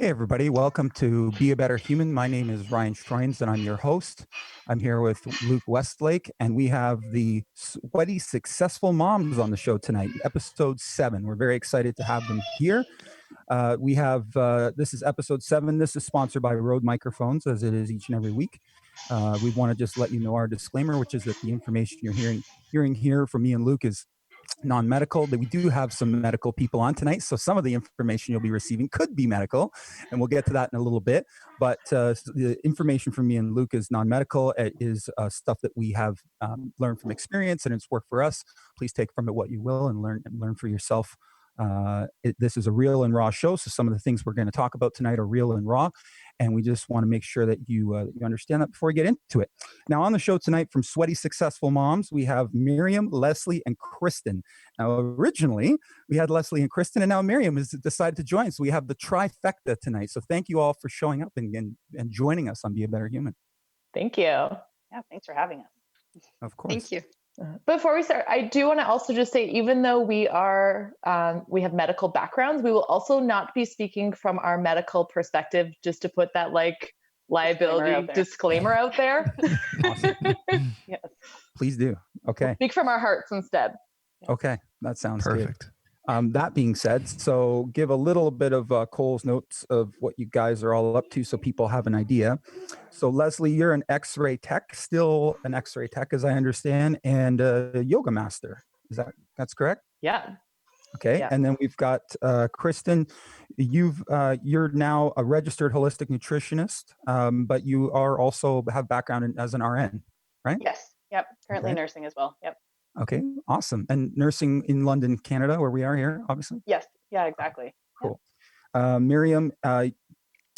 Hey, everybody. Welcome to Be a Better Human. My name is Ryan Schreins, and I'm your host. I'm here with Luke Westlake, and we have the Sweaty Successful Moms on the show tonight, episode 7. We're very excited to have them here. This is episode 7. This is sponsored by Rode Microphones, as it is each and every week. We want to just let you know our disclaimer, which is that the information you're hearing here from me and Luke is non-medical. That we do have some medical people on tonight, so some of the information you'll be receiving could be medical, and we'll get to that in a little bit. But the information from me and Luke is non-medical. It is stuff that we have learned from experience, and it's worked for us. Please take from it what you will, and learn for yourself. This is a real and raw show, so some of the things we're going to talk about tonight are real and raw, and we just want to make sure that you understand that before we get into it. Now, on the show tonight from Sweaty Successful Moms, we have Miriam, Leslie, and Kristen. Now, originally, we had Leslie and Kristen, and now Miriam has decided to join. So we have the trifecta tonight. So thank you all for showing up and joining us on Be a Better Human. Thank you. Yeah, thanks for having us. Of course. Thank you. Before we start, I do want to also just say, even though we have medical backgrounds, we will also not be speaking from our medical perspective, just to put that liability disclaimer out there. Awesome. Yes. Please do. Okay. We'll speak from our hearts instead. Okay. That sounds perfect. Good. That being said, so give a little bit of Cole's notes of what you guys are all up to so people have an idea. So Leslie, you're an X-ray tech, still an X-ray tech as I understand, and a yoga master. That's correct? Yeah. Okay. Yeah. And then we've got Kristen. You're now a registered holistic nutritionist, but you are also have background as an RN, right? Yes. Yep. Currently nursing as well. Yep. Okay, awesome. And nursing in London, Canada, where we are here, obviously? Yes. Yeah, exactly. Cool. Miriam,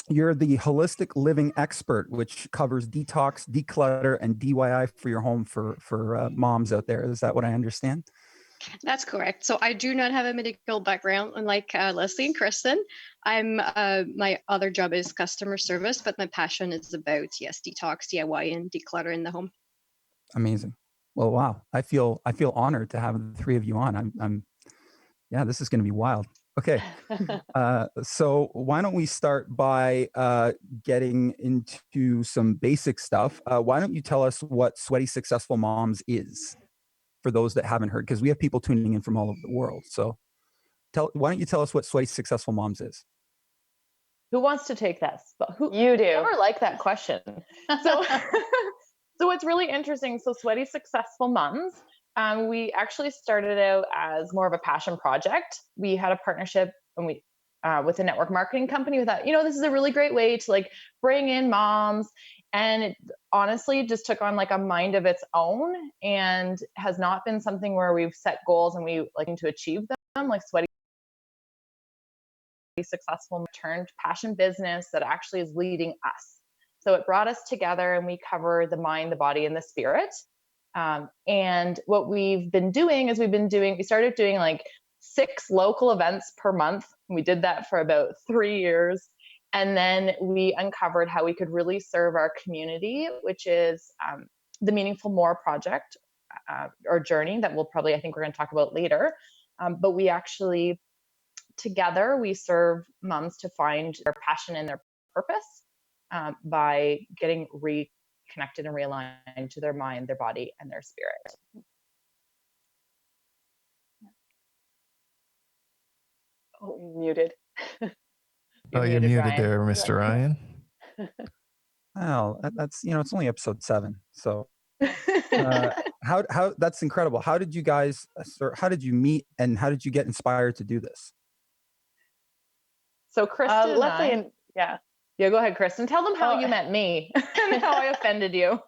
you're the holistic living expert, which covers detox, declutter, and DIY for your home for moms out there. Is that what I understand? That's correct. So I do not have a medical background, unlike Leslie and Kristen. My other job is customer service, but my passion is about, detox, DIY, and declutter in the home. Amazing. Well, wow. I feel honored to have the three of you on. This is going to be wild. Okay. So why don't we start by getting into some basic stuff. Why don't you tell us what Sweaty Successful Moms is for those that haven't heard, because we have people tuning in from all over the world. So why don't you tell us what Sweaty Successful Moms is? Who wants to take this? But You do. I never like that question. So it's really interesting. So Sweaty Successful Moms, we actually started out as more of a passion project. We had a partnership and with a network marketing company. We thought, this is a really great way to bring in moms. And it honestly just took on a mind of its own and has not been something where we've set goals and we to achieve them. Sweaty Successful turned passion business that actually is leading us. So it brought us together, and we cover the mind, the body, and the spirit. And what we've been doing is we started doing 6 local events per month. We did that for about 3 years. And then we uncovered how we could really serve our community, which is the Meaningful More project or journey that I think we're going to talk about later. But we actually, together, we serve moms to find their passion and their purpose by getting reconnected and realigned to their mind, their body, and their spirit. Oh, you're muted. You're muted there, Mr. Ryan. Well, that's it's only episode 7, so how that's incredible. How did you guys how did you meet, and how did you get inspired to do this? So Kristen, Leslie, yeah, go ahead, Kristen. Tell them how you met me and how I offended you.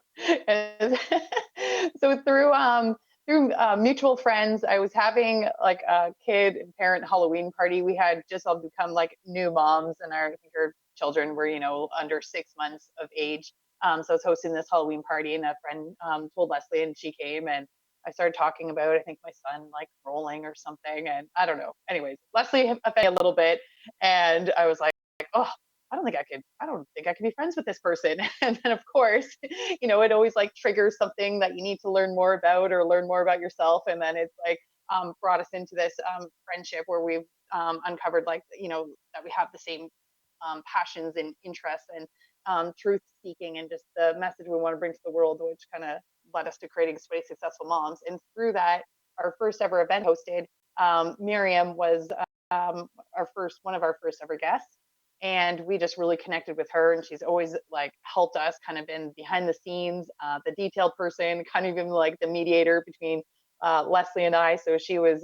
So through mutual friends, I was having a kid and parent Halloween party. We had just all become new moms, and I think our children were under 6 months of age. So I was hosting this Halloween party, and a friend told Leslie, and she came, and I started talking about, I think, my son rolling or something, and I don't know. Anyways, Leslie offended a little bit, and I was like, oh, I don't think I could be friends with this person. And then of course, it always triggers something that you need to learn more about or learn more about yourself. And then it's brought us into this friendship where we've uncovered that we have the same passions and interests and truth speaking and just the message we want to bring to the world, which kind of led us to creating Sweaty Successful Moms. And through that, our first ever event hosted, Miriam was one of our first ever guests. And we just really connected with her, and she's always like helped us, kind of been behind the scenes, the detailed person, kind of even like the mediator between Leslie and I. So she was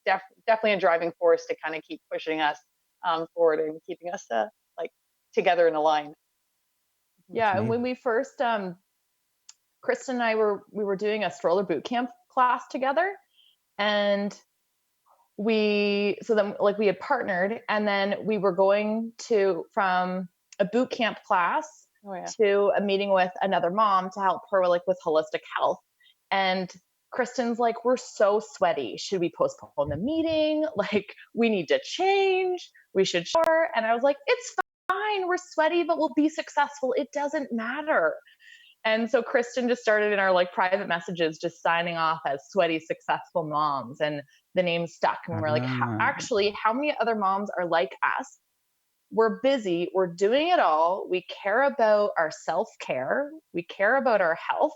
definitely a driving force to kind of keep pushing us forward and keeping us like together and aligned. Yeah, and when we first, Kristen and I we were doing a stroller boot camp class together, and we had partnered, and then we were going from a boot camp class to a meeting with another mom to help her with holistic health. And Kristen's like, we're so sweaty. Should we postpone the meeting? Like, we need to change. We should shower. And I was like, it's fine. We're sweaty, but we'll be successful. It doesn't matter. And so Kristen just started in our private messages, just signing off as Sweaty Successful Moms, and the name stuck. And we're like, how many other moms are like us? We're busy. We're doing it all. We care about our self-care. We care about our health.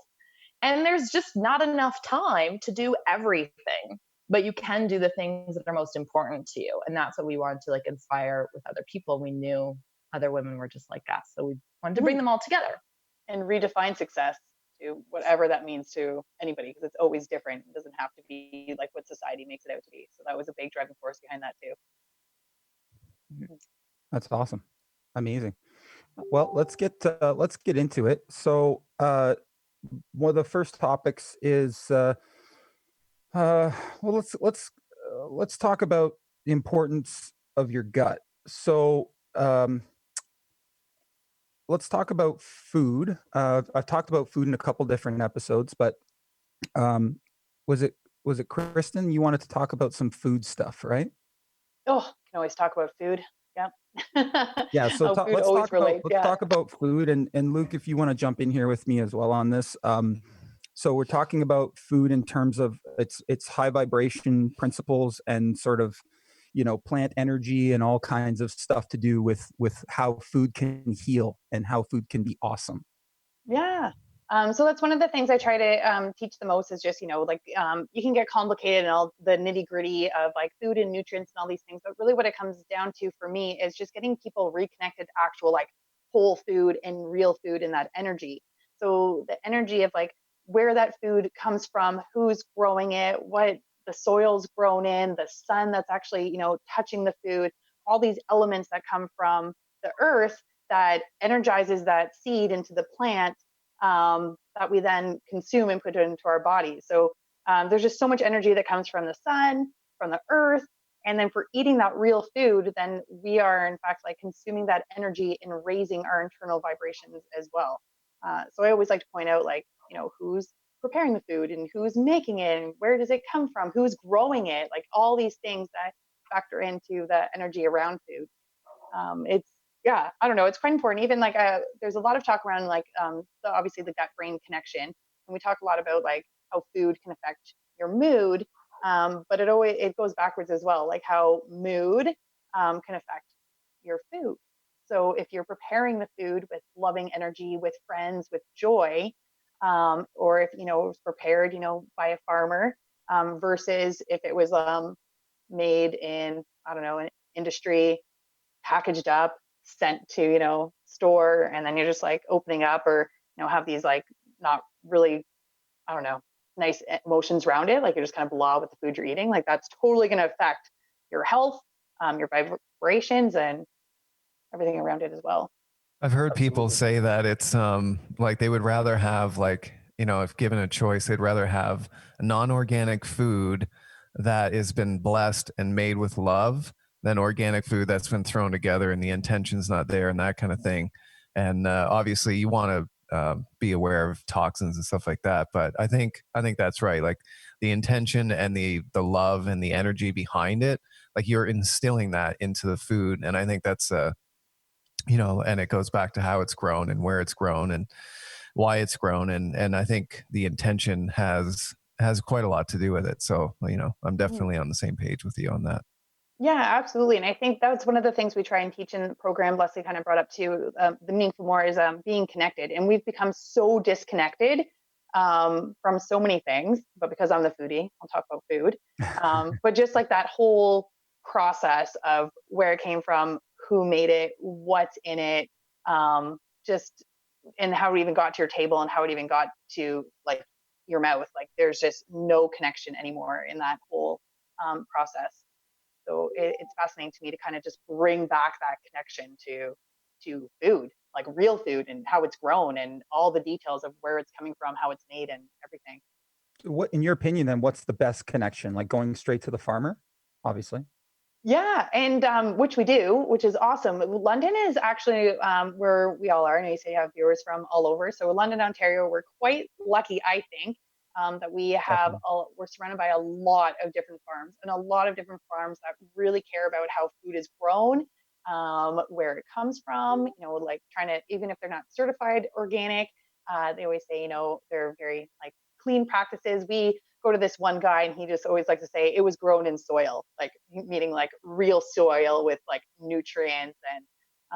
And there's just not enough time to do everything, but you can do the things that are most important to you. And that's what we wanted to inspire with other people. We knew other women were just like us. So we wanted to bring them all together. And redefine success to whatever that means to anybody, because it's always different. It doesn't have to be like what society makes it out to be. So that was a big driving force behind that too. That's awesome. Amazing. Well, let's get into it. So one of the first topics is well, let's talk about the importance of your gut. So let's talk about food. I've talked about food in a couple different episodes, but was it Kristen? You wanted to talk about some food stuff, right? Oh, can always talk about food. Yeah. Yeah. So let's talk about food, and Luke, if you want to jump in here with me as well on this. So we're talking about food in terms of its high vibration principles and sort of, plant energy and all kinds of stuff to do with how food can heal and how food can be awesome. Yeah. So that's one of the things I try to teach the most is just, you can get complicated and all the nitty gritty of food and nutrients and all these things. But really what it comes down to for me is just getting people reconnected to actual whole food and real food and that energy. So the energy of where that food comes from, who's growing it, what the soil's grown in, the sun that's actually, touching the food, all these elements that come from the earth that energizes that seed into the plant that we then consume and put it into our body. So there's just so much energy that comes from the sun, from the earth. And then for eating that real food, then we are in fact consuming that energy and raising our internal vibrations as well. So I always like to point out who's preparing the food and who's making it and where does it come from, who's growing it, all these things that factor into the energy around food. I don't know, it's quite important. Even there's a lot of talk around obviously the gut brain connection, and we talk a lot about how food can affect your mood, but it goes backwards as well, how mood can affect your food. So if you're preparing the food with loving energy, with friends, with joy, or if it was prepared by a farmer, versus if it was made in, I don't know, an industry, packaged up, sent to store, and then you're just opening up, or have these not really, I don't know, nice emotions around it, you're just kind of blah with the food you're eating, that's totally going to affect your health, your vibrations, and everything around it as well. I've heard people say that it's they would rather have if given a choice, they'd rather have a non-organic food that has been blessed and made with love than organic food that's been thrown together and the intention's not there and that kind of thing. And obviously you want to be aware of toxins and stuff like that. But I think that's right. The intention and the love and the energy behind it, you're instilling that into the food. And I think that's and it goes back to how it's grown and where it's grown and why it's grown. And I think the intention has quite a lot to do with it. So, I'm definitely on the same page with you on that. Yeah, absolutely. And I think that's one of the things we try and teach in the program. Leslie kind of brought up too. The meaningful more is being connected, and we've become so disconnected from so many things. But because I'm the foodie, I'll talk about food. But just like that whole process of where it came from, who made it, what's in it, just and how it even got to your table and how it even got to like your mouth. Like there's just no connection anymore in that whole process. So it's fascinating to me to kind of just bring back that connection to food, like real food, and how it's grown, and all the details of where it's coming from, how it's made, and everything. What, in your opinion, then, what's the best connection? Like going straight to the farmer, obviously. Yeah, and which we do, which is awesome. London is actually where we all are. I know you say you have viewers from all over. So London, Ontario, we're quite lucky, I think, that we have Definitely. we're surrounded by a lot of different farms, and a lot of different farms that really care about how food is grown, where it comes from. You know, like trying to, even if they're not certified organic, they always say, you know, they're very like clean practices. We go to this one guy and he just always likes to say it was grown in soil, like meaning like real soil with like nutrients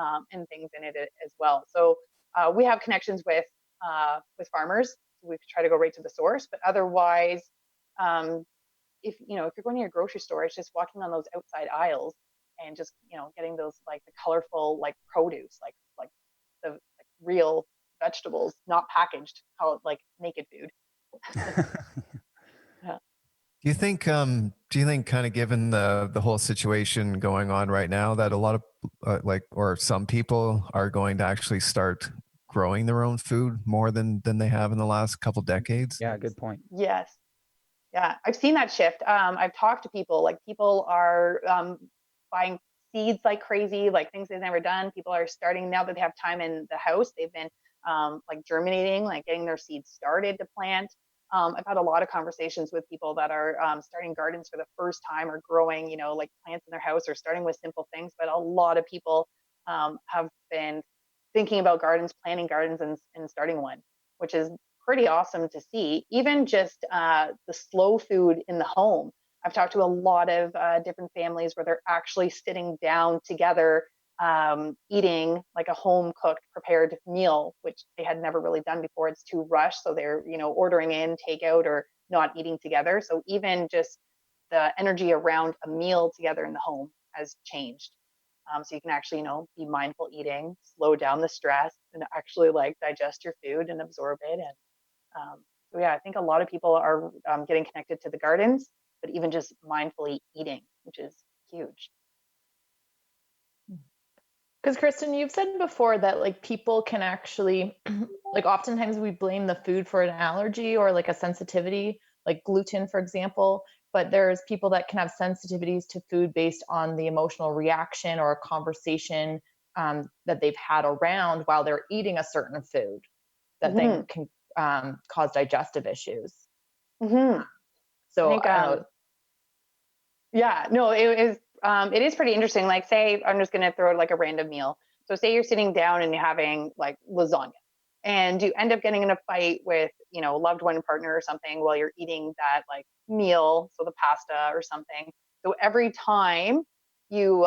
and things in it as well. So we have connections with farmers. We try to go right to the source, but otherwise, if you know if you're going to your grocery store, it's just walking on those outside aisles and just getting those like the colorful like produce, like the like, real vegetables, not packaged, call it like naked food. Yeah. Do you think kind of given the whole situation going on right now that a lot of like or some people are going to actually start growing their own food more than they have in the last couple decades? Yeah, good point. Yes. Yeah, I've seen that shift. I've talked to people, like people are buying seeds like crazy, like things they've never done. People are starting now that they have time in the house. They've been like germinating, like getting their seeds started to plant. I've had a lot of conversations with people that are starting gardens for the first time or growing, like plants in their house or starting with simple things. But a lot of people have been thinking about gardens, planting gardens, and starting one, which is pretty awesome to see. Even just the slow food in the home. I've talked to a lot of different families where they're actually sitting down together, eating like a home cooked, prepared meal, which they had never really done before. It's too rushed, so they're ordering in takeout or not eating together. So even just the energy around a meal together in the home has changed. So you can actually, be mindful eating, slow down the stress, and actually like digest your food and absorb it. And so yeah, I think a lot of people are getting connected to the gardens, but even just mindfully eating, which is huge. Because Kristen, you've said before that like people can actually like oftentimes we blame the food for an allergy or like a sensitivity, like gluten, for example. But there's people that can have sensitivities to food based on the emotional reaction or a conversation that they've had around while they're eating a certain food that then Hmm. can cause digestive issues. Hmm. I So think, I don't know. yeah, no, it is pretty interesting. Like, say, I'm just going to throw like a random meal. So, say you're sitting down and you're having like lasagna, and you end up getting in a fight with, a loved one, partner, or something while you're eating that like meal, so the pasta or something. So every time you,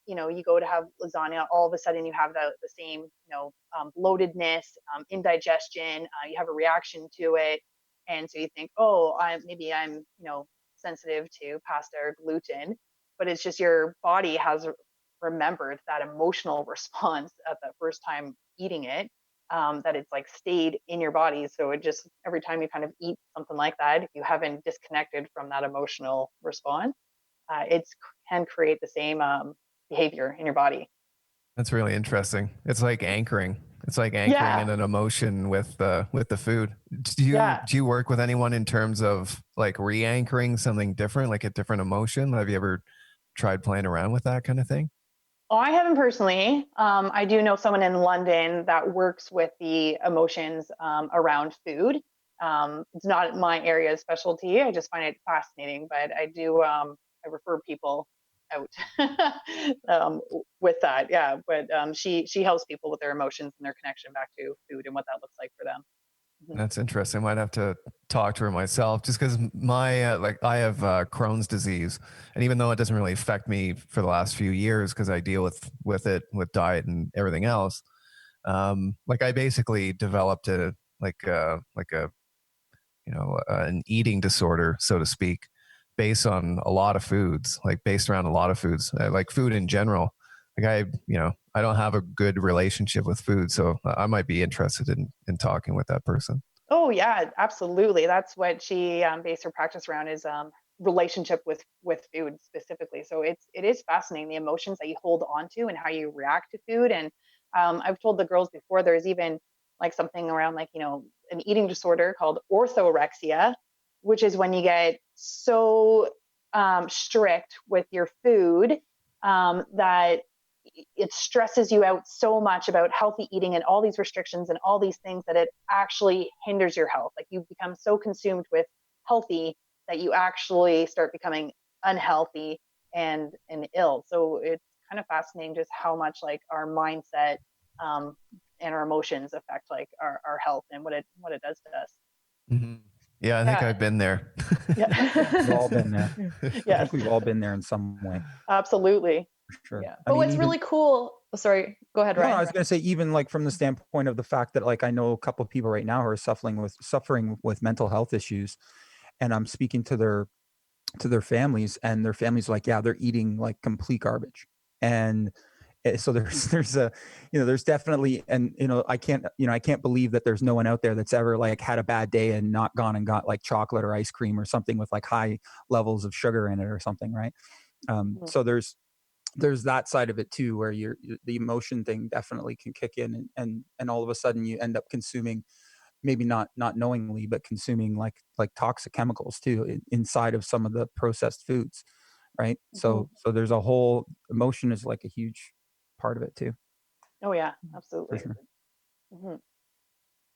you go to have lasagna, all of a sudden you have the same, bloatedness, indigestion. You have a reaction to it, and so you think, oh, maybe I'm, sensitive to pasta or gluten, but it's just your body has remembered that emotional response at the first time eating it, that it's like stayed in your body. So it just, every time you kind of eat something like that, if you haven't disconnected from that emotional response, it can create the same behavior in your body. That's really interesting. It's like anchoring. It's like anchoring Yeah, in an emotion with the food. yeah. Do you work with anyone in terms of like re-anchoring something different, like a different emotion? Have you ever tried playing around with that kind of thing? Oh, I haven't personally. I do know someone in London that works with the emotions around food. It's not my area of specialty. I just find it fascinating, but I do. I refer people out with that. Yeah, but she helps people with their emotions and their connection back to food and what that looks like for them. That's interesting. Might have to talk to her myself, just because my like I have Crohn's disease, and even though it doesn't really affect me for the last few years because I deal with it with diet and everything else, like I basically developed a an eating disorder, so to speak, based on a lot of foods, like based around a lot of foods, like food in general. Like I don't have a good relationship with food, so I might be interested in talking with that person. Oh yeah, absolutely. That's what she based her practice around is relationship with food specifically. So it is fascinating the emotions that you hold on to and how you react to food. And I've told the girls before there's even like something around like an eating disorder called orthorexia, which is when you get so strict with your food that it stresses you out so much about healthy eating and all these restrictions and all these things that it actually hinders your health. Like you become so consumed with healthy that you actually start becoming unhealthy and ill. So it's kind of fascinating just how much like our mindset um, and our emotions affect like our health and what it does to us. Mm-hmm. Yeah, I think Yeah. I've been there. We've all been there. I Yes, think we've all been there in some way, absolutely. for sure. Yeah. I But mean, what's even really cool, oh, sorry, go ahead, no, I Ryan. was going to say, even like from the standpoint of the fact that, like, I know a couple of people right now who are suffering with mental health issues, and I'm speaking to their families, and their families like, yeah, they're eating like complete garbage, and so there's a there's definitely, and I can't believe that there's no one out there that's ever like had a bad day and not gone and got like chocolate or ice cream or something with like high levels of sugar in it or something, right? Mhm. So there's that side of it too, where the emotion thing definitely can kick in, and all of a sudden you end up consuming, maybe not knowingly, but consuming like toxic chemicals too inside of some of the processed foods, right? Mhm. So there's a whole, emotion is like a huge part of it too, Oh yeah, for absolutely. sure. Mhm.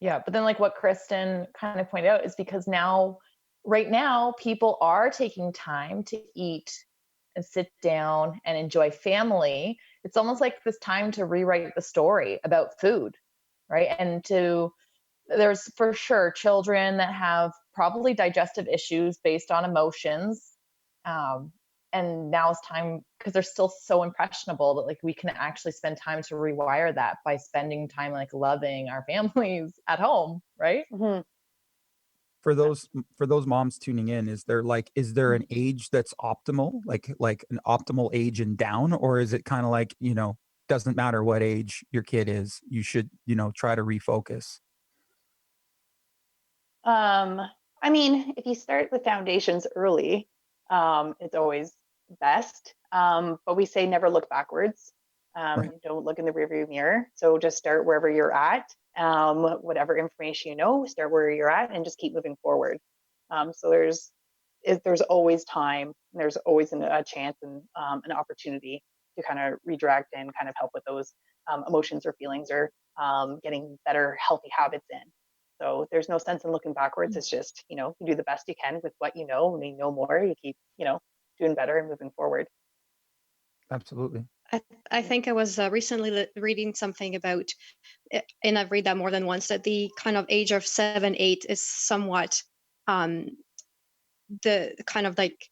Yeah, but then like what Kristen kind of pointed out is because now, right now, people are taking time to eat and sit down and enjoy family. It's almost like this time to rewrite the story about food, right? And there's for sure children that have probably digestive issues based on emotions. Um, and now it's time because they're still so impressionable that like we can actually spend time to rewire that by spending time like loving our families at home, right? Mhm. For Yeah. those moms tuning in, is there an age that's optimal, like an optimal age and down, or is it kind of like, doesn't matter what age your kid is, you should, try to refocus? Um, I mean, if you start the foundations early, it's always best. But we say never look backwards. Right. Don't look in the rearview mirror. So just start wherever you're at. Whatever information you know, start where you're at, and just keep moving forward. So there's always time. And there's always a chance and an opportunity to kind of redirect and kind of help with those emotions or feelings or getting better healthy habits in. So there's no sense in looking backwards. It's just, you do the best you can with what you know. When you know more, you keep, doing better and moving forward. Absolutely. I think I was recently reading something about, and I've read that more than once, that the kind of age of 7, 8 is somewhat um, the kind of like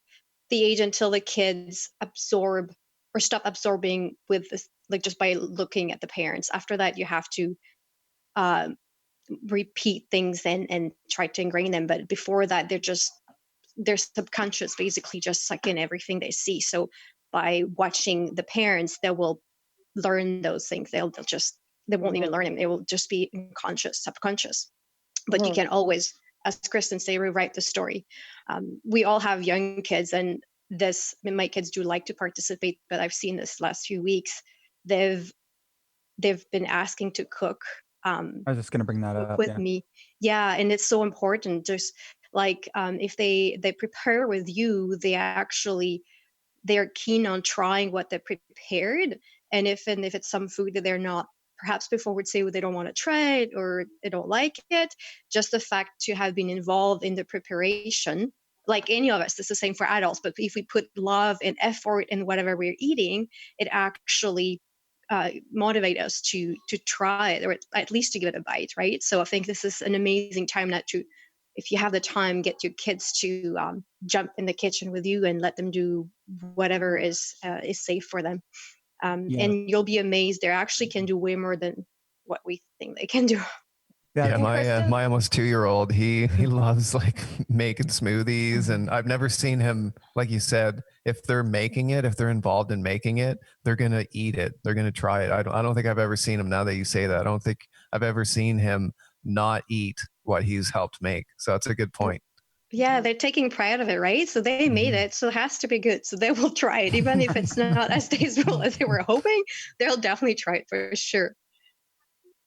the age until the kids absorb or stop absorbing with this, like just by looking at the parents. After that, you have to um, repeat things and try to ingrain them. But before that, their subconscious basically just suck in everything they see. So by watching the parents, they will learn those things. They won't even Hmm. learn them. It will just be unconscious, subconscious. But you Hmm. can always, as Kristen say, rewrite the story. We all have young kids, and my kids do like to participate. But I've seen this last few weeks. They've they've been asking to cook. I was just going to bring that Cook up. with Yeah. me, yeah, and it's so important. Just like if they prepare with you, they're keen on trying what they prepared. And if it's some food that they're not, perhaps before would say they don't want to try it or they don't like it, just the fact to have been involved in the preparation, like any of us, it's the same for adults, but if we put love and effort in whatever we're eating, it actually motivate us to try it, or at least to give it a bite, right? So I think this is an amazing time not to, if you have the time, get your kids to jump in the kitchen with you and let them do whatever is safe for them. Yeah. And you'll be amazed. They actually can do way more than what we think they can do. Yeah, That, my almost 2-year-old, he loves like making smoothies, and I've never seen him, like you said, if they're making it, if they're involved in making it, they're gonna eat it, they're gonna try it. I don't think I've ever seen him. Now that you say that, I don't think I've ever seen him not eat what he's helped make. So that's a good point. Yeah, they're taking pride of it, right? So they made Mhm. it, so it has to be good. So they will try it, even if it's not as tasteful as they were hoping. They'll definitely try it for sure.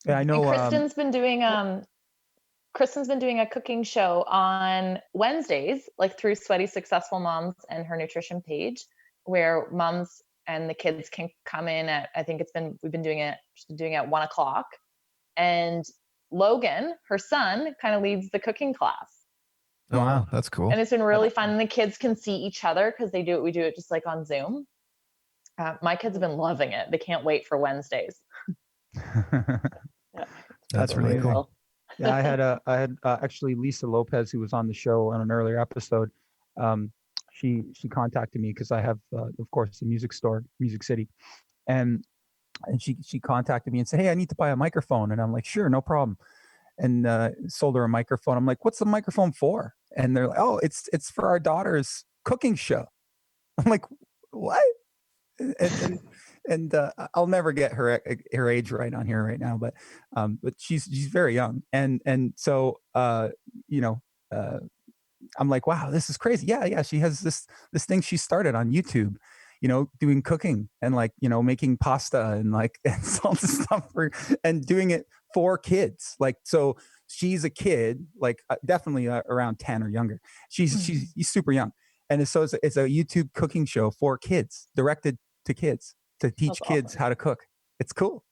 Yeah, I And know. Kristen's been doing a cooking show on Wednesdays, like through Sweaty Successful Moms and her nutrition page, where moms and the kids can come in at, I think we've been doing it, she's been doing it at 1 o'clock. And Logan, her son, kind of leads the cooking class. Oh, Wow. that's cool. And it's been really fun. And the kids can see each other because we do it just like on Zoom. My kids have been loving it. They can't wait for Wednesdays. Yeah, That's really amazing. cool. Yeah, I had actually Lisa Lopez, who was on the show on an earlier episode. She contacted me because I have, of course, a music store, Music City, and she contacted me and said, "Hey, I need to buy a microphone," and I'm like, "Sure, no problem." And sold her a microphone. I'm like, "What's the microphone for?" And they're like, "Oh, it's for our daughter's cooking show." I'm like, "What?" And I'll never get her age right on here right now, but she's very young, and so you know. I'm like, wow, this is crazy. Yeah. She has this thing she started on YouTube, doing cooking and like, making pasta and like and all this stuff and doing it for kids. Like, so she's a kid, like definitely around 10 or younger. She's super young, and so it's a YouTube cooking show for kids, directed to kids to teach That's kids awesome. how to cook. It's cool.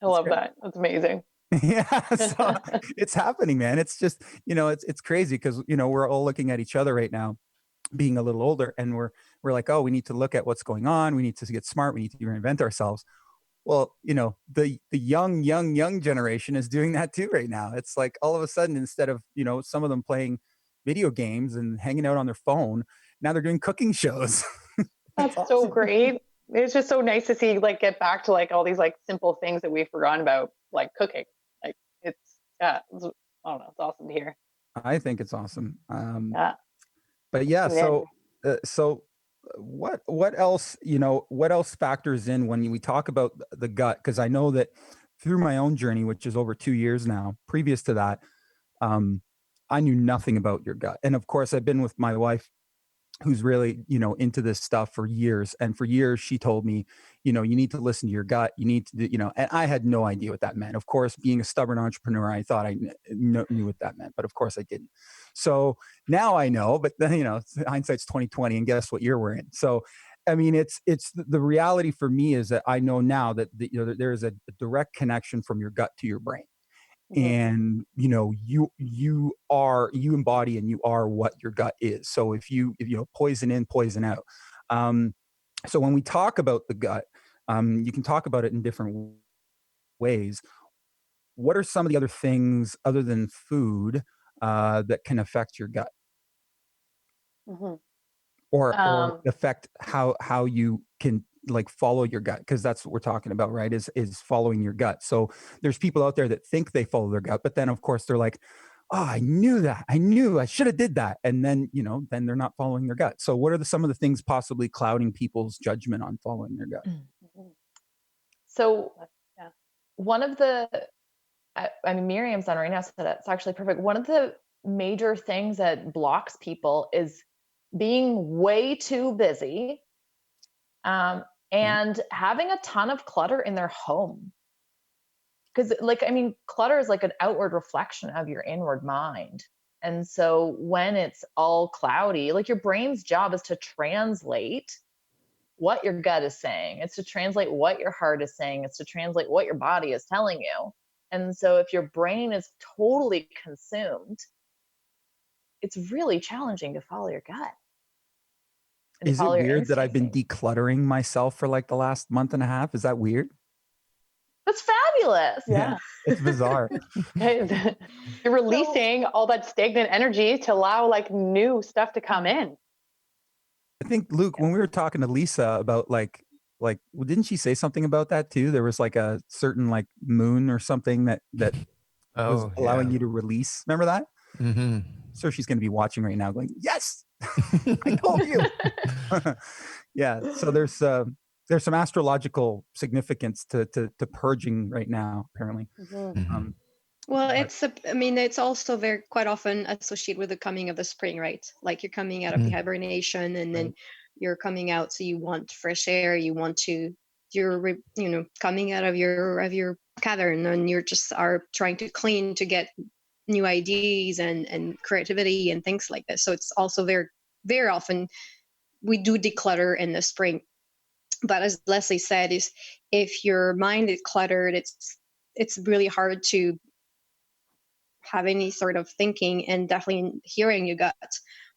I love that. That's amazing. Yeah, so it's happening, man. It's just, it's crazy because, we're all looking at each other right now, being a little older, and we're like, oh, we need to look at what's going on. We need to get smart. We need to reinvent ourselves. Well, the young generation is doing that too right now. It's like all of a sudden, instead of, some of them playing video games and hanging out on their phone, now they're doing cooking shows. That's That's so awesome. great. It's just so nice to see like get back to like all these like simple things that we've forgotten about, like cooking. Like I don't know, it's awesome to hear. I think it's awesome. Yeah. But yeah, And then what else, what else factors in when we talk about the gut? Because I know that through my own journey, which is over 2 years now, previous to that, I knew nothing about your gut. And of course, I've been with my wife, who's really, into this stuff for years. And for years, she told me, you need to listen to your gut. You need to do, and I had no idea what that meant. Of course, being a stubborn entrepreneur, I thought I knew what that meant, but of course I didn't. So now I know, but then, hindsight's 2020, and guess what year we're in. So, I mean, it's the reality for me is that I know now that, there is a direct connection from your gut to your brain. And you embody and you are what your gut is. So if you poison in, poison out. So when we talk about the gut, you can talk about it in different ways. What are some of the other things other than food that can affect your gut, hmm or um, affect how you can like follow your gut? Because that's what we're talking about, right? Is following your gut. So there's people out there that think they follow their gut, but then of course they're like, oh, I knew that, I should have did that, and then then they're not following their gut. So what are some of the things possibly clouding people's judgment on following their gut? mhm. So Yeah. one of the, I mean, Miriam's on right now, so that's actually perfect. One of the major things that blocks people is being way too busy, Yeah. and having a ton of clutter in their home. Because, like, I mean, clutter is like an outward reflection of your inward mind. And so when it's all cloudy, like your brain's job is to translate what your gut is saying. It's to translate what your heart is saying. It's to translate what your body is telling you. And so if your brain is totally consumed, it's really challenging to follow your gut and to Is it follow your weird that I've instincts. been decluttering myself for like the last month and a half? Is that weird? That's fabulous. Yeah. It's bizarre. You're releasing all that stagnant energy to allow like new stuff to come in. I think, Luke, when we were talking to Lisa about well, didn't she say something about that too? There was like a certain like moon or something that was Oh, allowing yeah. you to release. Remember that? Mm-hmm. So she's going to be watching right now going, yes, I told you. Yeah. So there's some astrological significance to purging right now, apparently. Mm-hmm. Well, But I mean, it's also very quite often associated with the coming of the spring, right? Like you're coming out of the hibernation and then Right. you're coming out. So you want fresh air. You're coming out of your cavern and you're just are trying to clean to get new ideas and creativity and things like this. So it's also very, very often we do declutter in the spring. But as Leslie said, is if your mind is cluttered, it's really hard to have any sort of thinking and definitely hearing your gut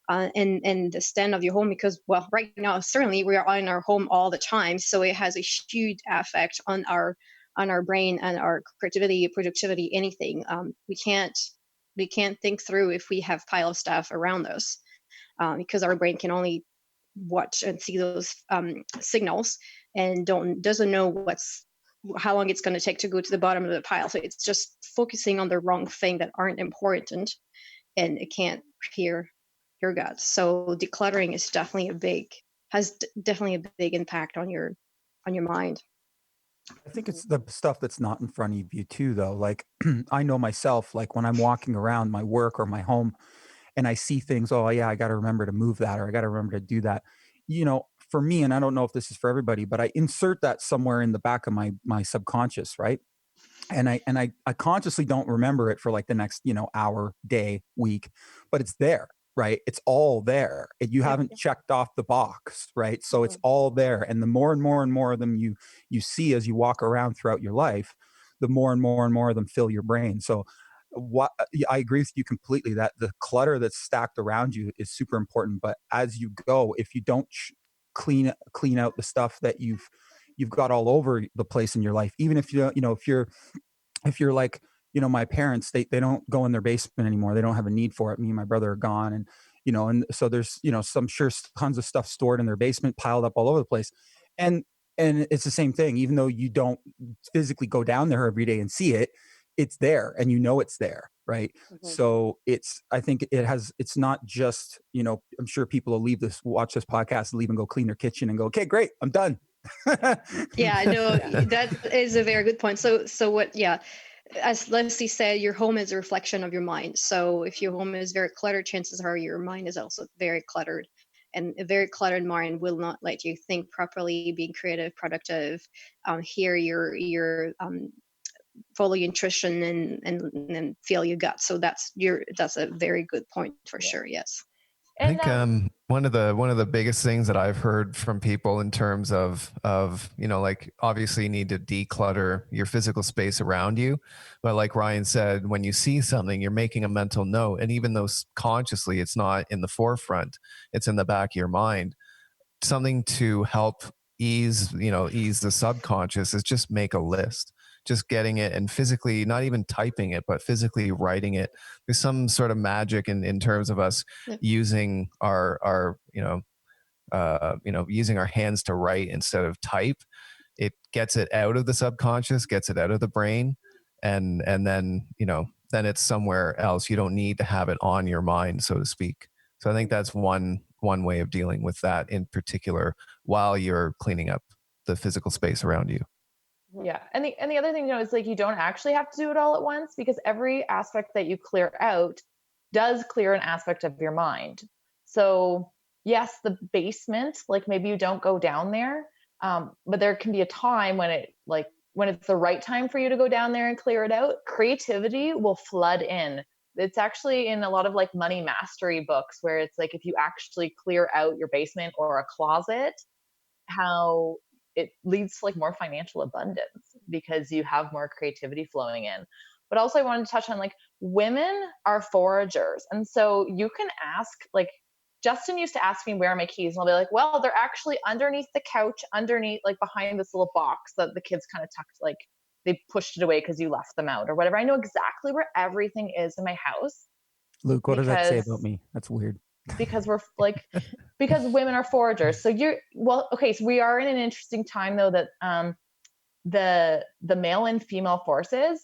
and the stand of your home, because well right now certainly we are in our home all the time, so it has a huge effect on our brain and our creativity, productivity, anything. We can't think through if we have pile of stuff around us, because our brain can only watch and see those signals and doesn't know how long it's going to take to go to the bottom of the pile. So it's just focusing on the wrong thing that aren't important, and it can't hear your gut. So decluttering is definitely a big impact on your mind. I think it's the stuff that's not in front of you too, though. Like I know myself, like when I'm walking around my work or my home and I see things, oh yeah, I got to remember to move that, or I got to remember to do that. For me, and I don't know if this is for everybody, but I insert that somewhere in the back of my subconscious, right? And I consciously don't remember it for like the next hour, day, week, but it's there, right? It's all there. You haven't checked off the box, right? So it's all there. And the more and more and more of them you see as you walk around throughout your life, the more and more and more of them fill your brain. So what I agree with you completely that the clutter that's stacked around you is super important. But as you go, if you don't clean out the stuff that you've got all over the place in your life, even if if you're like my parents, they don't go in their basement anymore, they don't have a need for it. Me and my brother are gone, and so there's some sure tons of stuff stored in their basement piled up all over the place, and it's the same thing. Even though you don't physically go down there every day and see it, it's there, and it's there, right? So I think it's not just I'm sure people will watch this podcast and leave and go clean their kitchen and go, okay, great, I'm done. Yeah, no, that is a very good point. So what? Yeah, as Leslie said, your home is a reflection of your mind. So if your home is very cluttered, chances are your mind is also very cluttered. And a very cluttered mind will not let you think properly, being creative, productive, hear your follow your intuition and feel your gut. So that's a very good point for sure. Yes. I And think one of the biggest things that I've heard from people in terms of like obviously you need to declutter your physical space around you, but like Ryan said, when you see something, you're making a mental note, and even though consciously it's not in the forefront, it's in the back of your mind. Something to help ease the subconscious is just make a list, just getting it and physically, not even typing it, but physically writing it. There's some sort of magic in terms of us using our using our hands to write instead of type. It gets it out of the subconscious, gets it out of the brain, and then then it's somewhere else. You don't need to have it on your mind, so to speak. So I think that's one way of dealing with that in particular while you're cleaning up the physical space around you. Yeah. And the other thing, is like you don't actually have to do it all at once, because every aspect that you clear out does clear an aspect of your mind. So yes, the basement, like maybe you don't go down there. But there can be a time when it's the right time for you to go down there and clear it out, creativity will flood in. It's actually in a lot of like money mastery books where it's like if you actually clear out your basement or a closet, how it leads to like more financial abundance because you have more creativity flowing in. But also I wanted to touch on like women are foragers. And so you can ask, like Justin used to ask me where are my keys, and I'll be like, well, they're actually underneath the couch, underneath like behind this little box that the kids kind of tucked like they pushed it away because you left them out or whatever. I know exactly where everything is in my house. Luke, what does that say Because about me? That's weird. because we're like, because women are foragers. So okay, so we are in an interesting time though, that the male and female forces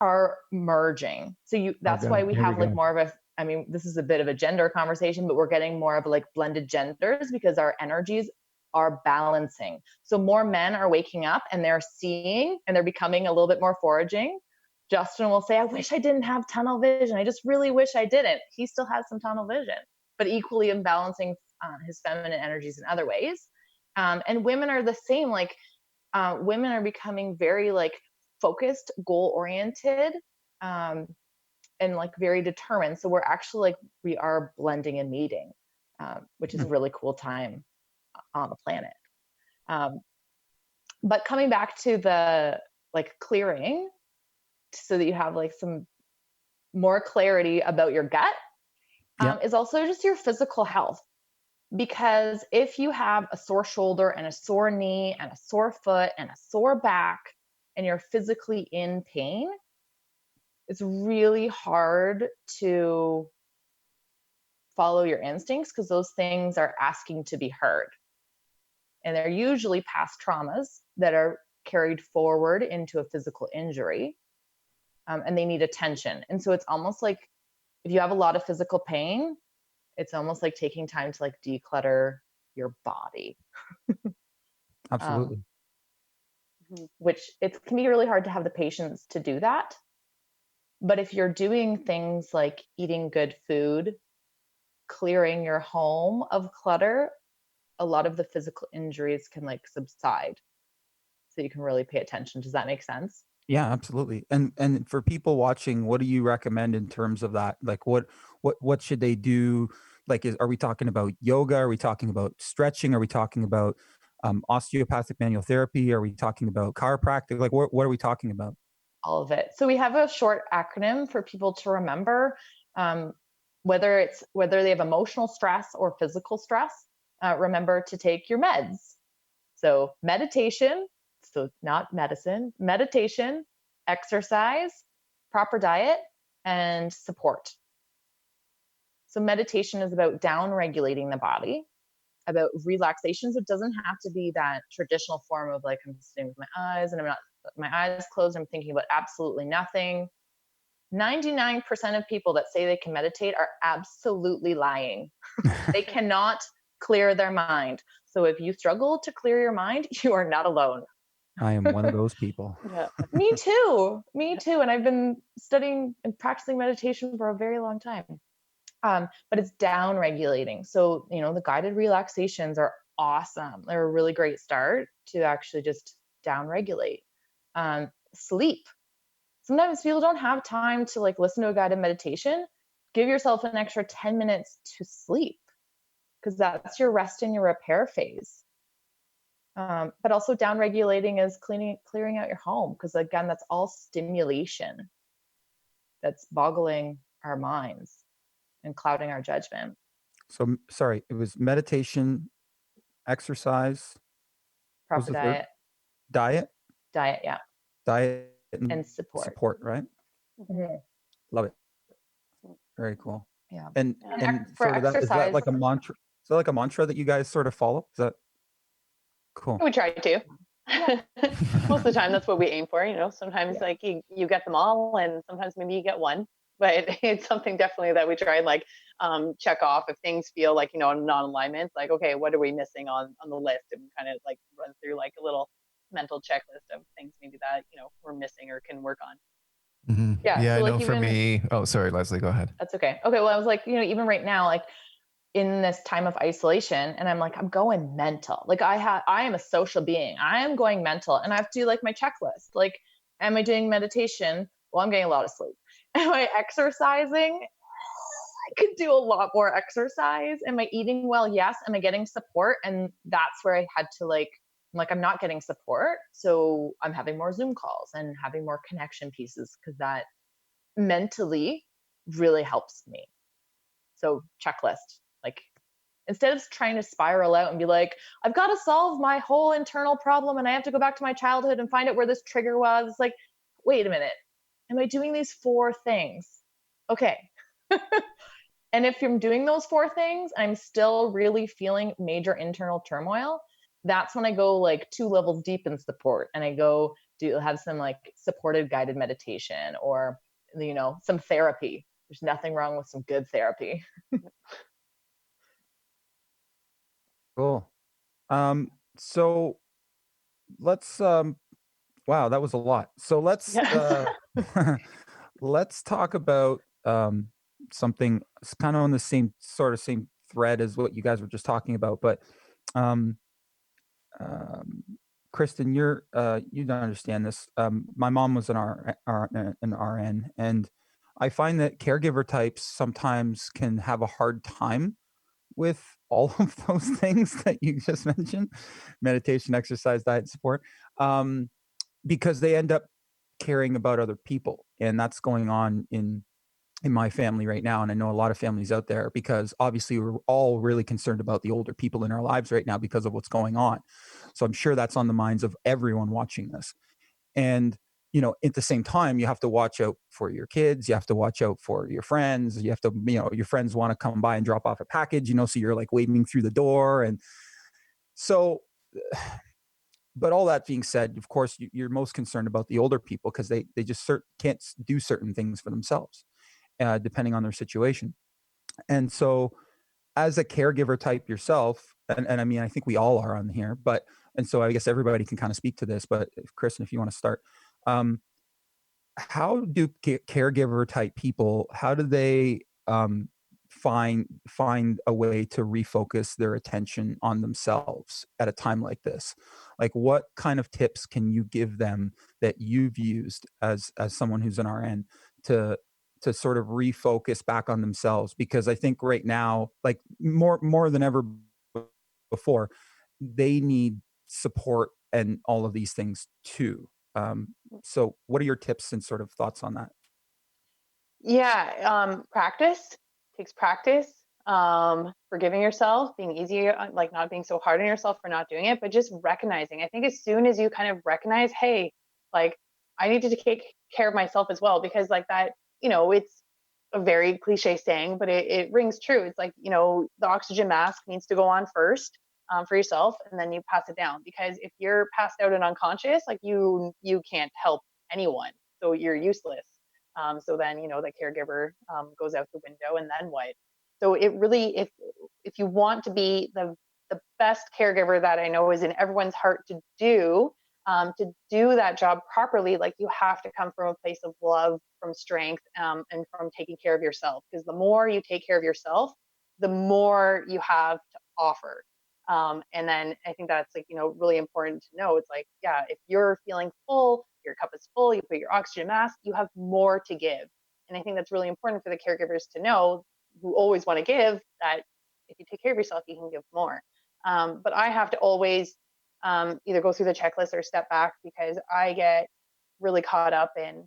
are merging. So that's why we have like more of a, I mean, this is a bit of a gender conversation, but we're getting more of like blended genders because our energies are balancing. So more men are waking up and they're seeing and they're becoming a little bit more foraging. Justin will say, I wish I didn't have tunnel vision. I just really wish I didn't. He still has some tunnel vision, but equally in balancing his feminine energies in other ways. And women are the same. Like women are becoming very like focused, goal oriented, and like very determined. So we're actually like, we are blending and meeting, which is a really cool time on the planet. But coming back to the like clearing so that you have like some more clarity about your gut, is also just your physical health. Because if you have a sore shoulder and a sore knee and a sore foot and a sore back and you're physically in pain, it's really hard to follow your instincts because those things are asking to be heard. And they're usually past traumas that are carried forward into a physical injury, and they need attention. And so it's almost like if you have a lot of physical pain, it's almost like taking time to like declutter your body. Absolutely. Which it can be really hard to have the patience to do that. But if you're doing things like eating good food, clearing your home of clutter, a lot of the physical injuries can like subside. So you can really pay attention. Does that make sense? Yeah, absolutely. And for people watching, what do you recommend in terms of that? Like what should they do? Like are we talking about yoga? Are we talking about stretching? Are we talking about osteopathic manual therapy? Are we talking about chiropractic? Like what are we talking about? All of it. So we have a short acronym for people to remember, whether they have emotional stress or physical stress. Remember to take your meds. So meditation, so not medicine, meditation, exercise, proper diet, and support. So meditation is about down regulating the body, about relaxation. So it doesn't have to be that traditional form of like I'm sitting with my eyes and my eyes closed, I'm thinking about absolutely nothing. 99% of people that say they can meditate are absolutely lying. They cannot clear their mind. So if you struggle to clear your mind, you are not alone. I am one of those people. Yeah. Me too. And I've been studying and practicing meditation for a very long time. But it's down regulating. So, the guided relaxations are awesome. They're a really great start to actually just down regulate. Sleep. Sometimes people don't have time to like listen to a guided meditation. Give yourself an extra 10 minutes to sleep because that's your rest and your repair phase. But also down regulating is clearing out your home because again, that's all stimulation that's boggling our minds and clouding our judgment. So sorry, it was meditation, exercise, what was Proper the third? diet, Diet? yeah, Diet and support. Support, right? Mhm. Love it. Very cool. Yeah. And for sort of that, is that like exercise, a mantra? Is that like a mantra that you guys sort of follow? Is that cool? We try to. Yeah. Most of the time, that's what we aim for. Sometimes Yeah. like you get them all, and sometimes maybe you get one. But it's something definitely that we try and like check off if things feel like in non-alignment. Like, okay, what are we missing on the list, and kind of like run through like a little mental checklist of things maybe that we're missing or can work on. Yeah. Yeah, So I like know for even me. Oh, sorry, Leslie, go ahead. that's okay. Okay. Well, I was like, even right now, like in this time of isolation, and I'm like, I'm going mental. Like I am a social being. I am going mental, and I have to do like my checklist. Like, am I doing meditation? Well, I'm getting a lot of sleep. Am I exercising? I could do a lot more exercise. Am I eating well? Yes. Am I getting support? And that's where I had to I'm not getting support. So I'm having more Zoom calls and having more connection pieces because that mentally really helps me. So checklist, like instead of trying to spiral out and be like, I've got to solve my whole internal problem and I have to go back to my childhood and find out where this trigger was. It's like, wait a minute. Am I doing these 4 things? Okay. And if I'm doing those 4 things, I'm still really feeling major internal turmoil. That's when I go like 2 levels deep in support and I go have some like supported guided meditation or, some therapy. There's nothing wrong with some good therapy. Cool. So let's wow, that was a lot. So let's Yeah. let's talk about something kind of on the same thread as what you guys were just talking about, but um um Kristen, you don't understand this. My mom was an RN, and I find that caregiver types sometimes can have a hard time with all of those things that you just mentioned: meditation, exercise, diet, support, because they end up caring about other people, and that's going on in my family right now. And I know a lot of families out there, because obviously we're all really concerned about the older people in our lives right now because of what's going on. So I'm sure that's on the minds of everyone watching this. And at the same time, you have to watch out for your kids. You have to watch out for your friends. You have to, your friends want to come by and drop off a package, so you're like waving through the door. And so, but all that being said, of course, you're most concerned about the older people because they just can't do certain things for themselves, depending on their situation. And so, as a caregiver type yourself, and I mean, I think we all are on here, and so I guess everybody can kind of speak to this. But Kristen, if you want to start, um, how do caregiver type people, how do they find a way to refocus their attention on themselves at a time like this? Like, what kind of tips can you give them that you've used as someone who's an RN to sort of refocus back on themselves? Because I think right now, like more than ever before, they need support and all of these things too. So what are your tips and sort of thoughts on that? Yeah, practice takes practice. Forgiving yourself, being easy, like not being so hard on yourself for not doing it, but just recognizing. I think as soon as you kind of recognize, hey, like I need to take care of myself as well, because like that, it's a very cliche saying, but it rings true. It's like, the oxygen mask needs to go on first, for yourself, and then you pass it down. Because if you're passed out and unconscious, like you can't help anyone, so you're useless. So then, the caregiver goes out the window, and then what? So it really, if you want to be the best caregiver that I know is in everyone's heart to do that job properly, like you have to come from a place of love, from strength, and from taking care of yourself. Because the more you take care of yourself, the more you have to offer. And then I think that's like, really important to know. It's like, yeah, if you're feeling full, your cup is full, you put your oxygen mask, you have more to give. And I think that's really important for the caregivers to know, who always want to give, that if you take care of yourself, you can give more. But I have to always either go through the checklist or step back, because I get really caught up in,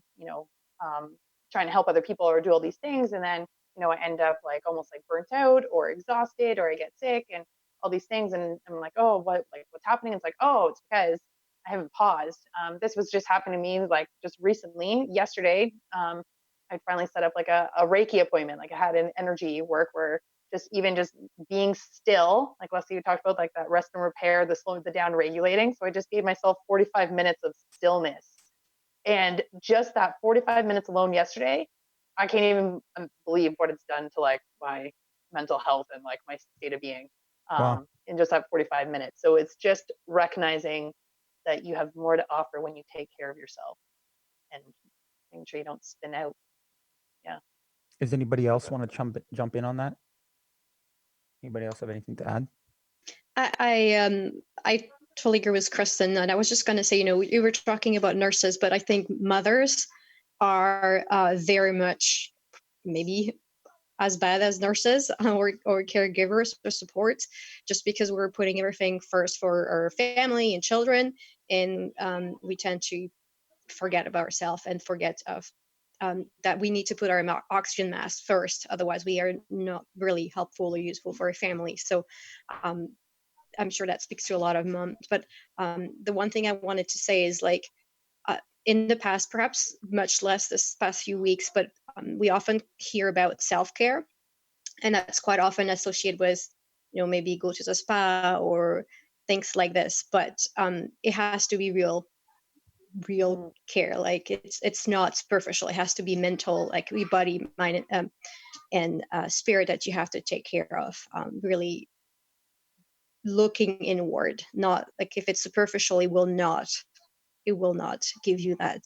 trying to help other people or do all these things. And then, I end up like almost like burnt out or exhausted, or I get sick and all these things. And I'm like, oh, what's happening? It's like, oh, it's because I haven't paused. This was just happening to me like just recently, yesterday. I finally set up like a Reiki appointment. Like I had an energy work where just being still, like Leslie, you talked about, like that rest and repair, the slowing the down regulating. So I just gave myself 45 minutes of stillness. And just that 45 minutes alone yesterday, I can't even believe what it's done to like my mental health and like my state of being, Wow. in just that 45 minutes. So it's just recognizing that you have more to offer when you take care of yourself, and making sure you don't spin out. Yeah. Does anybody else want to jump in on that? Anybody else have anything to add? I totally agree with Kristen, and I was just going to say, you were talking about nurses, but I think mothers are very much maybe as bad as nurses or caregivers or support, just because we're putting everything first for our family and children, and we tend to forget about ourselves and forget of that we need to put our oxygen mask first. Otherwise, we are not really helpful or useful for our family. So um, I'm sure that speaks to a lot of moms. But the one thing I wanted to say is like, in the past, perhaps much less this past few weeks, but we often hear about self-care, and that's quite often associated with, maybe go to the spa or things like this. But it has to be real care. Like it's not superficial. It has to be mental, like your body, mind, and spirit that you have to take care of. Really looking inward, not like if it's superficial, it will not give you that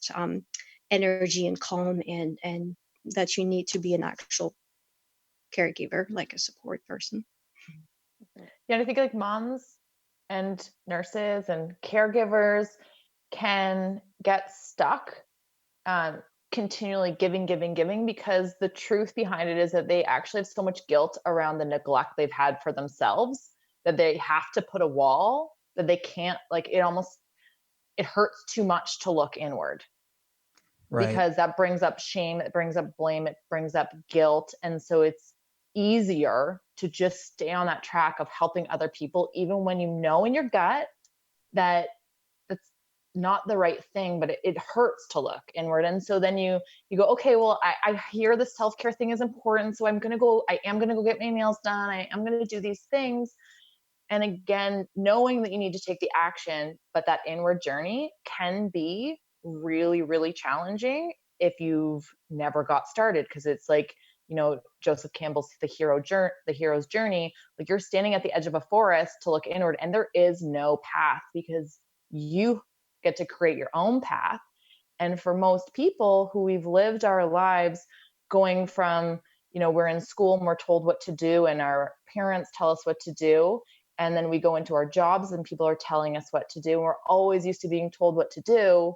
energy and calm and that you need to be an actual caregiver, like a support person. Yeah, I think like moms and nurses and caregivers can get stuck continually giving because the truth behind it is that they actually have so much guilt around the neglect they've had for themselves that they have to put a wall, that they can't, like, it hurts too much to look inward. Right. Because that brings up shame, it brings up blame, it brings up guilt. And so it's easier to just stay on that track of helping other people, even when you know in your gut that that's not the right thing, but it hurts to look inward. And so then you go, okay, well, I hear the self-care thing is important. So I am going to go get my nails done. I am going to do these things. And again, knowing that you need to take the action, but that inward journey can be really, really challenging if you've never got started. Cause it's like, Joseph Campbell's the hero's journey. Like, you're standing at the edge of a forest to look inward, and there is no path because you get to create your own path. And for most people who we've lived our lives going from, we're in school and we're told what to do and our parents tell us what to do. And then we go into our jobs and people are telling us what to do. We're always used to being told what to do.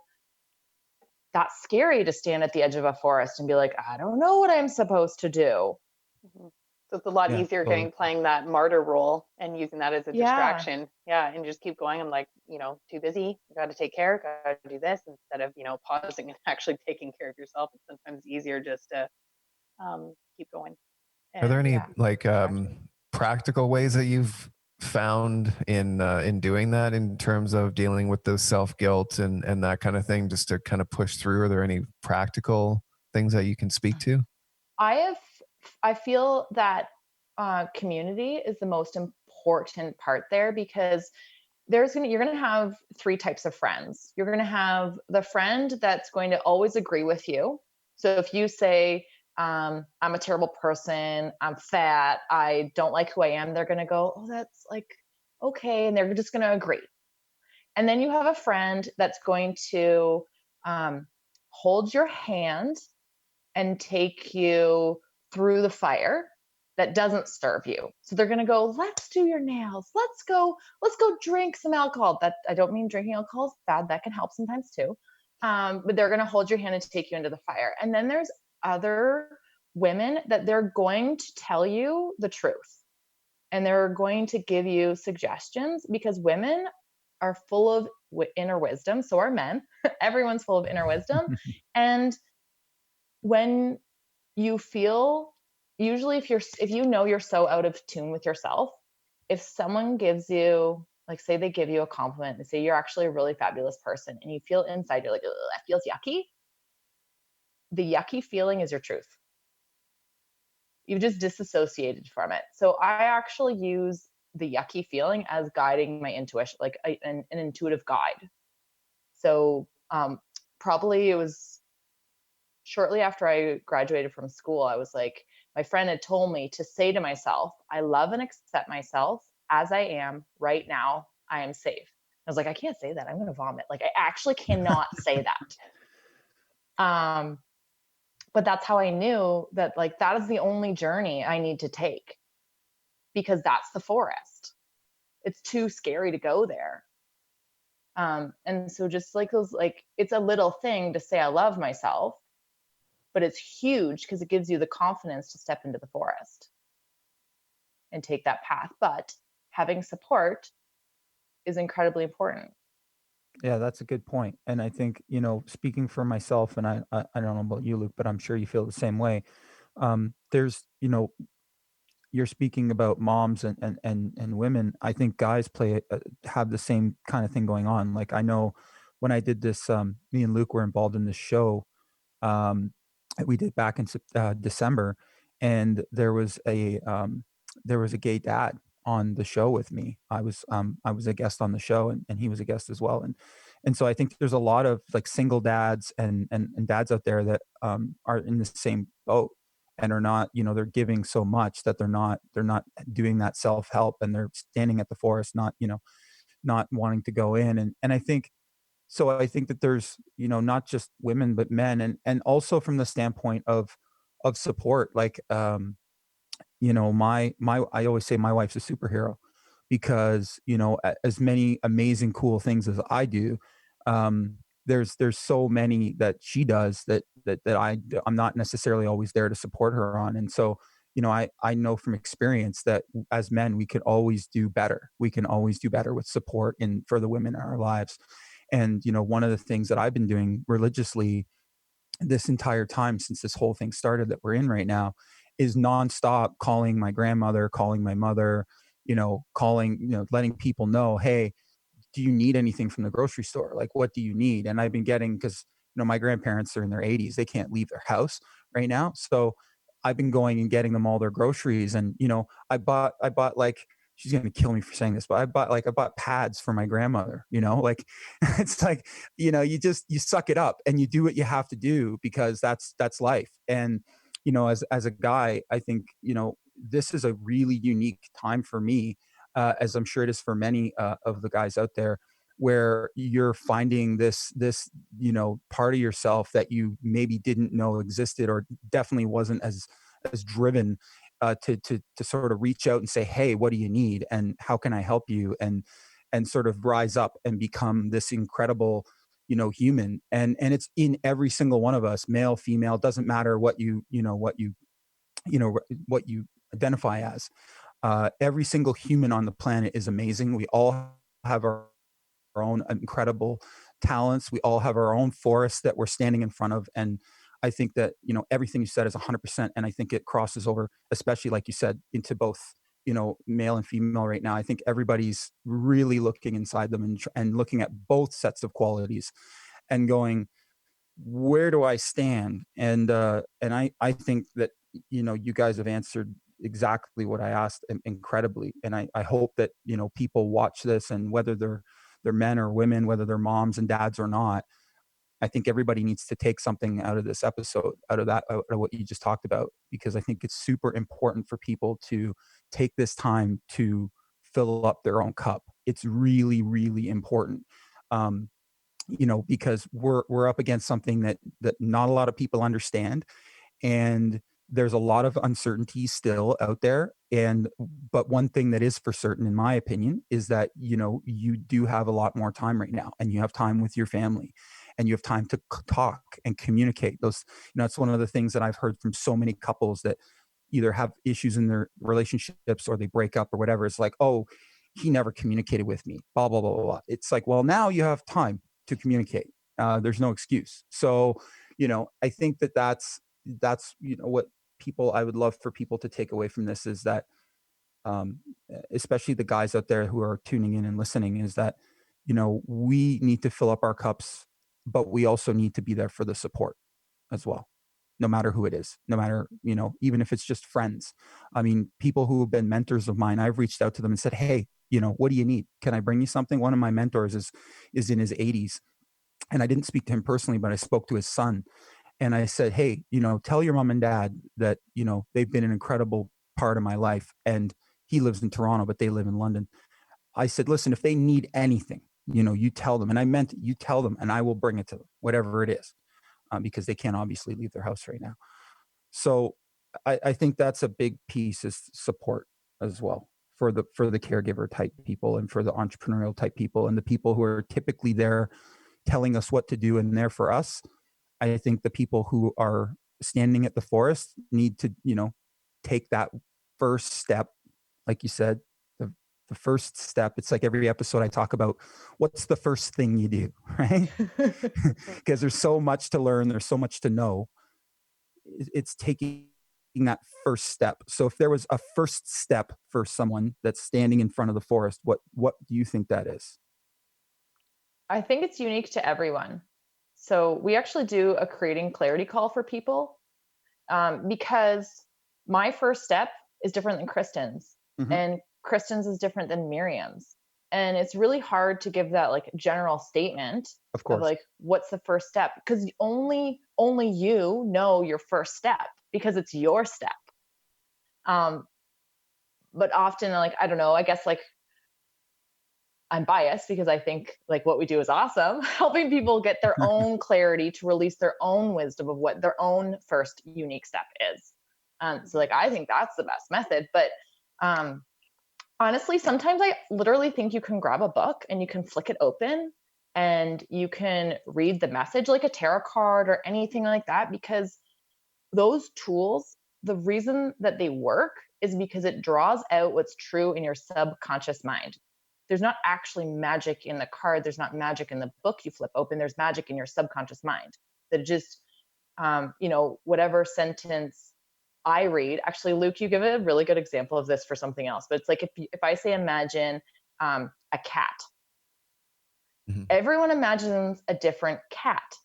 That's scary to stand at the edge of a forest and be like, I don't know what I'm supposed to do. Mm-hmm. So it's a lot easier playing that martyr role and using that as a distraction. Yeah. And just keep going. I'm like, too busy. Got to take care. Got to do this instead of, pausing and actually taking care of yourself. It's sometimes easier just to keep going. Are there any practical ways that you've found in doing that in terms of dealing with the self-guilt and that kind of thing, just to kind of push through? Are there any practical things that you can speak to? I feel that community is the most important part there, because you're going to have three types of friends. You're going to have the friend that's going to always agree with you. So if you say, I'm a terrible person, I'm fat, I don't like who I am, they're going to go, oh, that's like, okay. And they're just going to agree. And then you have a friend that's going to hold your hand and take you through the fire that doesn't serve you. So they're going to go, let's do your nails. Let's go drink some alcohol. That, I don't mean drinking alcohol is bad. That can help sometimes too. But they're going to hold your hand and take you into the fire. And then there's other women that they're going to tell you the truth. And they're going to give you suggestions, because women are full of inner wisdom. So are men. Everyone's full of inner wisdom. And when you feel, usually if you're so out of tune with yourself, if someone gives you, like, say they give you a compliment and say you're actually a really fabulous person, and you feel inside, you're like, that feels yucky. The yucky feeling is your truth. You've just disassociated from it. So I actually use the yucky feeling as guiding my intuition, like an intuitive guide. So probably it was shortly after I graduated from school, I was like, my friend had told me to say to myself, I love and accept myself as I am right now. I am safe. I was like, I can't say that. I'm going to vomit. Like, I actually cannot say that. But that's how I knew that, like, that is the only journey I need to take, because that's the forest. It's too scary to go there. And so just like those, like, it's a little thing to say I love myself, but it's huge because it gives you the confidence to step into the forest and take that path. But having support is incredibly important. Yeah, that's a good point. And I think, speaking for myself, and I don't know about you, Luke, but I'm sure you feel the same way. There's, you're speaking about moms and women. I think guys have the same kind of thing going on. Like I know when I did this, me and Luke were involved in this show um, we did back in December, and there was a gay dad on the show with me. I was a guest on the show, and he was a guest as well. And so I think there's a lot of like single dads and dads out there that are in the same boat and are not, they're giving so much that they're not doing that self help, and they're standing at the forest, not, not wanting to go in. And I think so I think that there's, not just women but men, and also from the standpoint of support. Like my I always say my wife's a superhero because, as many amazing cool things as I do, there's so many that she does I'm not necessarily always there to support her on. And so, I know from experience that as men we can always do better. We can always do better with support in for the women in our lives. And, one of the things that I've been doing religiously this entire time since this whole thing started that we're in right now is nonstop calling my grandmother, calling my mother, calling, letting people know, hey, do you need anything from the grocery store? Like, what do you need? And I've been getting, because, my grandparents are in their 80s, they can't leave their house right now. So I've been going and getting them all their groceries. And, I bought like, she's going to kill me for saying this, but I bought pads for my grandmother, like it's like, you suck it up and you do what you have to do because that's life. And, as a guy, I think, this is a really unique time for me, as I'm sure it is for many of the guys out there, where you're finding this part of yourself that you maybe didn't know existed, or definitely wasn't as driven to sort of reach out and say, hey, what do you need and how can I help you, and sort of rise up and become this incredible human. And it's in every single one of us, male, female, doesn't matter what you identify as. Every single human on the planet is amazing. We all have our own incredible talents. We all have our own forest that we're standing in front of. And I think that, everything you said is 100%. And I think it crosses over, especially like you said, into both, male and female right now. I think everybody's really looking inside them and looking at both sets of qualities and going, where do I stand? And I think that, you guys have answered exactly what I asked incredibly. And I hope that, people watch this, and whether they're men or women, whether they're moms and dads or not, I think everybody needs to take something out of this episode, out of what you just talked about, because I think it's super important for people to take this time to fill up their own cup. It's really, really important. Um, because we're up against something that not a lot of people understand, and there's a lot of uncertainty still out there. And but one thing that is for certain, in my opinion, is that you do have a lot more time right now, and you have time with your family, and you have time to talk and communicate. Those, it's one of the things that I've heard from so many couples that either have issues in their relationships or they break up or whatever. It's like, oh, he never communicated with me, blah blah blah blah blah. It's like, well, now you have time to communicate. There's no excuse. So, I think that's what people I would love for people to take away from this is that, um, especially the guys out there who are tuning in and listening, is that we need to fill up our cups, but we also need to be there for the support as well, no matter who it is, no matter, even if it's just friends. I mean, people who have been mentors of mine, I've reached out to them and said, hey, what do you need? Can I bring you something? One of my mentors is in his 80s, and I didn't speak to him personally, but I spoke to his son. And I said, hey, tell your mom and dad that, they've been an incredible part of my life. And he lives in Toronto, but they live in London. I said, listen, if they need anything, you tell them. And I meant it, you tell them, and I will bring it to them, whatever it is, because they can't obviously leave their house right now. So I think that's a big piece, is support as well for the caregiver type people, and for the entrepreneurial type people, and the people who are typically there telling us what to do and there for us. I think the people who are standing at the forest need to, take that first step, like you said, the the first step. It's like every episode I talk about what's the first thing you do, right? Because there's so much to learn, there's so much to know. It's taking that first step. So if there was a first step for someone that's standing in front of the forest, what do you think that is? I think it's unique to everyone. So we actually do a creating clarity call for people, because my first step is different than Kristen's, Mhm. and Kristen's is different than Miriam's. And it's really hard to give that like general statement Of of course. like what's the first step, because only you know your first step because it's your step. Um, but often, like, I don't know, I guess like I'm biased because I think like what we do is awesome, helping people get their own clarity to release their own wisdom of what their own first unique step is. So like I think that's the best method. But um, honestly, sometimes I literally think you can grab a book and you can flick it open and you can read the message like a tarot card or anything like that, because those tools, the reason that they work is because it draws out what's true in your subconscious mind. There's not actually magic in the card. There's not magic in the book you flip open. There's magic in your subconscious mind that just, whatever sentence I read. Actually, Luke, you give a really good example of this for something else. But it's like if I say imagine a cat, Mhm. everyone imagines a different cat.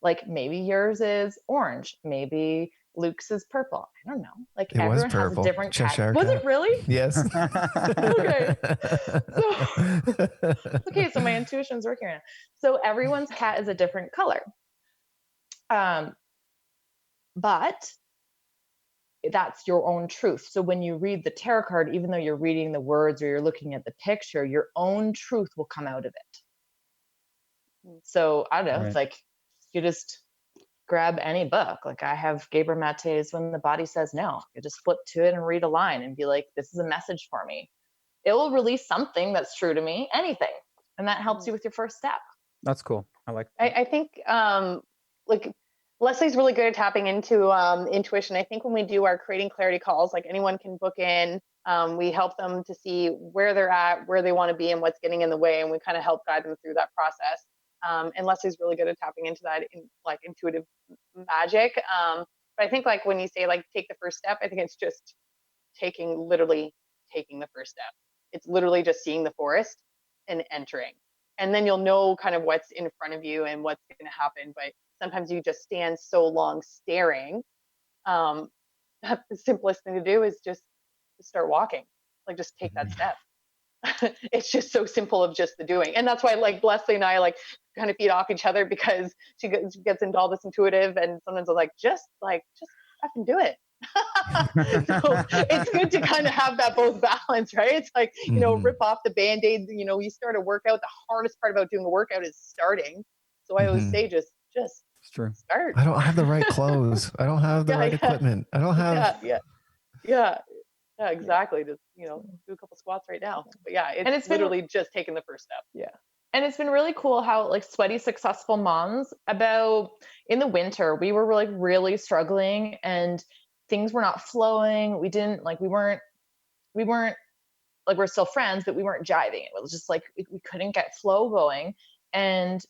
Like maybe yours is orange, maybe Luke's is purple. I don't know. Like It was everyone has a purple. different cat. Cheshire Was cat. it really? Yes. Okay. Okay, so my intuition's working right now. So everyone's cat is a different color. But that's your own truth. So when you read the tarot card, even though you're reading the words or you're looking at the picture, your own truth will come out of it. So I don't know, Right. it's like you just grab any book. Like I have Gabriel Mate's When the Body Says No. You just flip to it and read a line and be like, this is a message for me. It will release something that's true to me, anything. And that helps you with your first step. That's cool. I like that. I think like Leslie's really good at tapping into intuition. I think when we do our creating clarity calls, like anyone can book in. We help them to see where they're at, where they want to be, and what's getting in the way, and we kind of help guide them through that process. And Leslie's really good at tapping into that in like intuitive magic. But I think like when you say like take the first step, I think it's just literally taking the first step. It's literally just seeing the forest and entering. And then you'll know kind of what's in front of you and what's going to happen. But sometimes you just stand so long staring. The simplest thing to do is just start walking, like just take that step. It's just so simple of just the doing. And that's why like Leslie and I like kind of feed off each other, because she gets into all this intuitive, and sometimes I'm like, just fucking do it. So it's good to kind of have that both balance, right? It's like, rip off the band-aid. You start a workout, the hardest part about doing a workout is starting. So I always say just It's true. start. I don't have the right clothes. I don't have the right equipment. I don't have. Yeah, exactly. Just do a couple squats right now. But yeah, it's literally just taking the first step. Yeah. And it's been really cool how like sweaty successful moms, about in the winter we were like really struggling and things were not flowing. We weren't like, we're still friends, but we weren't jiving. It was just like we couldn't get flow going. And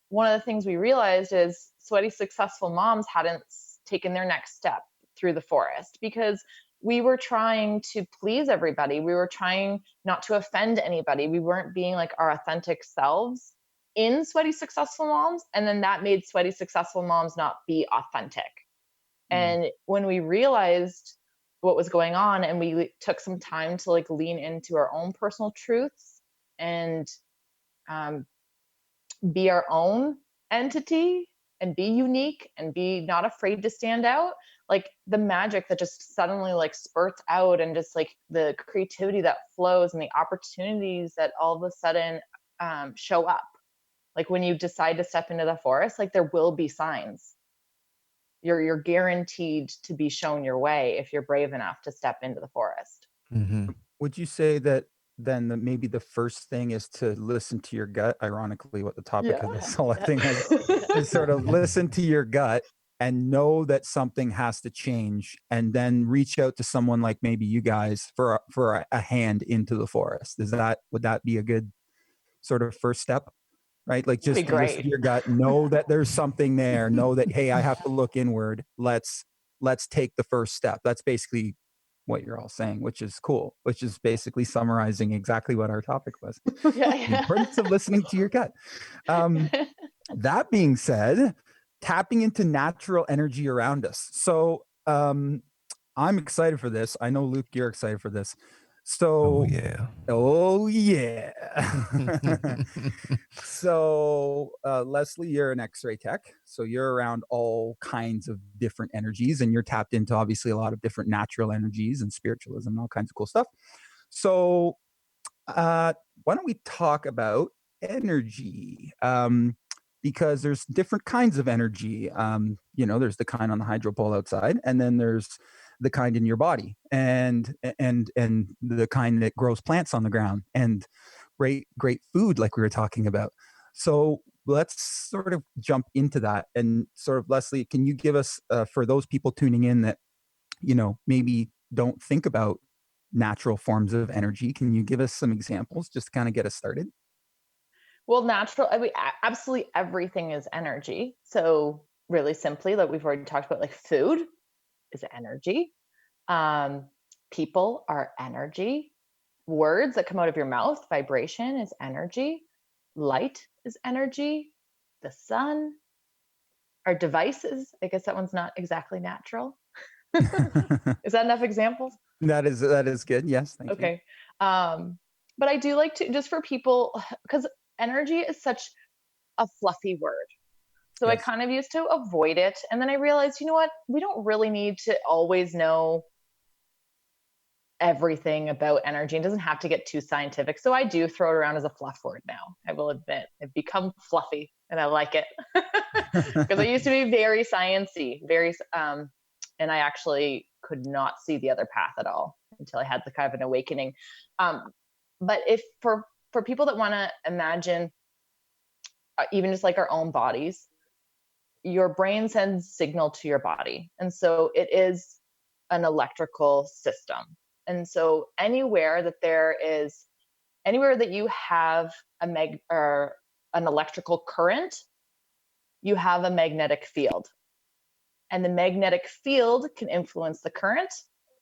one of the things we realized is sweaty successful moms hadn't taken their next step through the forest, because we were trying to please everybody. We were trying not to offend anybody. We weren't being like our authentic selves in sweaty successful moms. And then that made sweaty successful moms not be authentic. And when we realized what was going on and we took some time to like lean into our own personal truths and be our own entity and be unique and be not afraid to stand out, like the magic that just suddenly like spurts out, and just like the creativity that flows and the opportunities that all of a sudden show up. Like when you decide to step into the forest, like there will be signs. You're guaranteed to be shown your way if you're brave enough to step into the forest. Would you say that then maybe the first thing is to listen to your gut? Ironically, what the topic of this whole thing is sort of listen to your gut and know that something has to change, and then reach out to someone like maybe you guys for a hand into the forest. Would that be a good sort of first step? Right? Like, That'd be just listen great. to your gut, know that there's something there, know that, hey, I have to look inward. Let's take the first step. That's basically what you're all saying, which is cool, which is basically summarizing exactly what our topic was. The Yeah. importance of listening to your gut. That being said, tapping into natural energy around us. So I'm excited for this. I know, Luke, you're excited for this. Oh So, yeah. oh yeah. So, Leslie, you're an X-ray tech, so you're around all kinds of different energies, and you're tapped into obviously a lot of different natural energies and spiritualism and all kinds of cool stuff. So, why don't we talk about energy? Because there's different kinds of energy. There's the kind on the hydro pole outside, and then there's the kind in your body, and the kind that grows plants on the ground, and great food, like we were talking about. So let's sort of jump into that, and sort of, Leslie, can you give us, for those people tuning in that maybe don't think about natural forms of energy, can you give us some examples just to kind of get us started? Well, I mean, absolutely everything is energy. So really simply, like we've already talked about, like food is energy. Um, People are energy. Words that come out of your mouth, vibration is energy. Light is energy. The sun, our devices. I guess that one's not exactly natural. Is that enough examples? That is good. Yes, thank you. Okay. But I do like to, just for people, because energy is such a fluffy word. So I Yes. kind of used to avoid it. And then I realized, you know what? We don't really need to always know everything about energy. It doesn't have to get too scientific. So I do throw it around as a fluff word now. I will admit, I've become fluffy and I like it. Because I used to be very sciencey, and I actually could not see the other path at all until I had the kind of an awakening. But if for people that want to imagine, even just like our own bodies, your brain sends signal to your body, and so it is an electrical system. And so anywhere that you have or an electrical current, you have a magnetic field. And the magnetic field can influence the current,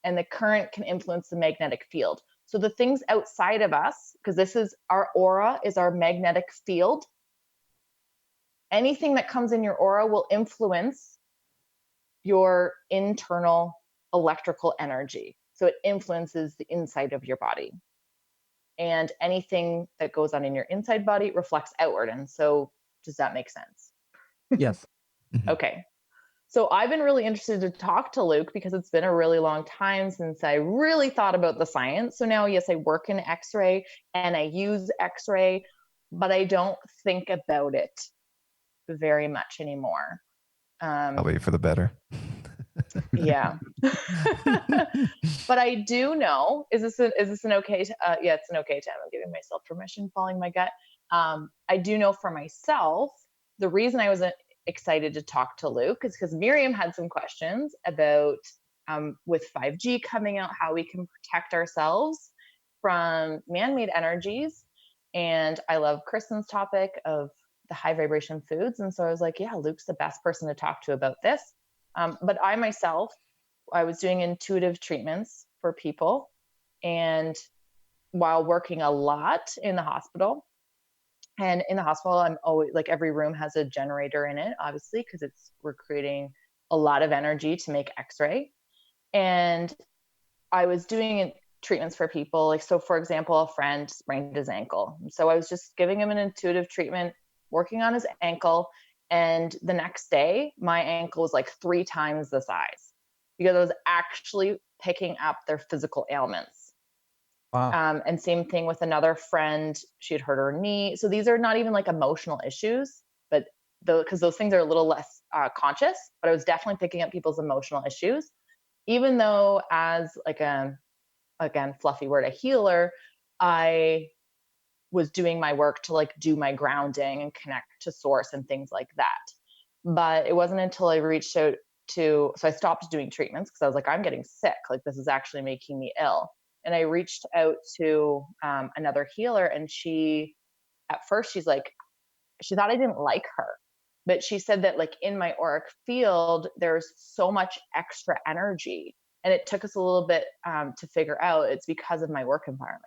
and the current can influence the magnetic field. So the things outside of us, because this is our aura, is our magnetic field. Anything that comes in your aura will influence your internal electrical energy. So it influences the inside of your body. And anything that goes on in your inside body reflects outward. And so, does that make sense? Yes. Okay. So I've been really interested to talk to Luke because it's been a really long time since I really thought about the science. So now, yes, I work in X-ray and I use X-ray, but I don't think about it very much anymore. Probably for the better. Yeah. But I do know, is this an okay, yeah, it's an okay time. I'm giving myself permission, following my gut. I do know for myself, the reason I was excited to talk to Luke is because Miriam had some questions about, with 5G coming out, how we can protect ourselves from man-made energies. And I love Kristen's topic of the high vibration foods. And so I was like, yeah, Luke's the best person to talk to about this. But I was doing intuitive treatments for people. And while working a lot in the hospital, and in the hospital, I'm always like, every room has a generator in it, obviously, because we're creating a lot of energy to make X-ray. And I was doing treatments for people. Like, so for example, a friend sprained his ankle. So I was just giving him an intuitive treatment, working on his ankle. And the next day, my ankle was like 3 times the size because I was actually picking up their physical ailments. Wow. And same thing with another friend. She had hurt her knee. So these are not even like emotional issues, but because those things are a little less conscious, but I was definitely picking up people's emotional issues, even though as like again, fluffy word, a healer, I was doing my work to like do my grounding and connect to source and things like that. But it wasn't until I reached out so I stopped doing treatments because I was like, I'm getting sick. Like, this is actually making me ill. And I reached out to another healer, and at first, she thought I didn't like her. But she said that, like, in my auric field, there's so much extra energy. And it took us a little bit to figure out it's because of my work environment,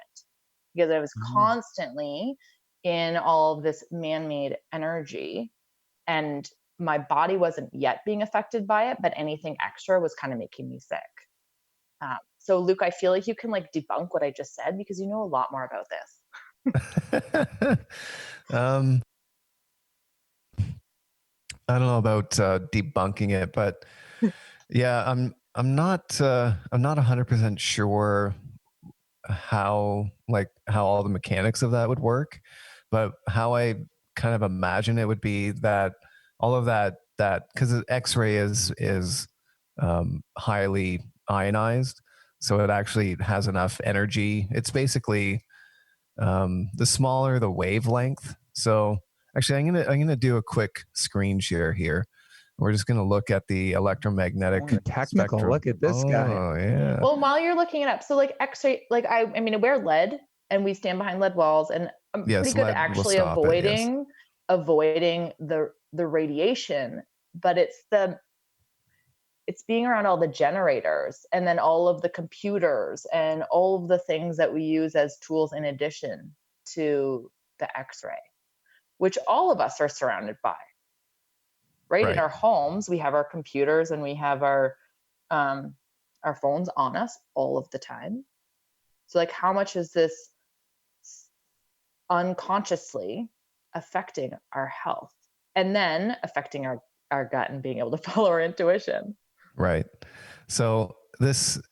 because I was constantly in all of this man-made energy, and my body wasn't yet being affected by it, but anything extra was kind of making me sick. So Luke, I feel like you can like debunk what I just said because you know a lot more about this. I don't know about debunking it, but yeah, I'm not 100% sure how all the mechanics of that would work, but how I kind of imagine it would be that all of that because X-ray is highly ionized, so it actually has enough energy. It's basically the smaller the wavelength. So actually, I'm gonna do a quick screen share here. We're just gonna look at the electromagnetic technical spectrum. look at this guy. Oh yeah. Well, while you're looking it up, so like X-ray, like I mean, I wear lead, and we stand behind lead walls, and I'm pretty good actually avoiding the radiation, but it's being around all the generators and then all of the computers and all of the things that we use as tools in addition to the X-ray, which all of us are surrounded by, right? In our homes, we have our computers and we have our phones on us all of the time. So like, how much is this unconsciously affecting our health and then affecting our gut and being able to follow our intuition? Right. So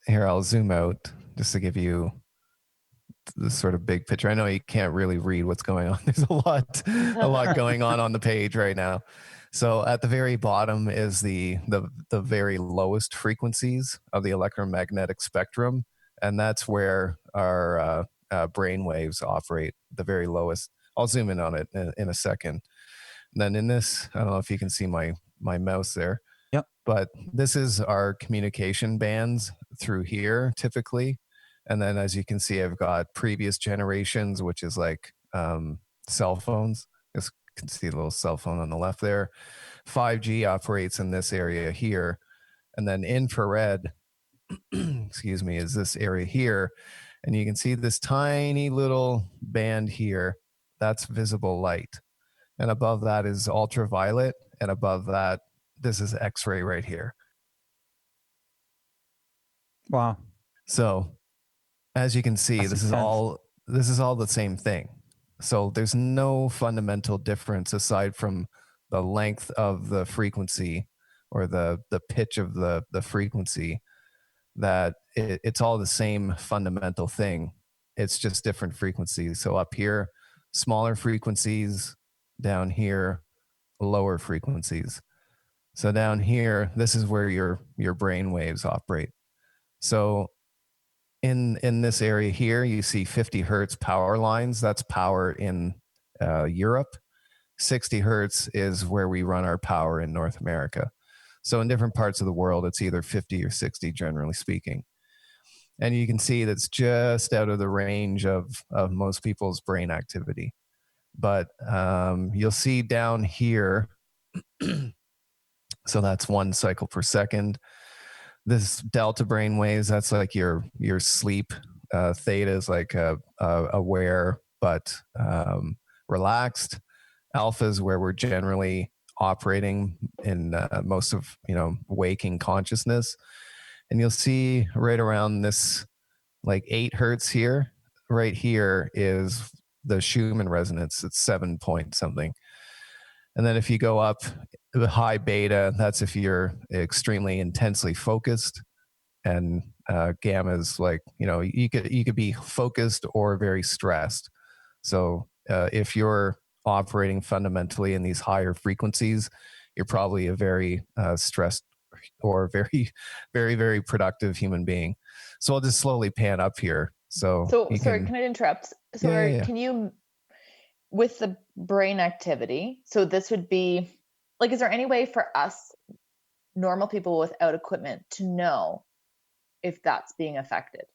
here, I'll zoom out just to give you this sort of big picture. I know you can't really read what's going on. There's a lot going on the page right now. So at the very bottom is the very lowest frequencies of the electromagnetic spectrum, and that's where our brain waves operate. The very lowest. I'll zoom in on it in a second. And then in this, I don't know if you can see my mouse there. Yep. But this is our communication bands through here typically. And then as you can see, I've got previous generations, which is like cell phones. You can see the little cell phone on the left there. 5G operates in this area here. And then infrared, excuse me, is this area here. And you can see this tiny little band here. That's visible light. And above that is ultraviolet. And above that, this is X-ray right here. Wow. So as you can see, this is all the same thing. So there's no fundamental difference aside from the length of the frequency or the pitch of the frequency, that it's all the same fundamental thing. It's just different frequencies. So up here, smaller frequencies, down here, lower frequencies. So down here, this is where your brain waves operate. So in this area here, you see 50 hertz power lines. That's power in Europe. 60 hertz is where we run our power in North America. So in different parts of the world, it's either 50 or 60, generally speaking. And you can see that's just out of the range of most people's brain activity. But you'll see down here, so that's 1 cycle per second. This delta brain waves, that's like your sleep. Theta is like aware but relaxed. Alpha is where we're generally operating in most of waking consciousness. And you'll see right around this like 8 hertz here. Right here is the Schumann resonance. It's 7 point something. And then if you go up the high beta, that's if you're extremely intensely focused. And gamma is like, you could be focused or very stressed. So if you're operating fundamentally in these higher frequencies, you're probably a very stressed or very, very, very productive human being. So I'll just slowly pan up here. So sorry, can I interrupt? Sorry, yeah. Can you, with the brain activity, so this would be Like, is there any way for us normal people without equipment to know if that's being affected?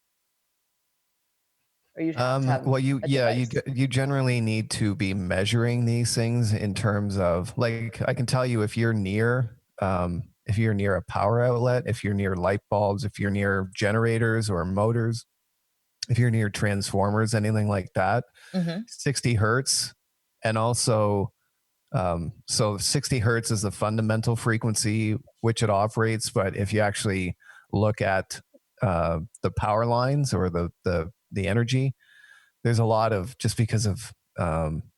Or you'd have to have Well, a device? you generally need to be measuring these things in terms of, like, I can tell you if you're near a power outlet, if you're near light bulbs, if you're near generators or motors, if you're near transformers, anything like that, Mhm. 60 hertz, and also so 60 hertz is the fundamental frequency which it operates. But if you actually look at the power lines or the energy, there's a lot of, just because of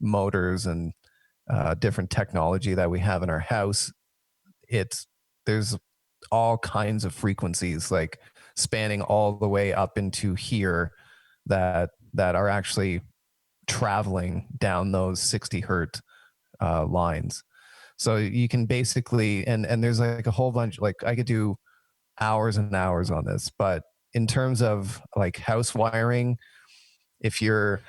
motors and different technology that we have in our house, there's all kinds of frequencies, like spanning all the way up into here, that are actually traveling down those 60 hertz lines. So you can basically, and there's like a whole bunch, like I could do hours and hours on this, but in terms of like house wiring, if you're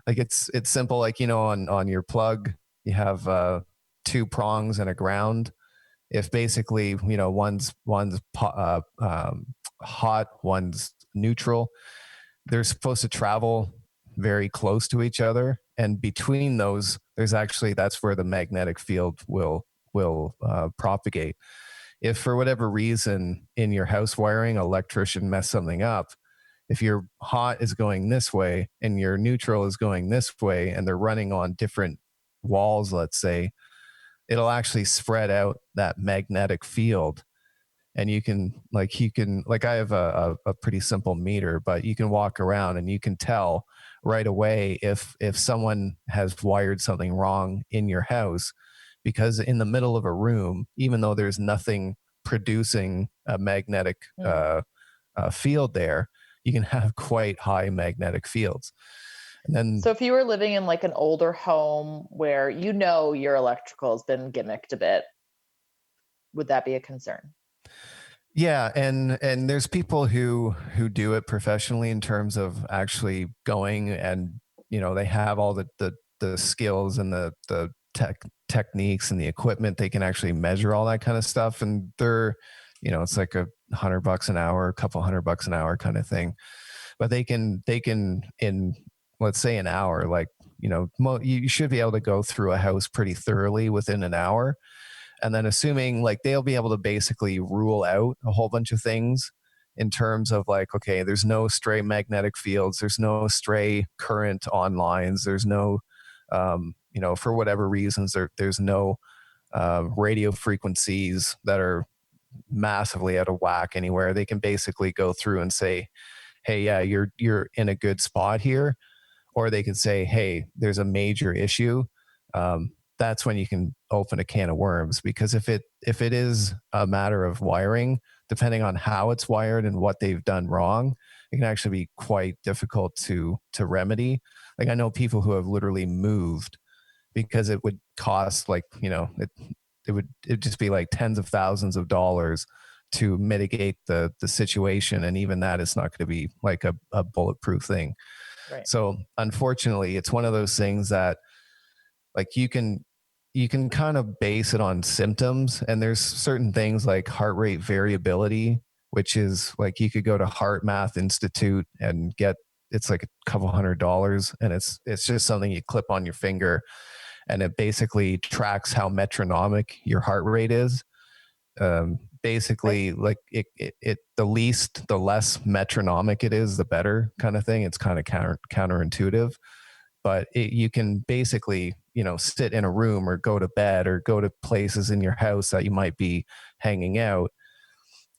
like, it's simple, like, on your plug, you have two prongs and a ground. If basically, one's hot, one's neutral, they're supposed to travel very close to each other, and between those, that's where the magnetic field will propagate. If for whatever reason in your house wiring, electrician mess something up, if your hot is going this way and your neutral is going this way, and they're running on different walls, let's say, it'll actually spread out that magnetic field. And you can I have a pretty simple meter, but you can walk around and you can tell right away if someone has wired something wrong in your house, because in the middle of a room, even though there's nothing producing a magnetic field there, you can have quite high magnetic fields. And then, So if you were living in like an older home where your electrical has been gimmicked a bit, would that be a concern? yeah, and there's people who do it professionally, in terms of actually going, and they have all the skills and the techniques and the equipment. They can actually measure all that kind of stuff, and they're, it's like $100 an hour, a couple $100 an hour kind of thing. But they can in, let's say, an hour, like, you should be able to go through a house pretty thoroughly within an hour. And then, assuming, like, they'll be able to basically rule out a whole bunch of things in terms of, like, okay, there's no stray magnetic fields, there's no stray current on lines, there's no for whatever reasons, there's no radio frequencies that are massively out of whack anywhere. They can basically go through and say, hey, yeah, you're in a good spot here. Or they can say, hey, there's a major issue. That's when you can open a can of worms, because if it is a matter of wiring, depending on how it's wired and what they've done wrong, it can actually be quite difficult to remedy. Like, I know people who have literally moved because it would cost, like, it just be like tens of thousands of dollars to mitigate the situation, and even that is not going to be like a bulletproof thing. Right. So unfortunately, it's one of those things that, like, you can kind of base it on symptoms, and there's certain things like heart rate variability, which is like, you could go to Heart Math Institute and get, it's like a couple $100, and it's just something you clip on your finger, and it basically tracks how metronomic your heart rate is. Basically, like, the less metronomic it is, the better, kind of thing. It's kind of counterintuitive, but you can basically, sit in a room or go to bed or go to places in your house that you might be hanging out,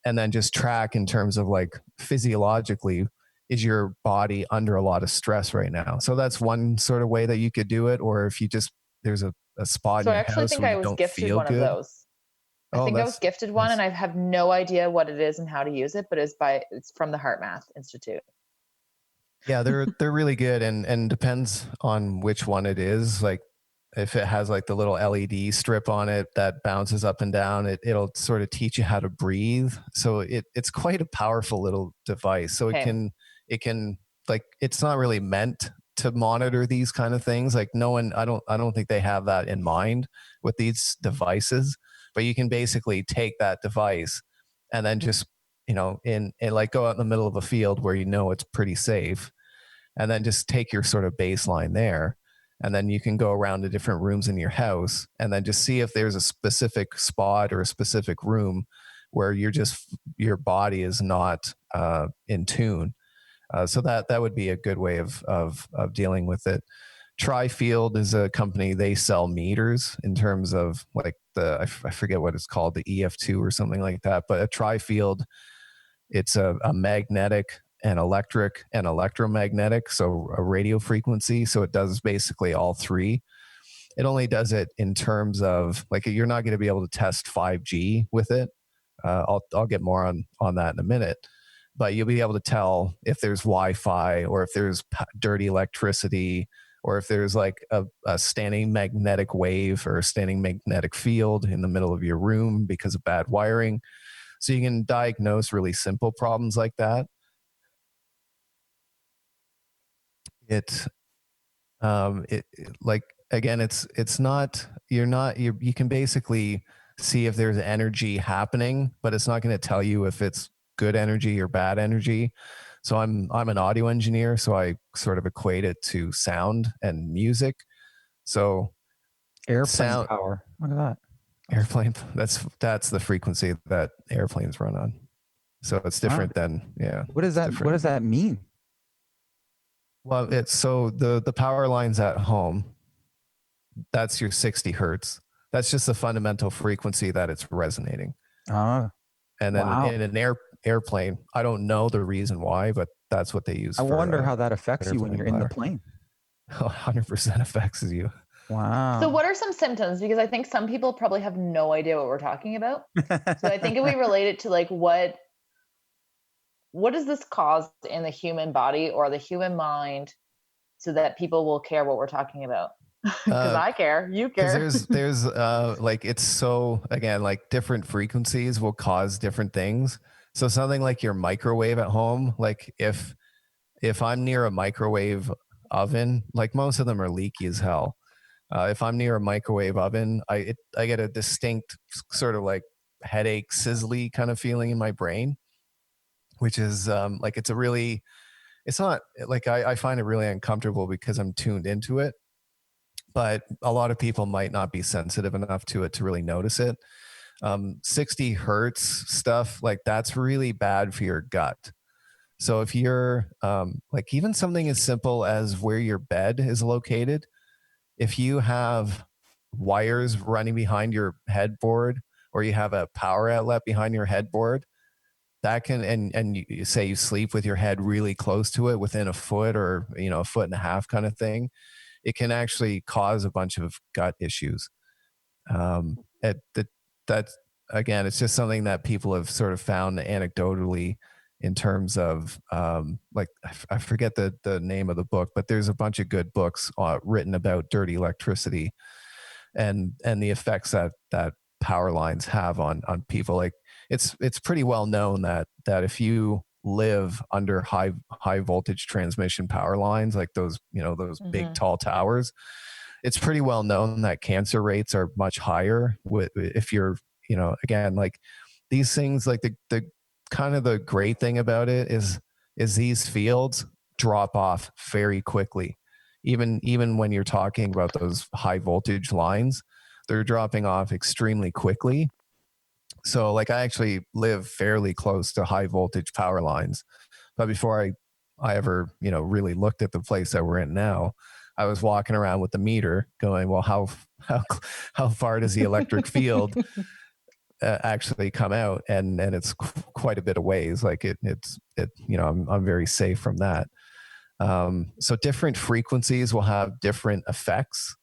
and then just track in terms of, like, physiologically, is your body under a lot of stress right now? So that's one sort of way that you could do it. Or if you just, there's a spot So in I your actually house think where I you was don't gifted feel one of good. those. I Oh, think I was gifted one, and I have no idea what it is and how to use it, but it's from the Heart Math Institute. yeah, they're really good, and depends on which one it is. Like, if it has like the little LED strip on it that bounces up and down, it'll sort of teach you how to breathe. So it's quite a powerful little device. So Okay. it can, like, it's not really meant to monitor these kind of things. Like no one, I don't think they have that in mind with these devices, but you can basically take that device and then just, you know, in like go out in the middle of a field where you know it's pretty safe, and then just take your sort of baseline there. And then you can go around to different rooms in your house and then just see if there's a specific spot or a specific room where your body is not in tune. So that would be a good way of dealing with it. Trifield is a company. They sell meters in terms of like I forget what it's called, the EF2 or something like that. But a Trifield, it's a magnetic and electric and electromagnetic, so a radio frequency. So it does basically all three. It only does it in terms of like you're not going to be able to test 5G with it. I'll get more on that in a minute, but you'll be able to tell if there's Wi-Fi or if there's dirty electricity or if there's like a standing magnetic wave or a standing magnetic field in the middle of your room because of bad wiring. So you can diagnose really simple problems like that. It like, again, it's not, you can basically see if there's energy happening, but it's not going to tell you if it's good energy or bad energy. So I'm an audio engineer, so I sort of equate it to sound and music. So Airplane power. Look at that. Airplane. That's the frequency that airplanes run on. So it's different than, yeah. What does that, what does that mean? Well, it's so the power lines at home, that's your 60 hertz. That's just the fundamental frequency that it's resonating. And then in an airplane, I don't know the reason why, but that's what they use. I wonder how that affects you when you're in the plane. 100% affects you. Wow. So what are some symptoms? Because I think some people probably have no idea what we're talking about. So I think if we relate it to like what does this cause in the human body or the human mind so that people will care what we're talking about? Because I care, you care. There's like, it's so, again, like different frequencies will cause different things. So something like your microwave at home, like if I'm near a microwave oven, like most of them are leaky as hell. If I'm near a microwave oven, I get a distinct sort of like headache, sizzly kind of feeling in my brain, which is like, it's not like, I find it really uncomfortable because I'm tuned into it. But a lot of people might not be sensitive enough to it to really notice it. 60 hertz stuff, like that's really bad for your gut. So if you're like even something as simple as where your bed is located, if you have wires running behind your headboard or you have a power outlet behind your headboard, that can, and you say you sleep with your head really close to it within a foot or, you know, a foot and a half kind of thing, it can actually cause a bunch of gut issues. That's, again, it's just something that people have sort of found anecdotally in terms of like, I forget the name of the book, but there's a bunch of good books written about dirty electricity and the effects that power lines have on people. Like it's pretty well known that if you live under high voltage transmission power lines, like those, you know, those big tall towers, it's pretty well known that cancer rates are much higher if you're, you know, again, like these things, like the kind of the great thing about it is these fields drop off very quickly. Even when you're talking about those high voltage lines, they're dropping off extremely quickly. So like I actually live fairly close to high voltage power lines, but before I ever, you know, really looked at the place that we're in now, I was walking around with the meter going, well, how far does the electric field actually come out? And it's quite a bit of ways. Like it's you know, I'm very safe from that. So different frequencies will have different effects.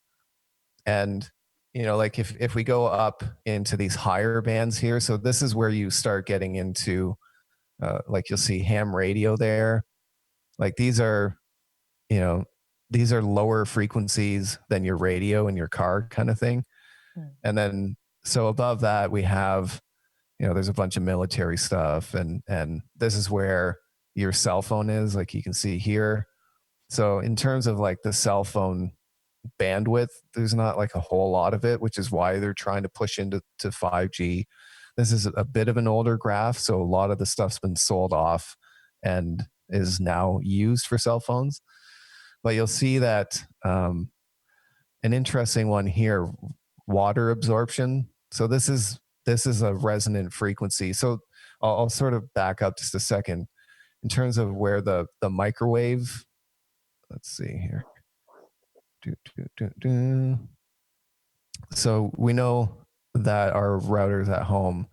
And, you know, like if we go up into these higher bands here, so this is where you start getting into, like you'll see ham radio there. Like these are, you know, these are lower frequencies than your radio in your car kind of thing. And then, so above that we have, you know, there's a bunch of military stuff, and this is where your cell phone is, like you can see here. So in terms of like the cell phone bandwidth, there's not like a whole lot of it, which is why they're trying to push into 5G. This is a bit of an older graph, so a lot of the stuff's been sold off and is now used for cell phones. But you'll see that an interesting one here, water absorption. So this is a resonant frequency. So I'll sort of back up just a second in terms of where the microwave. Let's see here. So we know that our routers at home,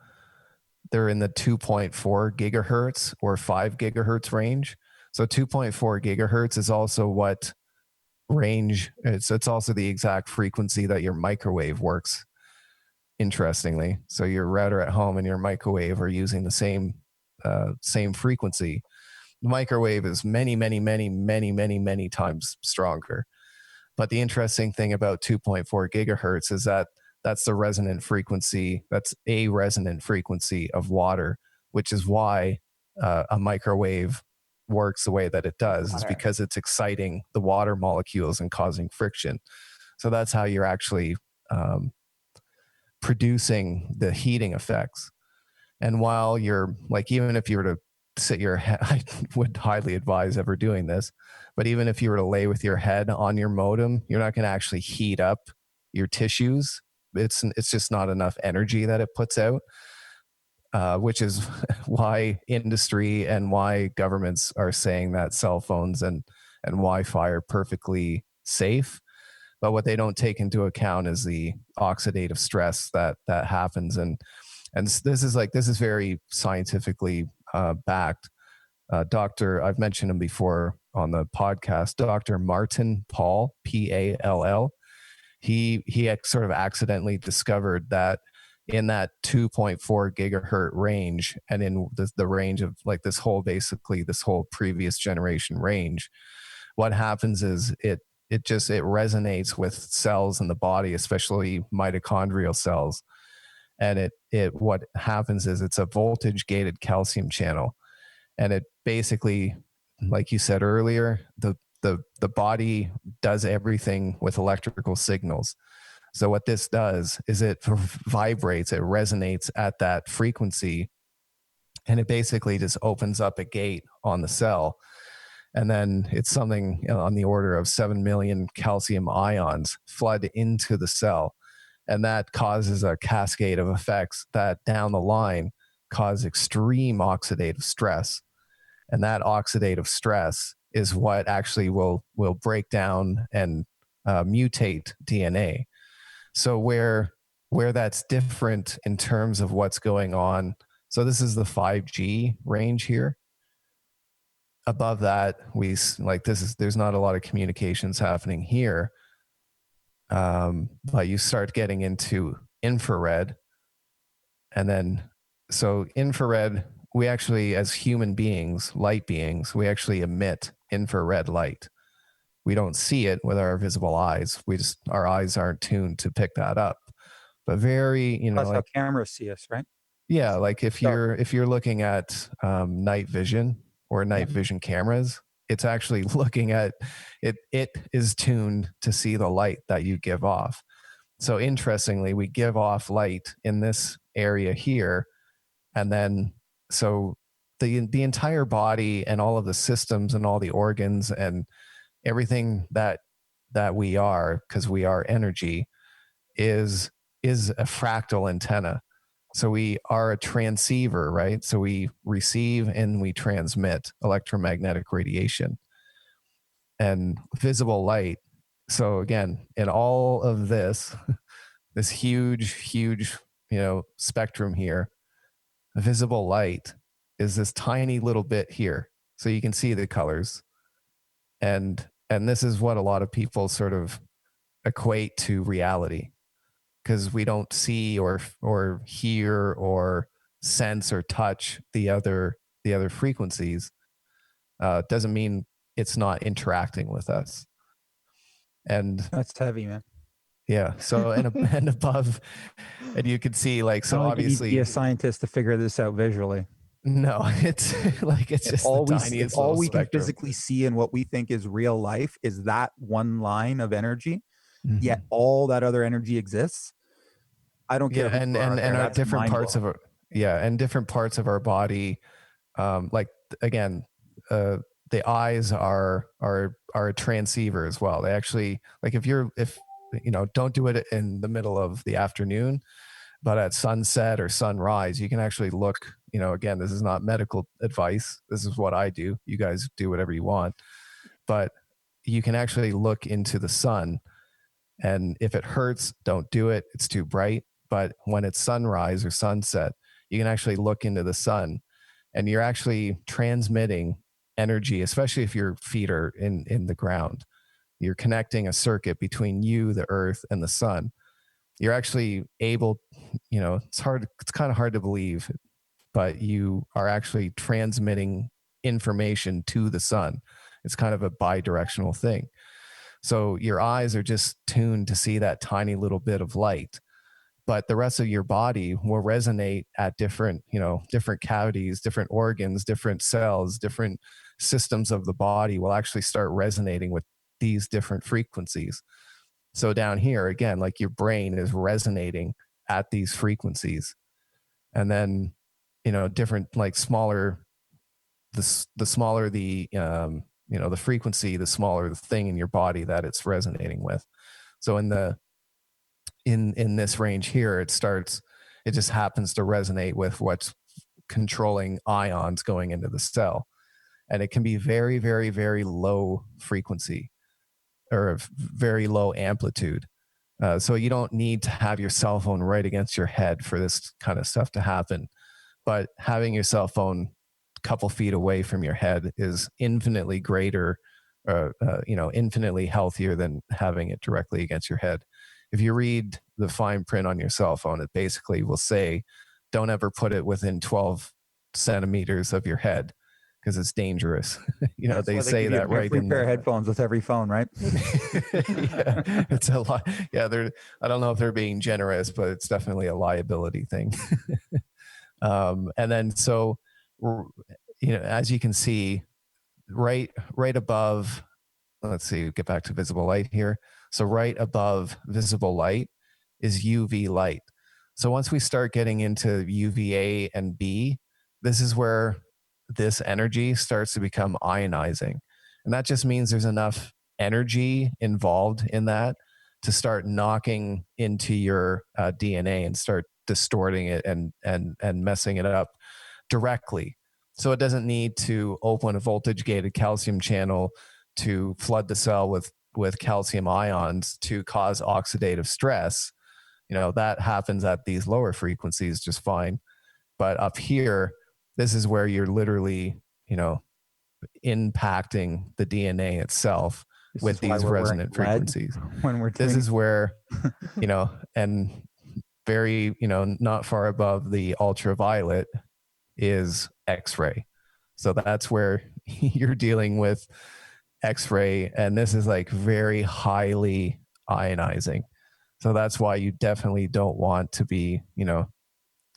they're in the 2.4 gigahertz or 5 gigahertz range. So 2.4 gigahertz is also what range, it's also the exact frequency that your microwave works, interestingly. So your router at home and your microwave are using the same frequency. The microwave is many times stronger. But the interesting thing about 2.4 gigahertz is that that's the resonant frequency. That's a resonant frequency of water, which is why a microwave works the way that it does, is because it's exciting the water molecules and causing friction. So that's how you're actually producing the heating effects. And while you're like, even if you were to sit your head, I would highly advise ever doing this, but even if you were to lay with your head on your modem, you're not going to actually heat up your tissues. It's just not enough energy that it puts out, which is why industry and why governments are saying that cell phones and Wi-Fi are perfectly safe. But what they don't take into account is the oxidative stress that happens. And this is very scientifically backed. I've mentioned him before on the podcast, Dr. Martin Pall, Pall. He sort of accidentally discovered that in that 2.4 gigahertz range, and in the range of like this whole previous generation range, what happens is it resonates with cells in the body, especially mitochondrial cells. And what happens is it's a voltage gated calcium channel. And it basically, like you said earlier, the body does everything with electrical signals. So what this does is it vibrates, it resonates at that frequency, and it basically just opens up a gate on the cell. And then it's something on the order of 7 million calcium ions flood into the cell. And that causes a cascade of effects that down the line cause extreme oxidative stress. And that oxidative stress is what actually will break down and mutate DNA. So where that's different in terms of what's going on. So this is the 5G range here. Above that, there's not a lot of communications happening here. But you start getting into infrared. And then, so infrared, we actually, as human beings, light beings, we actually emit infrared light. We don't see it with our visible eyes. Our eyes aren't tuned to pick that up. But that's how cameras see us, right? Yeah, like if you're looking at night vision or night vision cameras, it's actually looking at it. It is tuned to see the light that you give off. So interestingly, we give off light in this area here, and then so the entire body and all of the systems and all the organs and everything that we are, because we are energy, is a fractal antenna. So we are a transceiver, right? So we receive and we transmit electromagnetic radiation and visible light. So again, in all of this, this huge, spectrum here, visible light is this tiny little bit here. So you can see the colors. And this is what a lot of people sort of equate to reality, because we don't see or hear or sense or touch the other frequencies. Doesn't mean it's not interacting with us. And that's heavy, man. Yeah. So and above, and you can see like, so obviously you need to obviously be a scientist to figure this out visually. No, it's like it's just the tiniest little all we can spectrum. physically see in what we think is real life is that one line of energy. Yet Mhm. all that other energy exists. I don't care Yeah, who you are out there. and our That's different mind parts blowing. of our and different parts of our body, like again, uh, the eyes are a transceiver as well. They actually, like, if you know, don't do it in the middle of the afternoon, but at sunset or sunrise, you can actually look. You know, again, this is not medical advice. This is what I do. You guys do whatever you want, but you can actually look into the sun, and if it hurts, don't do it. It's too bright. But when it's sunrise or sunset, you can actually look into the sun, and you're actually transmitting energy, especially if your feet are in the ground. You're connecting a circuit between you, the earth, and the sun. You're actually able, you know, it's kind of hard to believe, but you are actually transmitting information to the sun. It's kind of a bi-directional thing. So your eyes are just tuned to see that tiny little bit of light, but the rest of your body will resonate at different, you know, different cavities, different organs, different cells, different systems of the body will actually start resonating with these different frequencies. So down here, again, like your brain is resonating at these frequencies. And then, you know, different, like smaller, the smaller the, you know, the frequency, the smaller the thing in your body that it's resonating with. So in this range here, it just happens to resonate with what's controlling ions going into the cell. And it can be very, very, very low frequency or very low amplitude. So you don't need to have your cell phone right against your head for this kind of stuff to happen. But having your cell phone a couple feet away from your head is infinitely greater, you know, infinitely healthier than having it directly against your head. If you read the fine print on your cell phone, it basically will say, don't ever put it within 12 centimeters of your head because it's dangerous. You know, That's they why they say give you that a right free in pair of the, headphones with every phone, right? yeah, it's a lot. Yeah, I don't know if they're being generous, but it's definitely a liability thing. And then so, you know, as you can see, right above, let's see, get back to visible light here. So right above visible light is UV light. So once we start getting into UVA and B, this is where this energy starts to become ionizing. And that just means there's enough energy involved in that to start knocking into your DNA and start distorting it and messing it up directly. So it doesn't need to open a voltage gated calcium channel to flood the cell with calcium ions to cause oxidative stress. You know, that happens at these lower frequencies just fine. But up here, this is where you're literally, you know, impacting the DNA itself This with is why these we're wearing resonant lead frequencies. when we're This doing. is where, you know, and very, you know, not far above the ultraviolet is X-ray. So that's where you're dealing with X-ray, and this is like very highly ionizing. So that's why you definitely don't want to be, you know,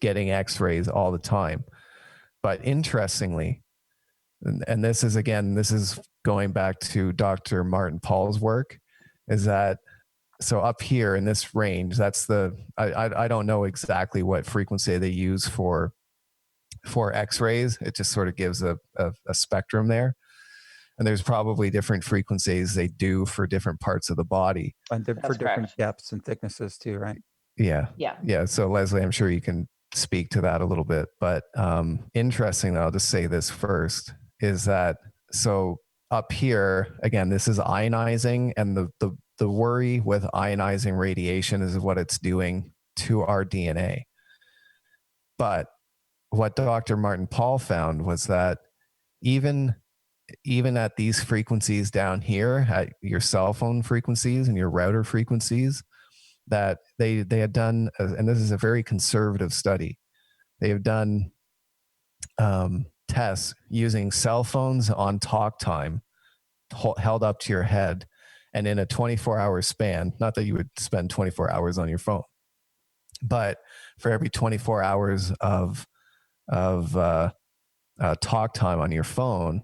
getting X-rays all the time. But interestingly, and this is again, this is going back to Dr. Martin Paul's work, is that so up here in this range, that's the I don't know exactly what frequency they use for X-rays. It just sort of gives a spectrum there. And there's probably different frequencies they do for different parts of the body. And for That's different correct. depths and thicknesses too, right? Yeah. Yeah. Yeah. So Leslie, I'm sure you can speak to that a little bit. But interesting, though, I'll just say this first, is that so up here, again, this is ionizing, and the worry with ionizing radiation is what it's doing to our DNA. But what Dr. Martin Paul found was that even at these frequencies down here, at your cell phone frequencies and your router frequencies, that they had done, and this is a very conservative study, they have done tests using cell phones on talk time held up to your head, and in a 24-hour span, not that you would spend 24 hours on your phone, but for every 24 hours of talk time on your phone,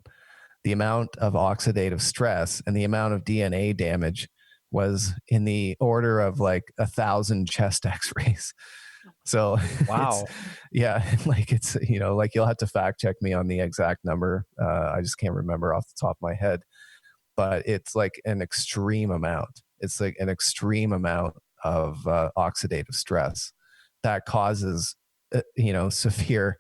the amount of oxidative stress and the amount of DNA damage was in the order of like 1,000 chest x-rays. So Wow. it's, you know, like you'll have to fact check me on the exact number. I just can't remember off the top of my head, but it's like an extreme amount. It's like an extreme amount of oxidative stress that causes, severe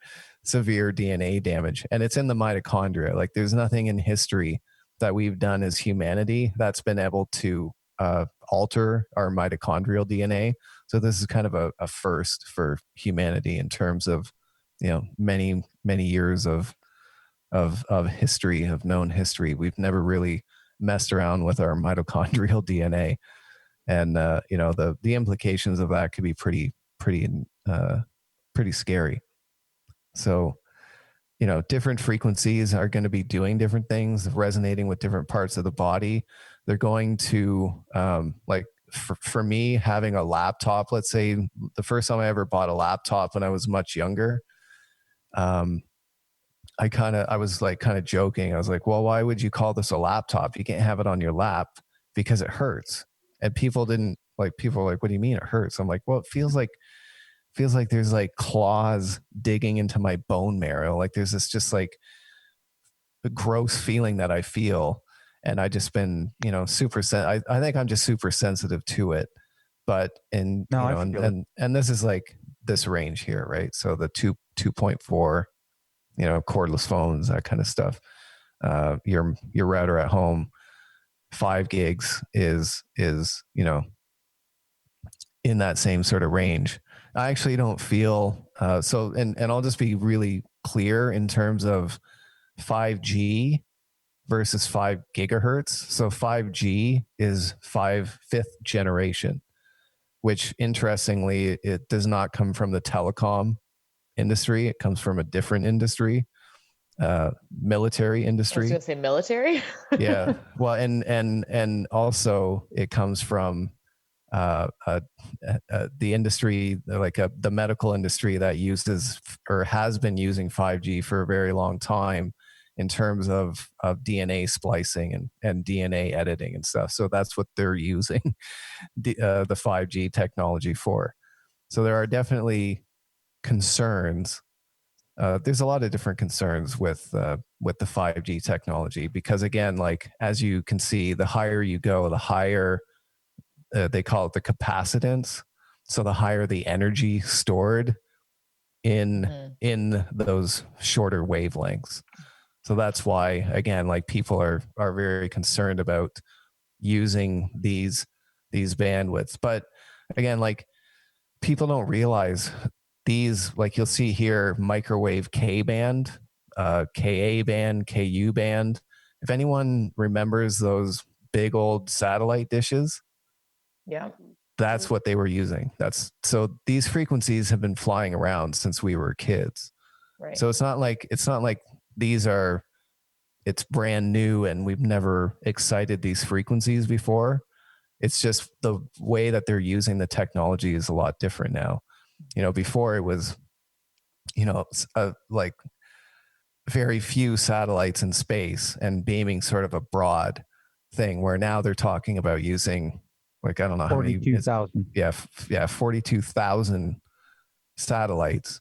DNA damage. And it's in the mitochondria. Like there's nothing in history that we've done as humanity that's been able to alter our mitochondrial DNA. So this is kind of a first for humanity in terms of, many years of history, of known history. We've never really messed around with our mitochondrial DNA, and the implications of that could be pretty scary. So, different frequencies are going to be doing different things, resonating with different parts of the body. They're going to, for me, having a laptop, let's say the first time I ever bought a laptop when I was much younger, I was kind of joking. I was like, well, why would you call this a laptop? You can't have it on your lap because it hurts. And people were like, what do you mean it hurts? I'm like, well, it feels like there's like claws digging into my bone marrow. Like there's this just like a gross feeling that I feel. And I just been, I think I'm just super sensitive to it. But and this is like this range here, right? So the 2.4, cordless phones, that kind of stuff. Your router at home, 5 gigs is in that same sort of range. I actually don't feel and I'll just be really clear in terms of 5G versus 5 gigahertz. So 5G is 5th generation, which interestingly, it does not come from the telecom industry. It comes from a different industry, military industry. I was going to say military. Yeah. Well, and also it comes from the industry, like the medical industry that uses or has been using 5G for a very long time in terms of DNA splicing and DNA editing and stuff. So that's what they're using the 5G technology for. So there are definitely concerns. There's a lot of different concerns with the 5G technology, because again, like as you can see, the higher you go, the higher they call it the capacitance. So the higher the energy stored in those shorter wavelengths. So that's why, again, like people are very concerned about using these bandwidths. But again, like people don't realize these, like you'll see here, microwave K band, Ka band, Ku band. If anyone remembers those big old satellite dishes, yeah, that's what they were using. So these frequencies have been flying around since we were kids. right. So it's not like it's brand new and we've never excited these frequencies before. It's just the way that they're using the technology is a lot different now. Before it was, like very few satellites in space and beaming sort of a broad thing, where now they're talking about using, like, I don't know how many. 42,000. Yeah. 42,000 satellites.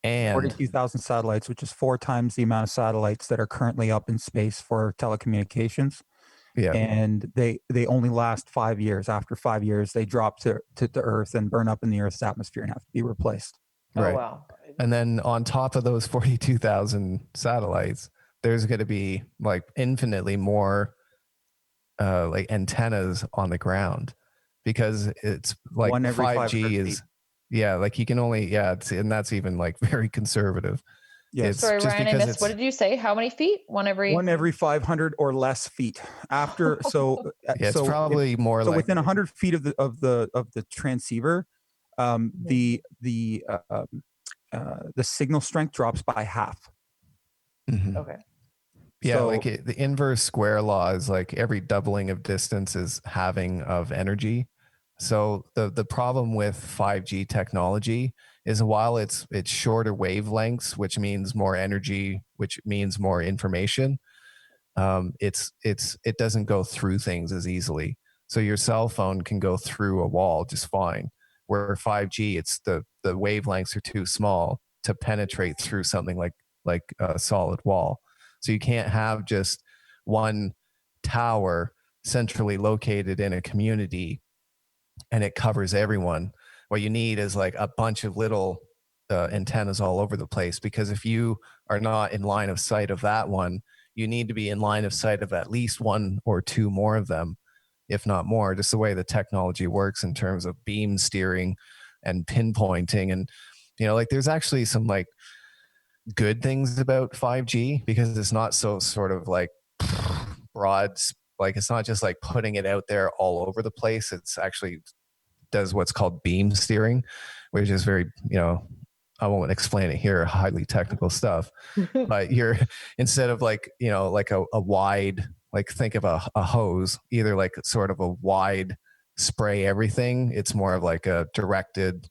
And 42,000 satellites, which is 4 times the amount of satellites that are currently up in space for telecommunications. yeah. And they only last 5 years. After 5 years, they drop to Earth and burn up in the Earth's atmosphere and have to be replaced. Right. Oh, wow. And then on top of those 42,000 satellites, there's going to be like infinitely more like antennas on the ground, because it's like One every 5G is feet. Yeah, like you can only, and that's even like very conservative. Yes. Sorry, Ryan, I missed. What did you say? How many feet? One every 500 or less feet. After it's probably more like within 100 feet of the transceiver, the signal strength drops by half. Mm-hmm. Okay. Yeah, So, like the inverse square law is like every doubling of distance is halving of energy. So the problem with 5G technology is while it's shorter wavelengths, which means more energy, which means more information, it doesn't go through things as easily. So your cell phone can go through a wall just fine. Where 5G, it's the wavelengths are too small to penetrate through something like a solid wall. So you can't have just one tower centrally located in a community and it covers everyone. What you need is like a bunch of little antennas all over the place, because if you are not in line of sight of that one, you need to be in line of sight of at least one or two more of them, if not more, just the way the technology works in terms of beam steering and pinpointing. And, like there's actually some like good things about 5G, because it's not so sort of like broad, like it's not just like putting it out there all over the place. It's actually does what's called beam steering, which is very, I won't explain it here, highly technical stuff, but you're, instead of like, like a wide, like think of a hose, either like sort of a wide spray everything. It's more of like a directed,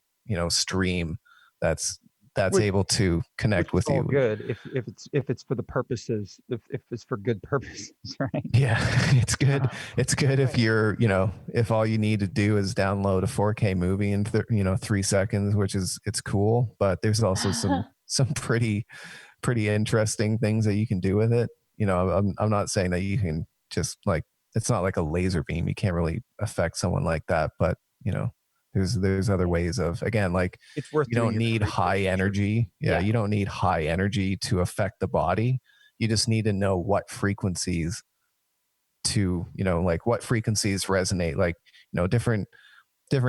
stream that's Which- able to connect with you. Good if it's for the purposes, if it's for good purposes, right? Yeah, it's good. It's good if you're, if all you need to do is download a 4K movie in 3 seconds, which is, it's cool. But there's also some pretty interesting things that you can do with it. I'm not saying that you can just like, it's not like a laser beam. You can't really affect someone like that. But there's other ways of, again, like It's worth you don't doing your need research, high energy. Yeah, you don't need high energy to affect the body. You just need to know what frequencies to, like what frequencies resonate. Like, different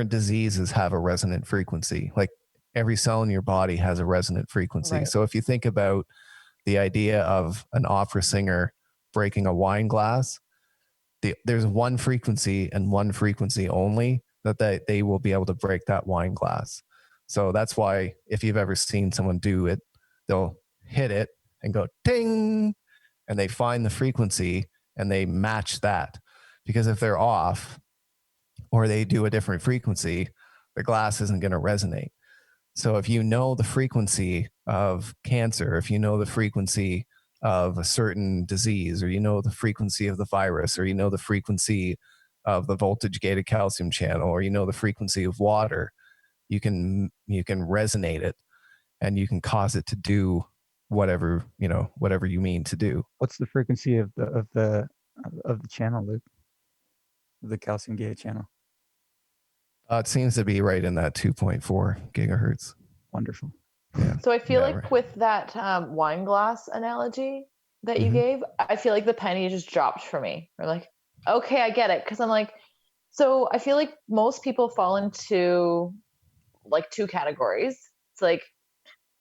diseases have a resonant frequency. Like every cell in your body has a resonant frequency. Right. So if you think about the idea of an opera singer breaking a wine glass, there's one frequency and one frequency only that they will be able to break that wine glass. So that's why if you've ever seen someone do it, they'll hit it and go ding, and they find the frequency and they match that. Because if they're off or they do a different frequency, the glass isn't going to resonate. So if you know the frequency of cancer, if you know the frequency of a certain disease, or you know the frequency of the virus, or you know the frequency of the voltage gated calcium channel, or you know the frequency of water, you can resonate it and you can cause it to do whatever you mean to do. What's the frequency of the channel, Luke? The calcium gated channel. It seems to be right in that 2.4 gigahertz. Wonderful. Yeah. So I feel like right. with that wine glass analogy that you gave, I feel like the penny just dropped for me. Or like, okay, I get it. Because I'm like, so I feel like most people fall into like two categories. It's like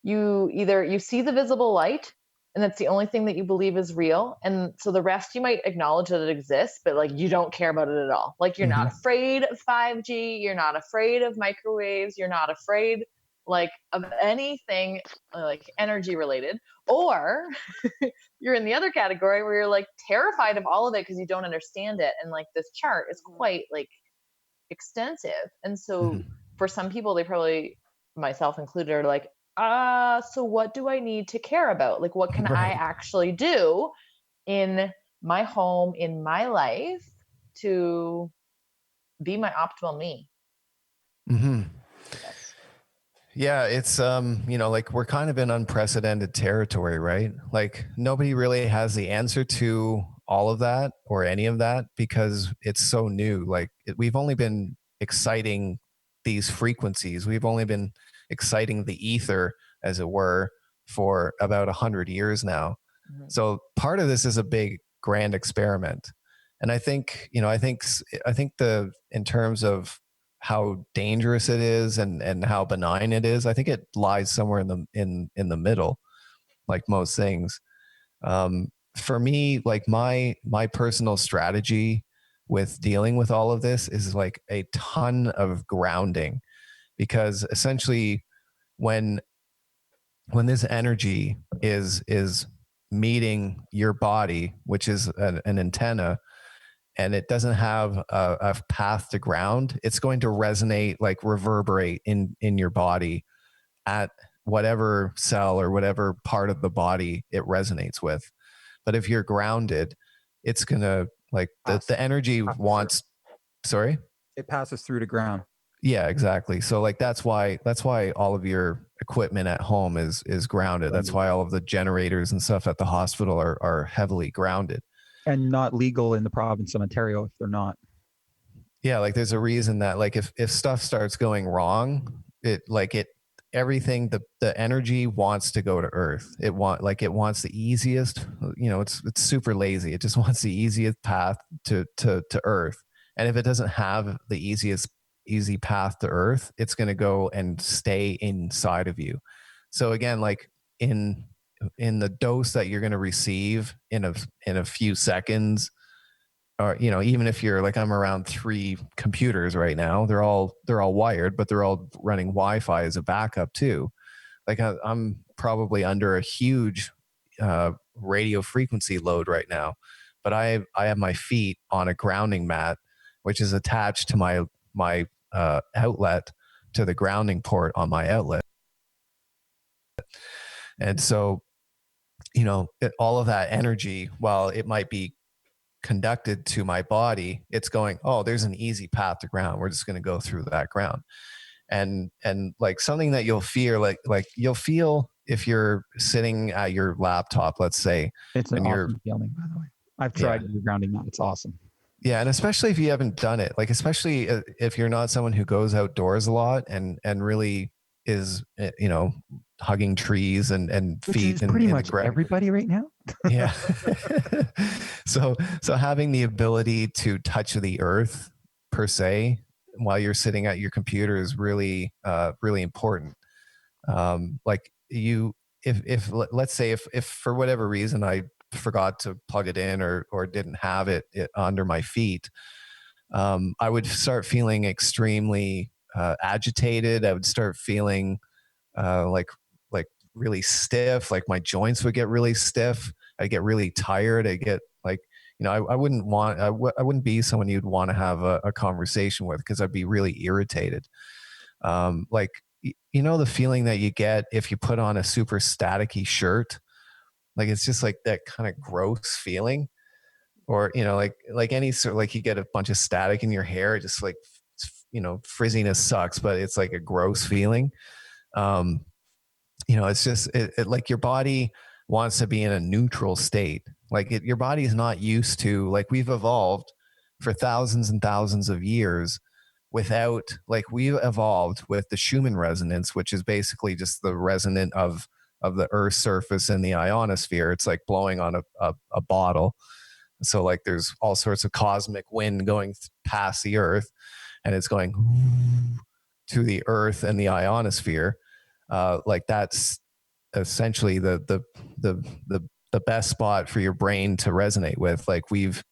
you see the visible light, and that's the only thing that you believe is real, and so the rest you might acknowledge that it exists, but like you don't care about it at all. Like you're not afraid of 5G, you're not afraid of microwaves, you're not afraid like of anything like energy related, or you're in the other category where you're like terrified of all of it because you don't understand it, and like this chart is quite like extensive. And so for some people, they probably, myself included, are like, so what do I need to care about? Like, what can I actually do in my home, in my life, to be my optimal me? Yes. Yeah, it's like we're kind of in unprecedented territory, right? Like nobody really has the answer to all of that or any of that because it's so new. Like we've only been exciting these frequencies. We've only been exciting the ether, as it were, for about 100 years now. So part of this is a big grand experiment. And I think the in terms of how dangerous it is and how benign it is, I think it lies somewhere in the middle, like most things. For me, like my personal strategy with dealing with all of this is like a ton of grounding, because essentially when this energy is meeting your body, which is an antenna, and it doesn't have a path to ground, it's going to resonate, like reverberate in your body at whatever cell or whatever part of the body it resonates with. But if you're grounded, it's going to like the energy wants, sorry? It passes through to ground. Yeah, exactly. So like that's why all of your equipment at home is grounded. That's why all of the generators and stuff at the hospital are heavily grounded. And not legal in the province of Ontario if they're not. Yeah, like there's a reason that like if stuff starts going wrong, everything, the energy wants to go to earth. It wants the easiest, it's super lazy. It just wants the easiest path to earth. And if it doesn't have the easy path to earth, it's going to go and stay inside of you. So again, like in the dose that you're going to receive in a few seconds, or even if you're like, I'm around 3 computers right now, they're all wired, but they're all running Wi-Fi as a backup too. Like I'm probably under a huge radio frequency load right now, but I have my feet on a grounding mat, which is attached to my outlet, to the grounding port on my outlet. And so, all of that energy, while it might be conducted to my body, it's going, oh, there's an easy path to ground. We're just going to go through that ground. And like something that you'll feel like you'll feel if you're sitting at your laptop, let's say. It's an awesome feeling, by the way. I've tried grounding that. It's awesome. Yeah. And especially if you haven't done it, like, especially if you're not someone who goes outdoors a lot and really is, hugging trees and Which feet is and pretty much everybody right now. Yeah. So having the ability to touch the earth per se while you're sitting at your computer is really really important. Like if let's say if for whatever reason I forgot to plug it in or didn't have it under my feet, I would start feeling extremely agitated. I would start feeling like really stiff. Like my joints would get really stiff. I get really tired. I get like, I wouldn't be someone you'd want to have a conversation with, because I'd be really irritated. Like, the feeling that you get if you put on a super staticky shirt, like it's just like that kind of gross feeling. Or, like any sort, like you get a bunch of static in your hair, it just like, frizziness sucks, but it's like a gross feeling. It's just like your body wants to be in a neutral state. Like your body is not used to, like, we've evolved for thousands and thousands of years without, like, we've evolved with the Schumann resonance, which is basically just the resonant of the Earth's surface and the ionosphere. It's like blowing on a bottle. So like there's all sorts of cosmic wind going past the Earth, and it's going to the Earth and the ionosphere. Like that's essentially the best spot for your brain to resonate with. Like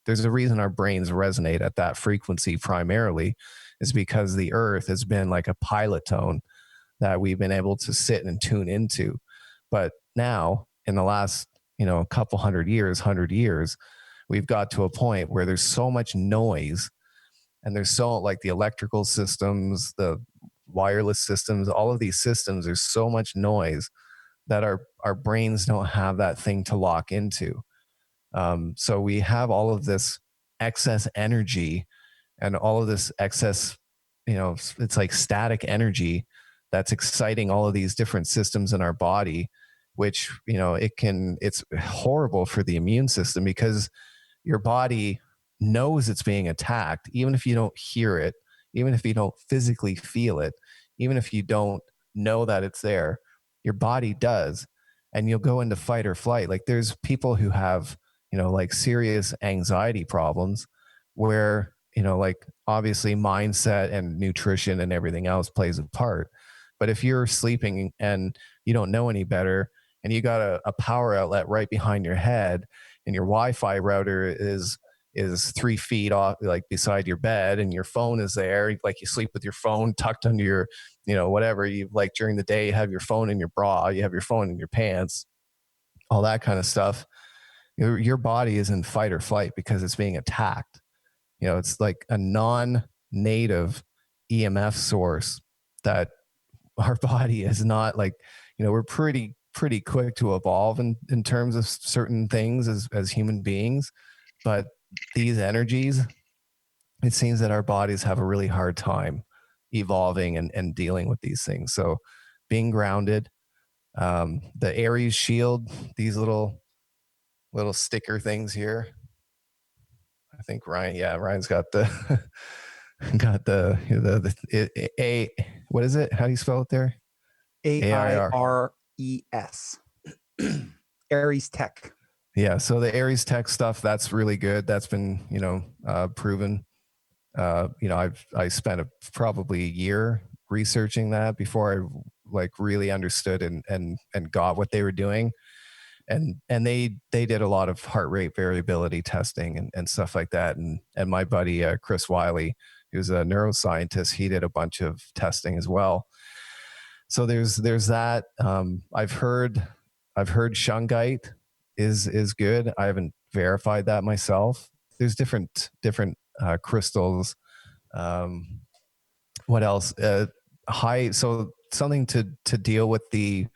there's a reason our brains resonate at that frequency primarily, is because the Earth has been like a pilot tone that we've been able to sit and tune into. But now in the last, couple 100 years, we've got to a point where there's so much noise, and there's so, like, the electrical systems, the wireless systems, all of these systems, there's so much noise that our brains don't have that thing to lock into. So we have all of this excess energy and all of this excess, it's like static energy that's exciting all of these different systems in our body, which, it's horrible for the immune system, because your body knows it's being attacked, even if you don't hear it, even if you don't physically feel it, even if you don't know that it's there, your body does. And you'll go into fight or flight. Like there's people who have, like serious anxiety problems where, like obviously mindset and nutrition and everything else plays a part. But if you're sleeping and you don't know any better, and you got a power outlet right behind your head, and your Wi-Fi router is 3 feet off, like beside your bed, and your phone is there, like you sleep with your phone tucked under your, whatever, you like during the day, you have your phone in your bra, you have your phone in your pants, all that kind of stuff. Your body is in fight or flight because it's being attacked. It's like a non-native EMF source that our body is not like, we're pretty quick to evolve in terms of certain things as human beings, but these energies, it seems that our bodies have a really hard time evolving and dealing with these things. So being grounded, the Aries shield, these little sticker things here. I think Ryan's got the a what is it? How do you spell it there? AIRES. Aries Tech. Yeah, so the Aries Tech stuff, that's really good. That's been proven. I spent probably a year researching that before I like really understood and got what they were doing. And they did a lot of heart rate variability testing and stuff like that. And my buddy Chris Wiley, who's a neuroscientist, he did a bunch of testing as well. So there's that. I've heard shungite is good. I haven't verified that myself. There's different crystals. What else? So something to deal with the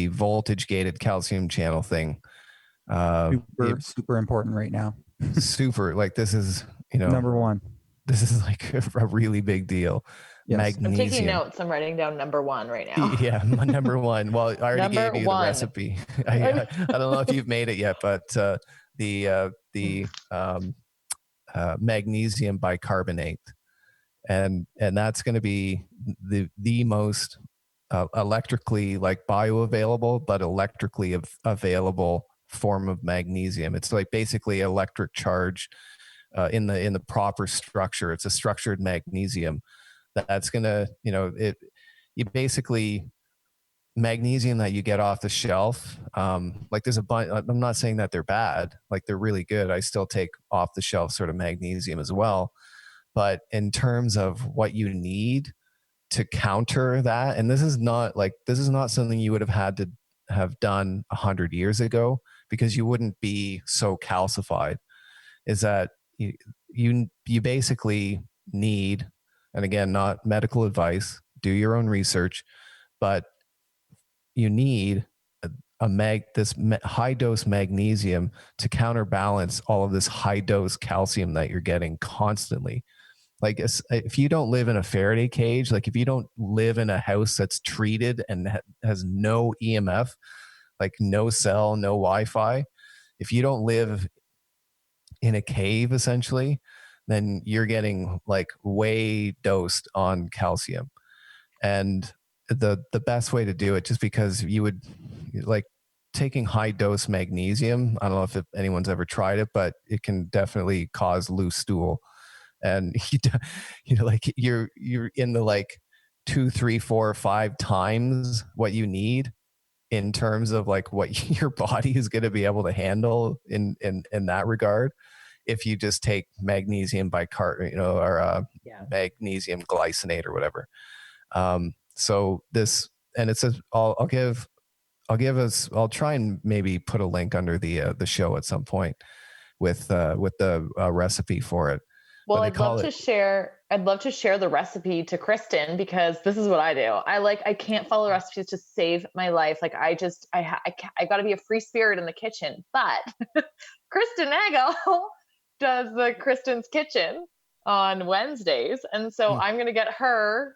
voltage gated calcium channel thing. Super important right now. Super, like this is number one. This is like a really big deal. Yes. Magnesium. I'm taking notes. I'm writing down number one right now. Yeah, number one. Well, I already gave you the recipe. I don't know if you've made it yet, but the magnesium bicarbonate, and that's going to be the most electrically like bioavailable, but electrically available form of magnesium. It's like basically electric charge in the proper structure. It's a structured magnesium that's gonna, you basically magnesium that you get off the shelf. Like there's a bunch. I'm not saying that they're bad. Like they're really good. I still take off the shelf sort of magnesium as well. But in terms of what you need to counter that, and this is not something you would have had to have done 100 years ago because you wouldn't be so calcified, is that you basically need, and again, not medical advice, do your own research, but you need this high dose magnesium to counterbalance all of this high dose calcium that you're getting constantly. Like if you don't live in a Faraday cage, like if you don't live in a house that's treated and has no EMF, like no cell, no Wi-Fi, if you don't live in a cave essentially, then you're getting like way dosed on calcium. And the best way to do it, just because you would like taking high dose magnesium, I don't know if anyone's ever tried it, but it can definitely cause loose stool. And like you're in the like 2, 3, 4, 5 times what you need in terms of like what your body is going to be able to handle in that regard. If you just take magnesium bicarbonate, or magnesium glycinate or whatever. So this, and it says, I'll try and maybe put a link under the show at some point with the recipe for it. Well, I'd love to share the recipe to Kristen, because this is what I do. I can't follow recipes to save my life. Like I got to be a free spirit in the kitchen, but Kristen Nago does the Kristen's Kitchen on Wednesdays. And so I'm going to get her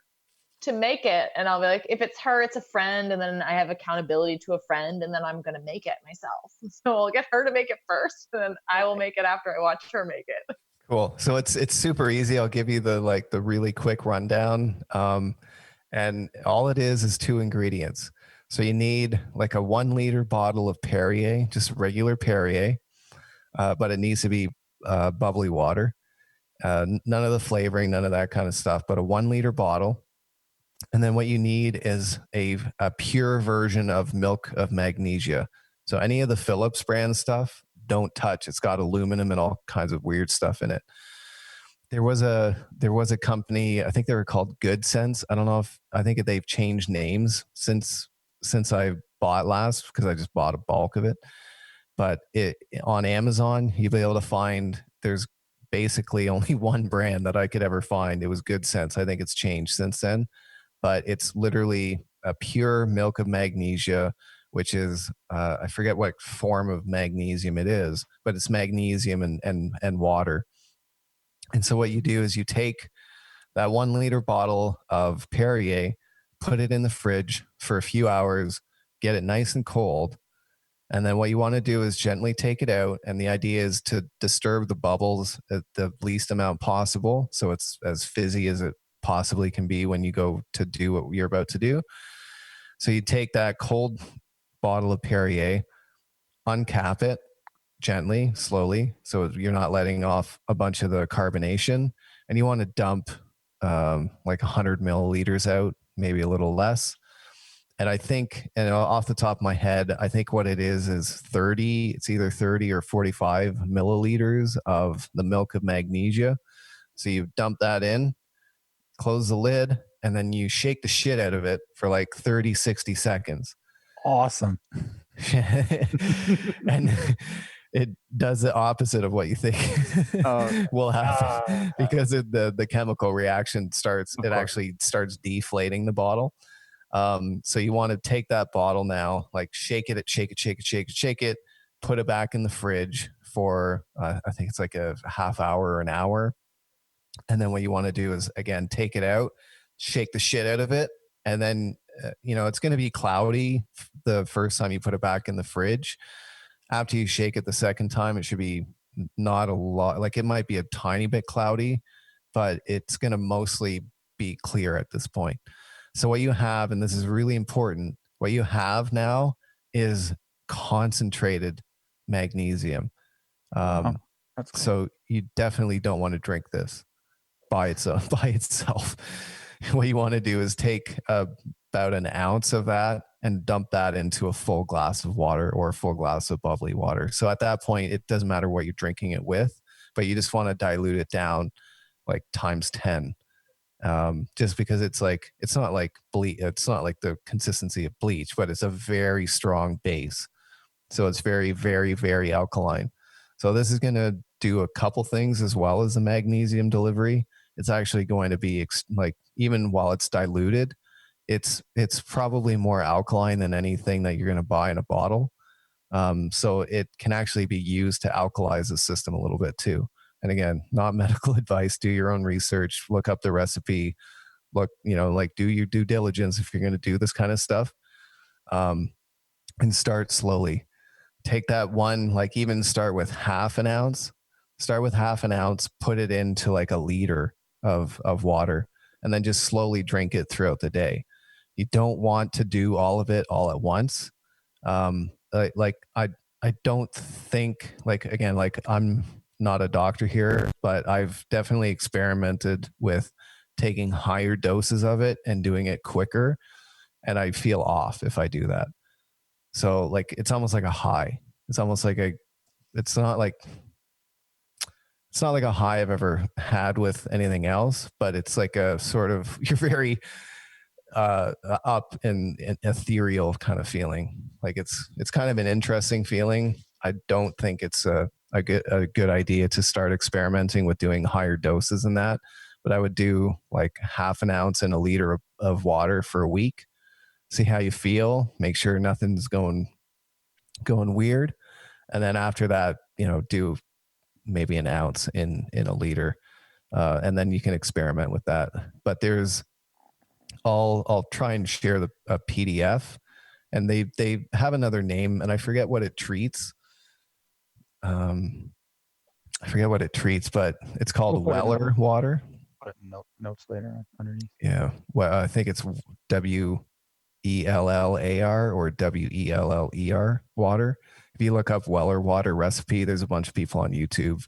to make it. And I'll be like, if it's her, it's a friend. And then I have accountability to a friend, and then I'm going to make it myself. So I'll get her to make it first, and then I will make it after I watch her make it. Cool. So it's super easy. I'll give you the really quick rundown. And all it is 2 ingredients. So you need like a 1 liter bottle of Perrier, just regular Perrier, but it needs to be bubbly water. None of the flavoring, none of that kind of stuff, but a 1 liter bottle. And then what you need is a pure version of milk of magnesia. So any of the Philips brand stuff, don't touch. It's got aluminum and all kinds of weird stuff in it. There was a company, I think they were called Good Sense. I think they've changed names since I bought last, because I just bought a bulk of it. But on Amazon, you'll be able to find, there's basically only one brand that I could ever find. It was Good Sense. I think it's changed since then. but it's literally a pure milk of magnesia, which is, I forget what form of magnesium it is, but it's magnesium and water. And so what you do is you take that 1 liter bottle of Perrier, put it in the fridge for a few hours, get it nice and cold. And then what you want to do is gently take it out. And the idea is to disturb the bubbles at the least amount possible. So it's as fizzy as it possibly can be when you go to do what you're about to do. So you take that cold bottle of Perrier, uncap it gently, slowly, so you're not letting off a bunch of the carbonation. And you want to dump like 100 milliliters out, maybe a little less. And I think, and off the top of my head, I think what it is 30, it's either 30 or 45 milliliters of the milk of magnesia. So you dump that in, close the lid, and then you shake the shit out of it for like 30, 60 seconds. Awesome. And it does the opposite of what you think will happen, because the chemical reaction starts, it actually starts deflating the bottle. So you want to take that bottle now, like shake it, put it back in the fridge for, I think it's like a half hour or an hour. And then what you want to do is, again, take it out, shake the shit out of it. And then, it's going to be cloudy the first time you put it back in the fridge. After you shake it the second time, it should be not a lot. Like, it might be a tiny bit cloudy, but it's going to mostly be clear at this point. So what you have, and this is really important, what you have now is concentrated magnesium. That's cool. So you definitely don't want to drink this by itself. What you want to do is take about an ounce of that and dump that into a full glass of water or a full glass of bubbly water. So at that point, it doesn't matter what you're drinking it with, but you just want to dilute it down like times 10. Just because it's not like bleach, it's not like the consistency of bleach, but it's a very strong base. So it's very, very, very alkaline. So this is going to do a couple things as well as the magnesium delivery. It's actually going to be like, even while it's diluted, it's probably more alkaline than anything that you're going to buy in a bottle. So it can actually be used to alkalize the system a little bit too. And again, not medical advice. Do your own research, look up the recipe, do your due diligence if you're going to do this kind of stuff, and start slowly. Take that one, like even start with half an ounce, put it into like a liter of water, and then just slowly drink it throughout the day. You don't want to do all of it all at once. I don't think, I'm not a doctor here, but I've definitely experimented with taking higher doses of it and doing it quicker, and I feel off if I do that. So like, it's almost like a high. It's almost like it's not like a high I've ever had with anything else, but it's like a sort of, you're very up and ethereal kind of feeling. Like it's kind of an interesting feeling. I don't think it's a good idea to start experimenting with doing higher doses than that, but I would do like half an ounce and a liter of water for a week. See how you feel. Make sure nothing's going weird, and then after that, do maybe an ounce in a liter, and then you can experiment with that. But I'll try and share a PDF, and they have another name, and I forget what it treats. But it's called Weller water. Put notes later underneath. Yeah, well, I think it's WELLAR or WELLER water. If you look up Weller water recipe, there's a bunch of people on YouTube.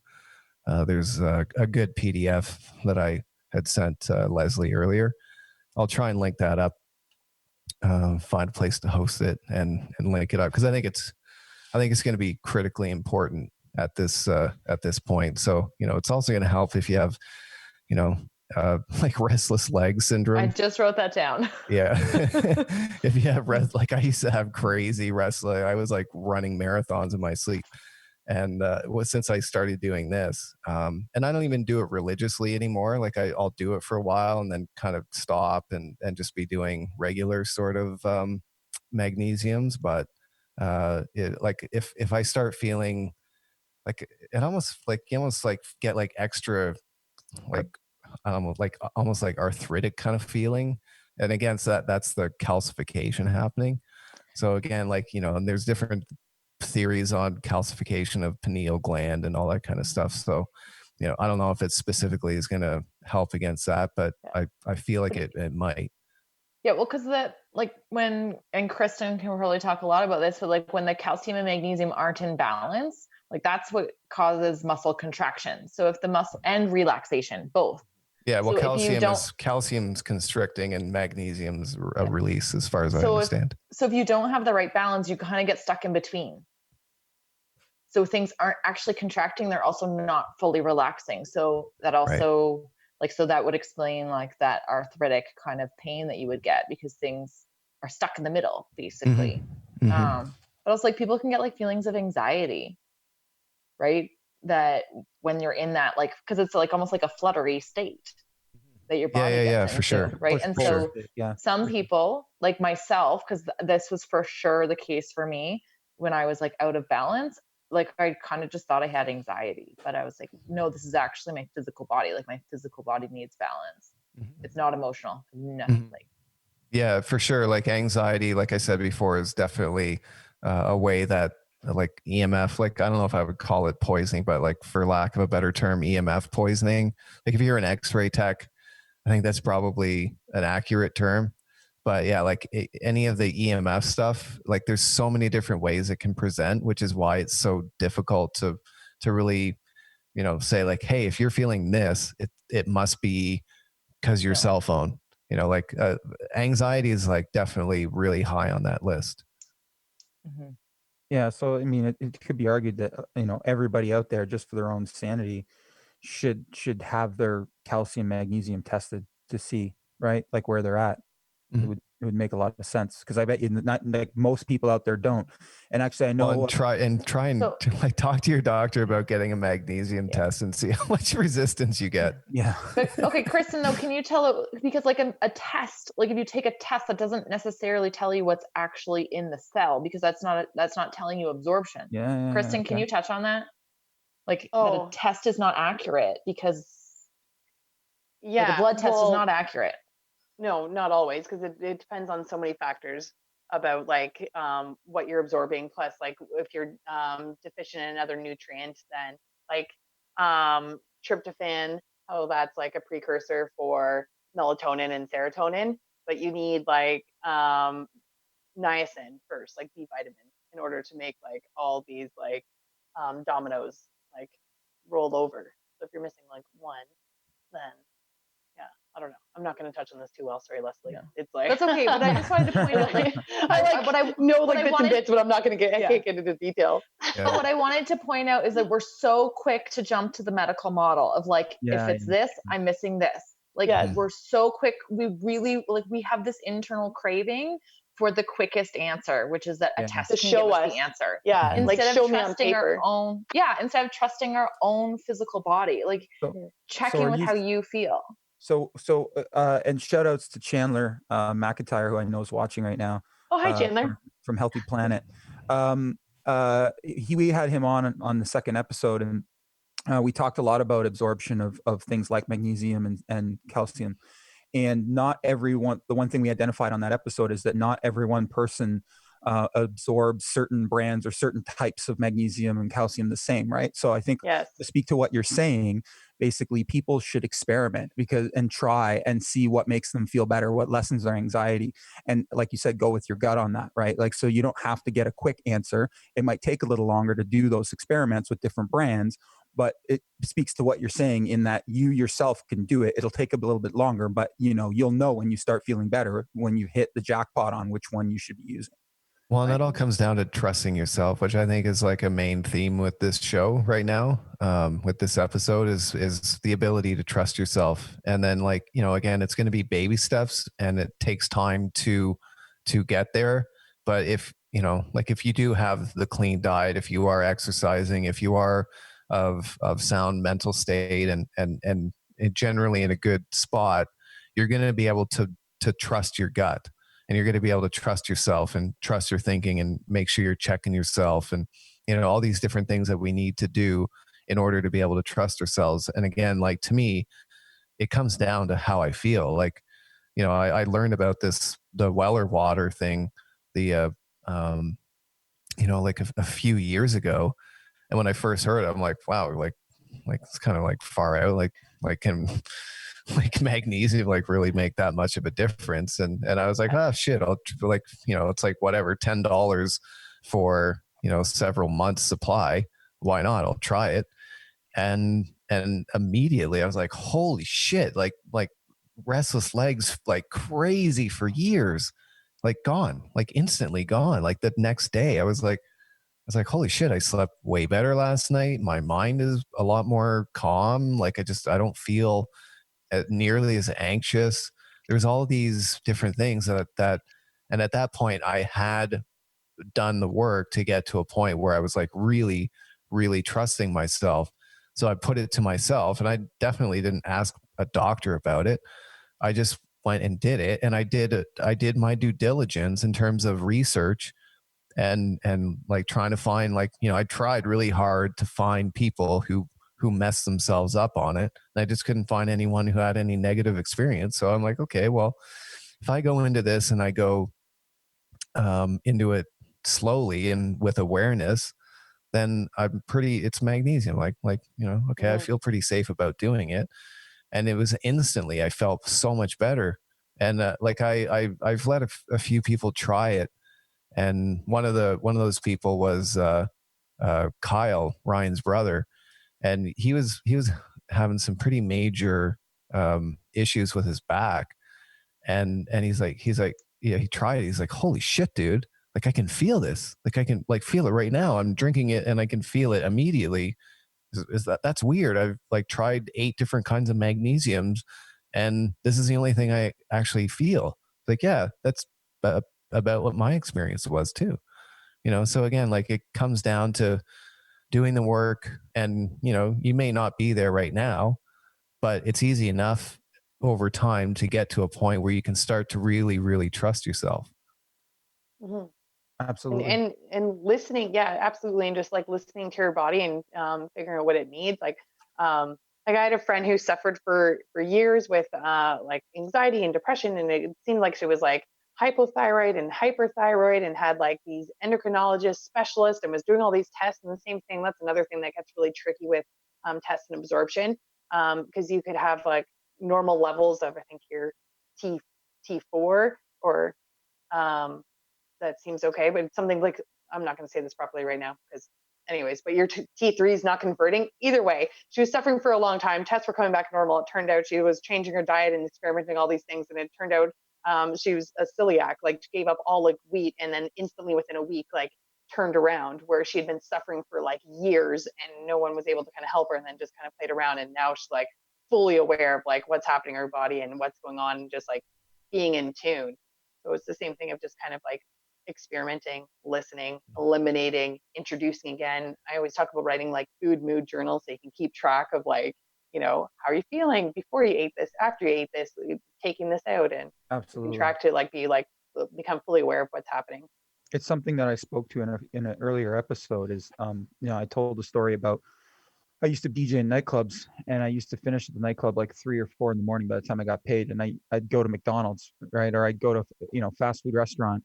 There's a good PDF that I had sent Leslie earlier. I'll try and link that up, find a place to host it and link it up, because I think it's going to be critically important at this point. So, it's also going to help if you have, like restless leg syndrome. I just wrote that down. Yeah. If you have I used to have crazy restless, I was like running marathons in my sleep. And since I started doing this, and I don't even do it religiously anymore. Like I'll do it for a while and then kind of stop and just be doing regular sort of magnesiums. But like if I start feeling like it, almost like you almost like get like extra like almost like arthritic kind of feeling, and again, so that's the calcification happening. So again, like, and there's different theories on calcification of pineal gland and all that kind of stuff. So, I don't know if it specifically is going to help against that, but I feel like it might. Yeah, well, because that, like, and Kristen can probably talk a lot about this, but like when the calcium and magnesium aren't in balance, like that's what causes muscle contraction. So if the muscle and relaxation, both. Yeah, well, so calcium's constricting and magnesium's a release, as far as I understand. So if you don't have the right balance, you kind of get stuck in between. So things aren't actually contracting; they're also not fully relaxing. So that also, like, so that would explain like that arthritic kind of pain that you would get because things are stuck in the middle, basically. Mm-hmm. But also, like, people can get like feelings of anxiety, right? That when you're in that, like, because it's like almost like a fluttery state that your body gets into, for sure, right? And so some people, like myself, because this was for sure the case for me when I was like out of balance, like I kind of just thought I had anxiety, but I was like, no, this is actually my physical body. Like my physical body needs balance. It's not emotional. Nothing. Like, yeah, for sure. Like anxiety, like I said before, is definitely a way that like EMF, like I don't know if I would call it poisoning, but like for lack of a better term, EMF poisoning. Like if you're an X-ray tech, I think that's probably an accurate term. But yeah, like any of the EMF stuff, like there's so many different ways it can present, which is why it's so difficult to really, say like, hey, if you're feeling this, it must be because your cell phone. Like anxiety is like definitely really high on that list. mm-hmm. Yeah, so I mean, it could be argued that everybody out there, just for their own sanity, should have their calcium magnesium tested to see, right, like where they're at. It would make a lot of sense because I bet you not like most people out there don't. And actually, I know. Well, try and like talk to your doctor about getting a magnesium test and see how much resistance you get. Yeah. But okay, Kristen, though, can you tell, because like a test, like if you take a test, that doesn't necessarily tell you what's actually in the cell because that's not telling you absorption. Yeah. Kristen, can you touch on that? Like that a test is not accurate because like a blood test is not accurate. No, not always, because it depends on so many factors about like what you're absorbing, plus like if you're deficient in another nutrient, then like tryptophan, that's like a precursor for melatonin and serotonin, but you need like niacin first, like B vitamin, in order to make like all these like dominoes like roll over. So if you're missing like one, then I don't know. I'm not going to touch on this too well. Sorry, Leslie. Yeah. It's like that's okay. But I just wanted to point out, like, I know like bits and bits, but I'm not going to I can't get into detail. Yeah. But what I wanted to point out is that we're so quick to jump to the medical model of like, if it's this, I'm missing this. Like we're so quick. We really like we have this internal craving for the quickest answer, which is that a test can give us the answer. Yeah, instead like of show trusting me on paper. our own. Yeah, instead of trusting our own physical body, like checking with how you feel. So, and shout outs to Chandler McIntyre, who I know is watching right now. Oh, hi, Chandler. From Healthy Planet. We had him on the second episode, and we talked a lot about absorption of things like magnesium and calcium. And not everyone, the one thing we identified on that episode is that not every one person absorbs certain brands or certain types of magnesium and calcium the same, right? So I think to speak to what you're saying, basically people should experiment and try and see what makes them feel better, what lessens their anxiety. And like you said, go with your gut on that, right? Like, so you don't have to get a quick answer. It might take a little longer to do those experiments with different brands, but it speaks to what you're saying in that you yourself can do it. It'll take a little bit longer, but you'll know when you start feeling better, when you hit the jackpot on which one you should be using. Well, and that all comes down to trusting yourself, which I think is like a main theme with this show right now. With this episode is the ability to trust yourself. And then like, again, it's going to be baby steps and it takes time to get there. But if you know, like if you do have the clean diet, if you are exercising, if you are of sound mental state and generally in a good spot, you're going to be able to trust your gut, and you're going to be able to trust yourself and trust your thinking and make sure you're checking yourself, and you know, all these different things that we need to do in order to be able to trust ourselves. And again, like to me, it comes down to how I feel. Like, you know, I learned about this, the Weller water thing, the, um, you know, like a few years ago. And when I first heard it, I'm like, wow, like it's kind of like far out. Like can like magnesium like really make that much of a difference? And I was like, oh shit, I'll like, you know, it's like whatever, $10 for, you know, several months supply. Why not? I'll try it. And immediately I was like, holy shit, like restless legs like crazy for years, like gone, like instantly gone. Like the next day I was like, holy shit, I slept way better last night. My mind is a lot more calm. Like I don't feel nearly as anxious. There's all these different things and at that point I had done the work to get to a point where I was like really, really trusting myself. So I put it to myself, and I definitely didn't ask a doctor about it. I just went and did it, and I did my due diligence in terms of research and like trying to find, like, you know, I tried really hard to find people who messed themselves up on it. And I just couldn't find anyone who had any negative experience. So I'm like, okay, well, if I go into this and I go into it slowly and with awareness, then it's magnesium. Like, you know, okay, I feel pretty safe about doing it. And it was instantly, I felt so much better. And like I've let a few people try it. And one of those people was Kyle, Ryan's brother. And he was having some pretty major issues with his back. And he's like, yeah, he tried it. He's like, holy shit, dude. Like I can feel this. Like I can like feel it right now. I'm drinking it and I can feel it immediately. That's weird. I've like tried 8 different kinds of magnesiums and this is the only thing I actually feel. Like, yeah, that's about what my experience was too. You know, so again, like it comes down to doing the work, and you know, you may not be there right now, but it's easy enough over time to get to a point where you can start to really, really trust yourself. Mhm. Absolutely. And listening, yeah, absolutely, and just like listening to your body and figuring out what it needs. Like I had a friend who suffered for years with like anxiety and depression, and it seemed like she was like hypothyroid and hyperthyroid, and had like these endocrinologist specialists, and was doing all these tests. And the same thing, that's another thing that gets really tricky with test and absorption, because you could have like normal levels of, I think, your T T4 or um, that seems okay, but it's something like, I'm not going to say this properly right now because anyways, but your T3 is not converting. Either way, she was suffering for a long time. Tests were coming back normal. It turned out she was changing her diet and experimenting all these things, and it turned out she was a celiac. Like she gave up all like wheat, and then instantly within a week, like turned around, where she had been suffering for like years and no one was able to kind of help her, and then just kind of played around, and now she's like fully aware of like what's happening in her body and what's going on, and just like being in tune. So it's the same thing of just kind of like experimenting, listening, eliminating, introducing again. I always talk about writing like food mood journals so you can keep track of like, you know, how are you feeling before you ate this, after you ate this, taking this out, and you can Absolutely. track to like be like become fully aware of what's happening. It's something that I spoke to in an earlier episode. Is you know, I told a story about I used to DJ in nightclubs, and I used to finish at the nightclub like 3 or 4 in the morning by the time I got paid, and I'd go to McDonald's, right, or I'd go to, you know, fast food restaurant.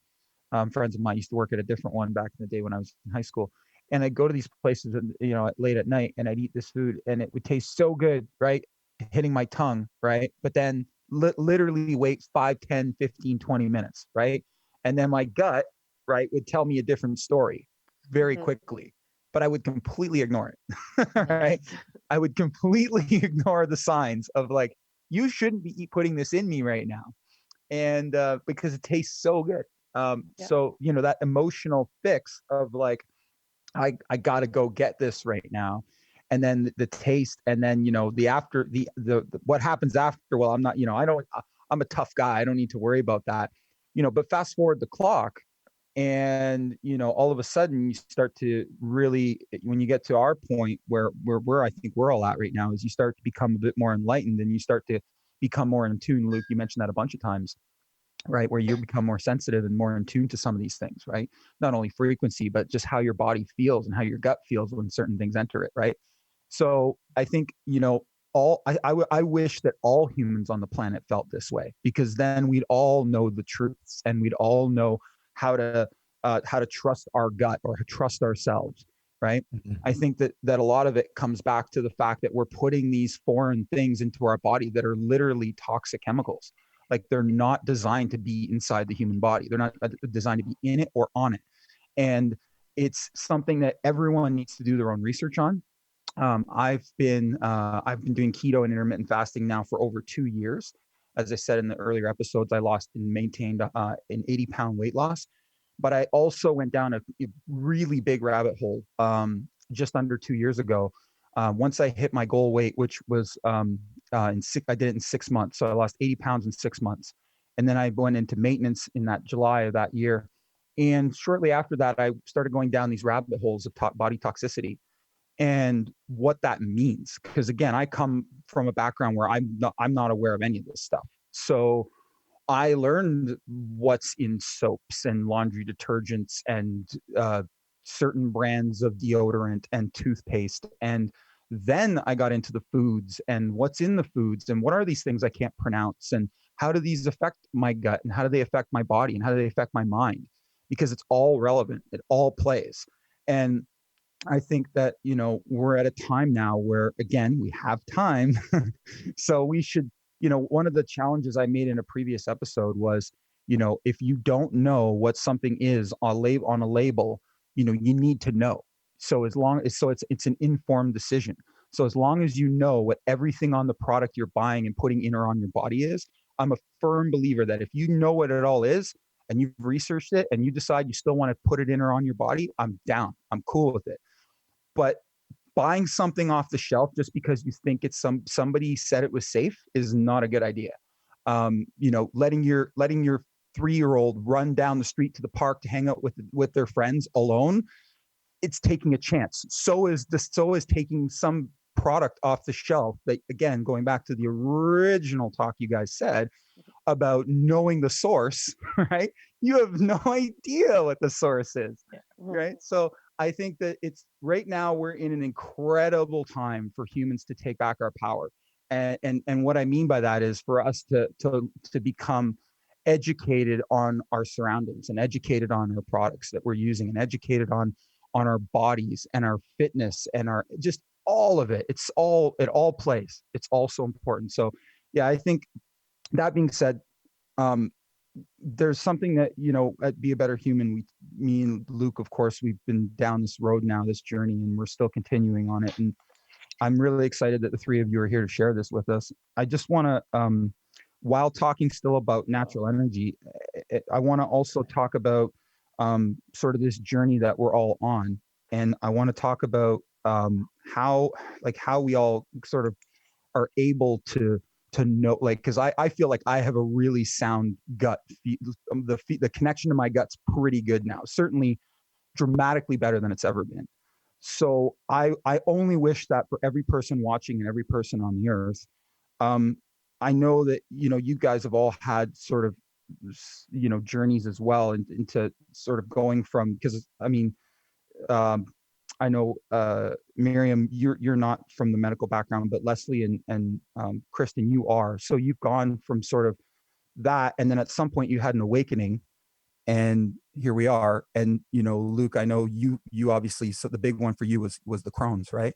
Friends of mine used to work at a different one back in the day when I was in high school, and I'd go to these places, you know, late at night, and I'd eat this food, and it would taste so good, right, hitting my tongue, right, but then literally wait 5, 10, 15, 20 minutes, right, and then my gut, right, would tell me a different story very Mm-hmm. quickly, but I would completely ignore it. Right, Yes. I would completely ignore the signs of like, you shouldn't be putting this in me right now, and because it tastes so good. Yeah. So you know, that emotional fix of like, I got to go get this right now, and then the taste, and then you know, the after the what happens after. Well, I'm not, you know, I'm a tough guy. I don't need to worry about that, you know. But fast forward the clock, And, all of a sudden you start to really, when you get to our point where I think we're all at right now, is you start to become a bit more enlightened, and you start to become more in tune. Luke, you mentioned that a bunch of times, right? Where you become more sensitive and more in tune to some of these things, right? Not only frequency, but just how your body feels and how your gut feels when certain things enter it, right? So I think, I wish that all humans on the planet felt this way, because then we'd all know the truths, and we'd all know how to trust our gut, or trust ourselves, right? Mhm. I think that a lot of it comes back to the fact that we're putting these foreign things into our body that are literally toxic chemicals. Like, they're not designed to be inside the human body. They're not designed to be in it or on it. And it's something that everyone needs to do their own research on. I've been doing keto and intermittent fasting now for over 2 years. As I said in the earlier episodes, I lost and maintained an 80-pound weight loss. But I also went down a really big rabbit hole just under 2 years ago. Once I hit my goal weight, which was I did it in 6 months. So I lost 80 pounds in 6 months. And then I went into maintenance in that July of that year. And shortly after that, I started going down these rabbit holes of body toxicity and what that means. Because again, I come from a background where I'm not aware of any of this stuff. So I learned what's in soaps and laundry detergents and certain brands of deodorant and toothpaste. And then I got into the foods and what's in the foods and what are these things I can't pronounce, and how do these affect my gut, and how do they affect my body, and how do they affect my mind? Because it's all relevant. It all plays. And I think that, we're at a time now where, again, we have time. So we should, one of the challenges I made in a previous episode was, if you don't know what something is on a label, you need to know. So it's an informed decision. So as long as you know what everything on the product you're buying and putting in or on your body is, I'm a firm believer that if you know what it all is and you've researched it and you decide you still want to put it in or on your body, I'm down. I'm cool with it. But buying something off the shelf just because you think somebody said it was safe is not a good idea. Letting your 3-year-old run down the street to the park to hang out with their friends alone, it's taking a chance. So is taking some product off the shelf that, again, going back to the original talk you guys said about knowing the source, right? You have no idea what the source is, right? So I think that it's right now we're in an incredible time for humans to take back our power. And what I mean by that is for us to become educated on our surroundings, and educated on our products that we're using, and educated on our bodies and our fitness and our just all of it. It all plays. It's all so important. So yeah, I think that being said, um, there's something that, at Be a Better Human, me and Luke, of course, we've been down this road now, this journey, and we're still continuing on it. And I'm really excited that the three of you are here to share this with us. I just want to, while talking still about natural energy, I want to also talk about sort of this journey that we're all on. And I want to talk about how we all sort of are able to know, like, because I feel like I have a really sound gut. The connection to my gut's pretty good now, certainly dramatically better than it's ever been. So I only wish that for every person watching and every person on the earth. um I know that you guys have all had sort of journeys as well, into sort of going from, because I mean, um I know, Miriam, you're not from the medical background, but Leslie and Kristen, you are. So you've gone from sort of that, and then at some point you had an awakening, and here we are. And Luke, I know you obviously, so the big one for you was the Crohn's, right?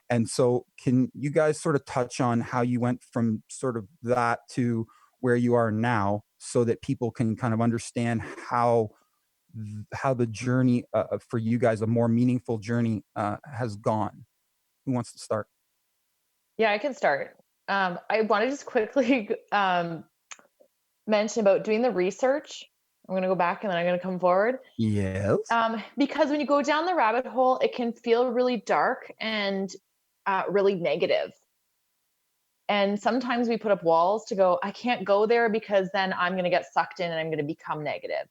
And so can you guys sort of touch on how you went from sort of that to where you are now, so that people can kind of understand how the journey for you guys, a more meaningful journey, has gone? Who wants to start? Yeah, I can start. I want to just quickly mention about doing the research. I'm going to go back and then I'm going to come forward. Yes. Because when you go down the rabbit hole, it can feel really dark and really negative. And sometimes we put up walls to go, I can't go there because then I'm going to get sucked in and I'm going to become negative.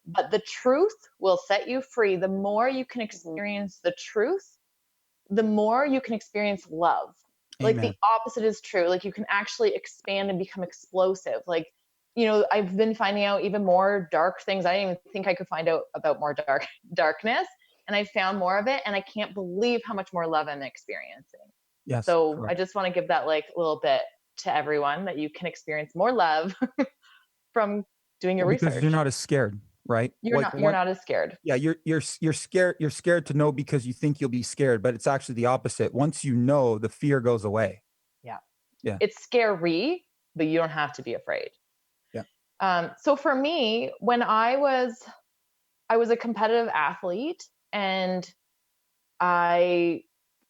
but the truth will set you free. The more you can experience the truth, the more you can experience love. Like the Amen. opposite is true. Like you can actually expand and become explosive. Like, I've been finding out even more dark things. I didn't even think I could find out about more darkness. And I found more of it. And I can't believe how much more love I'm experiencing. Yes. So correct. I just want to give that like little bit to everyone, that you can experience more love from doing your Because research. you're not as scared, right? You're not as scared. Yeah, you're scared. You're scared to know because you think you'll be scared, but it's actually the opposite. Once you know, the fear goes away. Yeah. Yeah. It's scary, but you don't have to be afraid. Yeah. So for me, when I was a competitive athlete, and I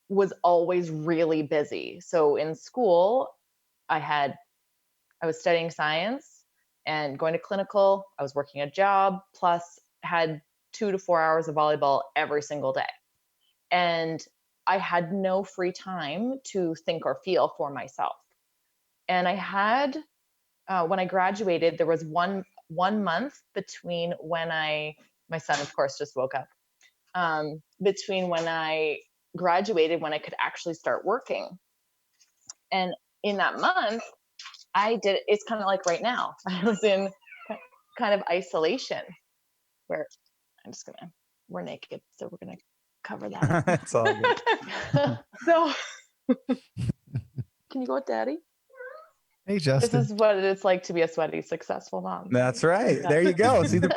was always really busy. So in school, I was studying science and going to clinical. I was working a job, plus had 2 to 4 hours of volleyball every single day. And I had no free time to think or feel for myself. And I had, when I graduated, there was one month between when my son, of course, just woke up, between when I graduated, when I could actually start working. And in that month, it's kind of like right now, I was in kind of isolation, where we're naked, so we're going to cover that up. It's all good. So, can you go with daddy? Hey, Justin. This is what it's like to be a sweaty, successful mom. That's right. There you go. See, the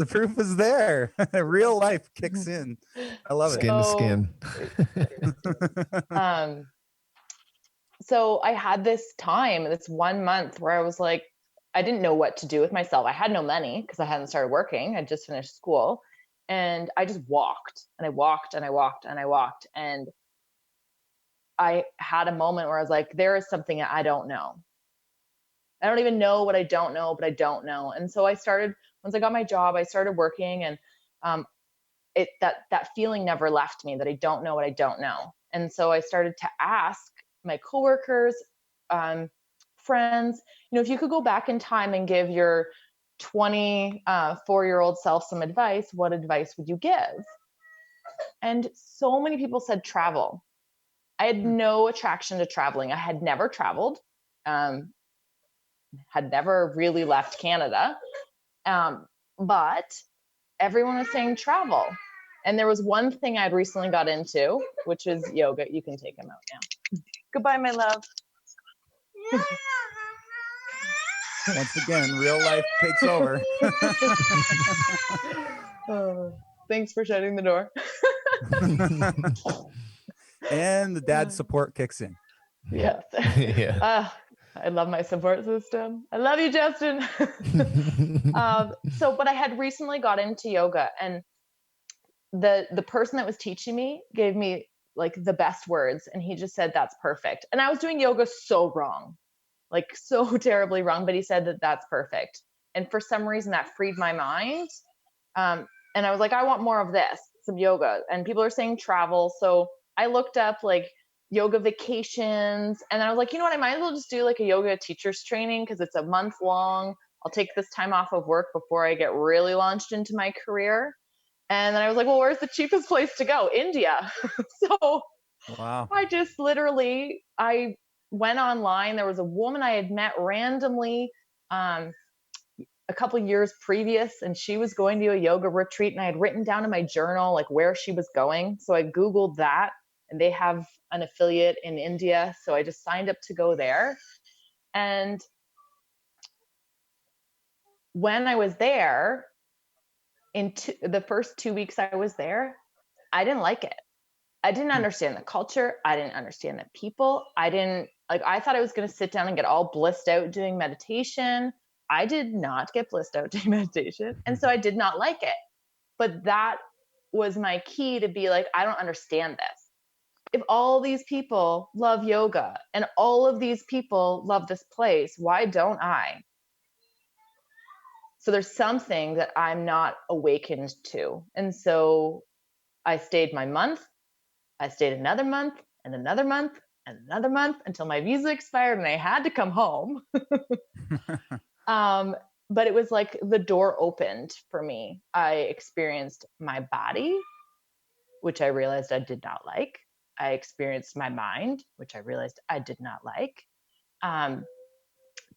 proof is there. Real life kicks in. I love Skin to skin. So I had this 1 month where I was like, I didn't know what to do with myself. I had no money because I hadn't started working. I just finished school, and I just walked and I walked and I walked and I walked. And I had a moment where I was like, there is something I don't know. I don't even know what I don't know, but I don't know. And so once I got my job, I started working, and that feeling never left me, that I don't know what I don't know. And so I started to ask my coworkers, friends, if you could go back in time and give your 24-year-old self some advice, what advice would you give? And so many people said travel. I had no attraction to traveling. I had never traveled, had never really left Canada. But everyone was saying travel. And there was one thing I'd recently got into, which is yoga. You can take him out now. Goodbye, my love. Once again, real life takes over. Thanks for shutting the door. And the dad support kicks in. Yes. Yeah. I love my support system. I love you, Justin. But I had recently got into yoga, and the person that was teaching me gave me like the best words, and he just said, that's perfect. And I was doing yoga so wrong, like so terribly wrong, but he said that that's perfect. And for some reason that freed my mind. And I was like, I want more of this, some yoga. And people are saying travel. So I looked up like yoga vacations, and then I was like, you know what, I might as well just do like a yoga teacher's training, because it's a month long. I'll take this time off of work before I get really launched into my career. And then I was like, well, where's the cheapest place to go? India. So wow. I went online. There was a woman I had met randomly a couple years previous, and she was going to a yoga retreat, and I had written down in my journal like where she was going. So I Googled that, and they have an affiliate in India. So I just signed up to go there. And when I was there, the first 2 weeks I was there, I didn't like it. I didn't understand the culture. I didn't understand the people. I thought I was going to sit down and get all blissed out doing meditation. I did not get blissed out doing meditation. And so I did not like it. But that was my key to be like, I don't understand this. If all these people love yoga and all of these people love this place, why don't I? So there's something that I'm not awakened to. And so I stayed my month. I stayed another month and another month and another month until my visa expired and I had to come home. but it was like the door opened for me. I experienced my body, which I realized I did not like. I experienced my mind, which I realized I did not like. Um,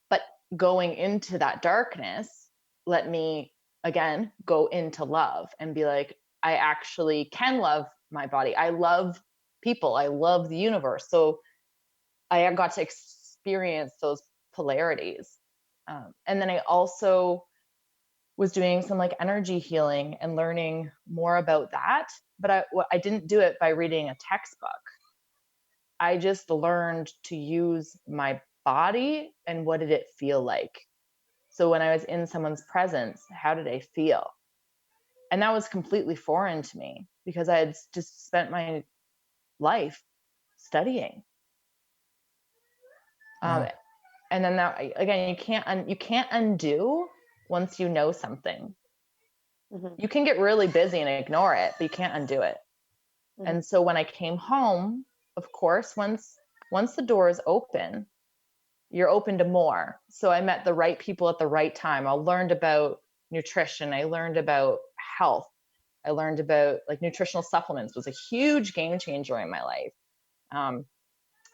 but going into that darkness let me again go into love and be like, I actually can love my body. I love people. I love the universe. So I got to experience those polarities. And then I also was doing some like energy healing and learning more about that. But I didn't do it by reading a textbook. I just learned to use my body and what did it feel like. So when I was in someone's presence, how did I feel? And that was completely foreign to me because I had just spent my life studying. Wow. And then that again, you can't undo once you know something. Mhm. You can get really busy and ignore it, but you can't undo it. Mhm. And so when I came home, of course, once the door is open, you're open to more. So I met the right people at the right time. I learned about nutrition. I learned about health. I learned about like nutritional supplements was a huge game changer in my life.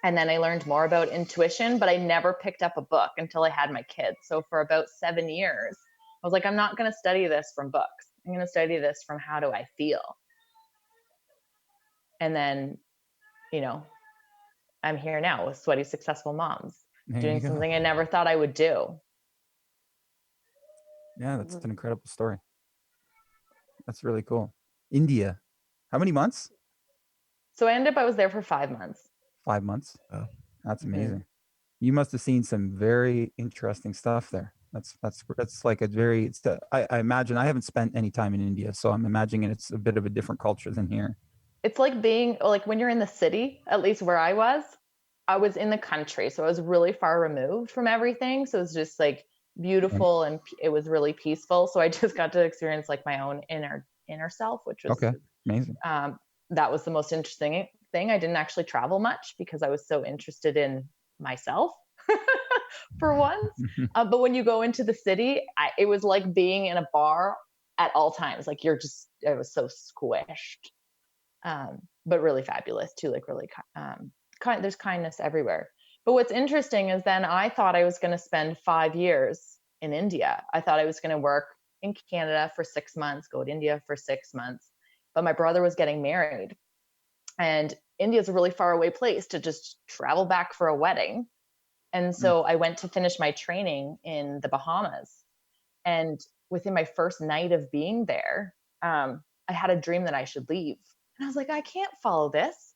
And then I learned more about intuition, but I never picked up a book until I had my kids. So for about 7 years, I was like, I'm not going to study this from books. I'm going to study this from how do I feel. And then, you know, I'm here now with Sweaty Successful Moms, There doing you go. something I never thought I would do. Yeah, that's Mhm. an incredible story. That's really cool. India. How many months? So I was there for 5 months. 5 months. Oh. That's Mhm. amazing. You must have seen some very interesting stuff there. That's like a very. I imagine I haven't spent any time in India, so I'm imagining it's a bit of a different culture than here. It's like being like when you're in the city, at least where I was in the country. So I was really far removed from everything. So it was just like beautiful and it was really peaceful. So I just got to experience like my own inner self, which was Okay, amazing. that was the most interesting thing. I didn't actually travel much because I was so interested in myself for once. But when you go into the city, it was like being in a bar at all times. Like it was so squished, but really fabulous too. Like really, there's kindness everywhere. But what's interesting is then I thought I was going to spend 5 years in India. I thought I was going to work in Canada for 6 months, go to India for 6 months. But my brother was getting married, and India is a really far away place to just travel back for a wedding. And so I went to finish my training in the Bahamas. And within my first night of being there, I had a dream that I should leave. And I was like, I can't follow this.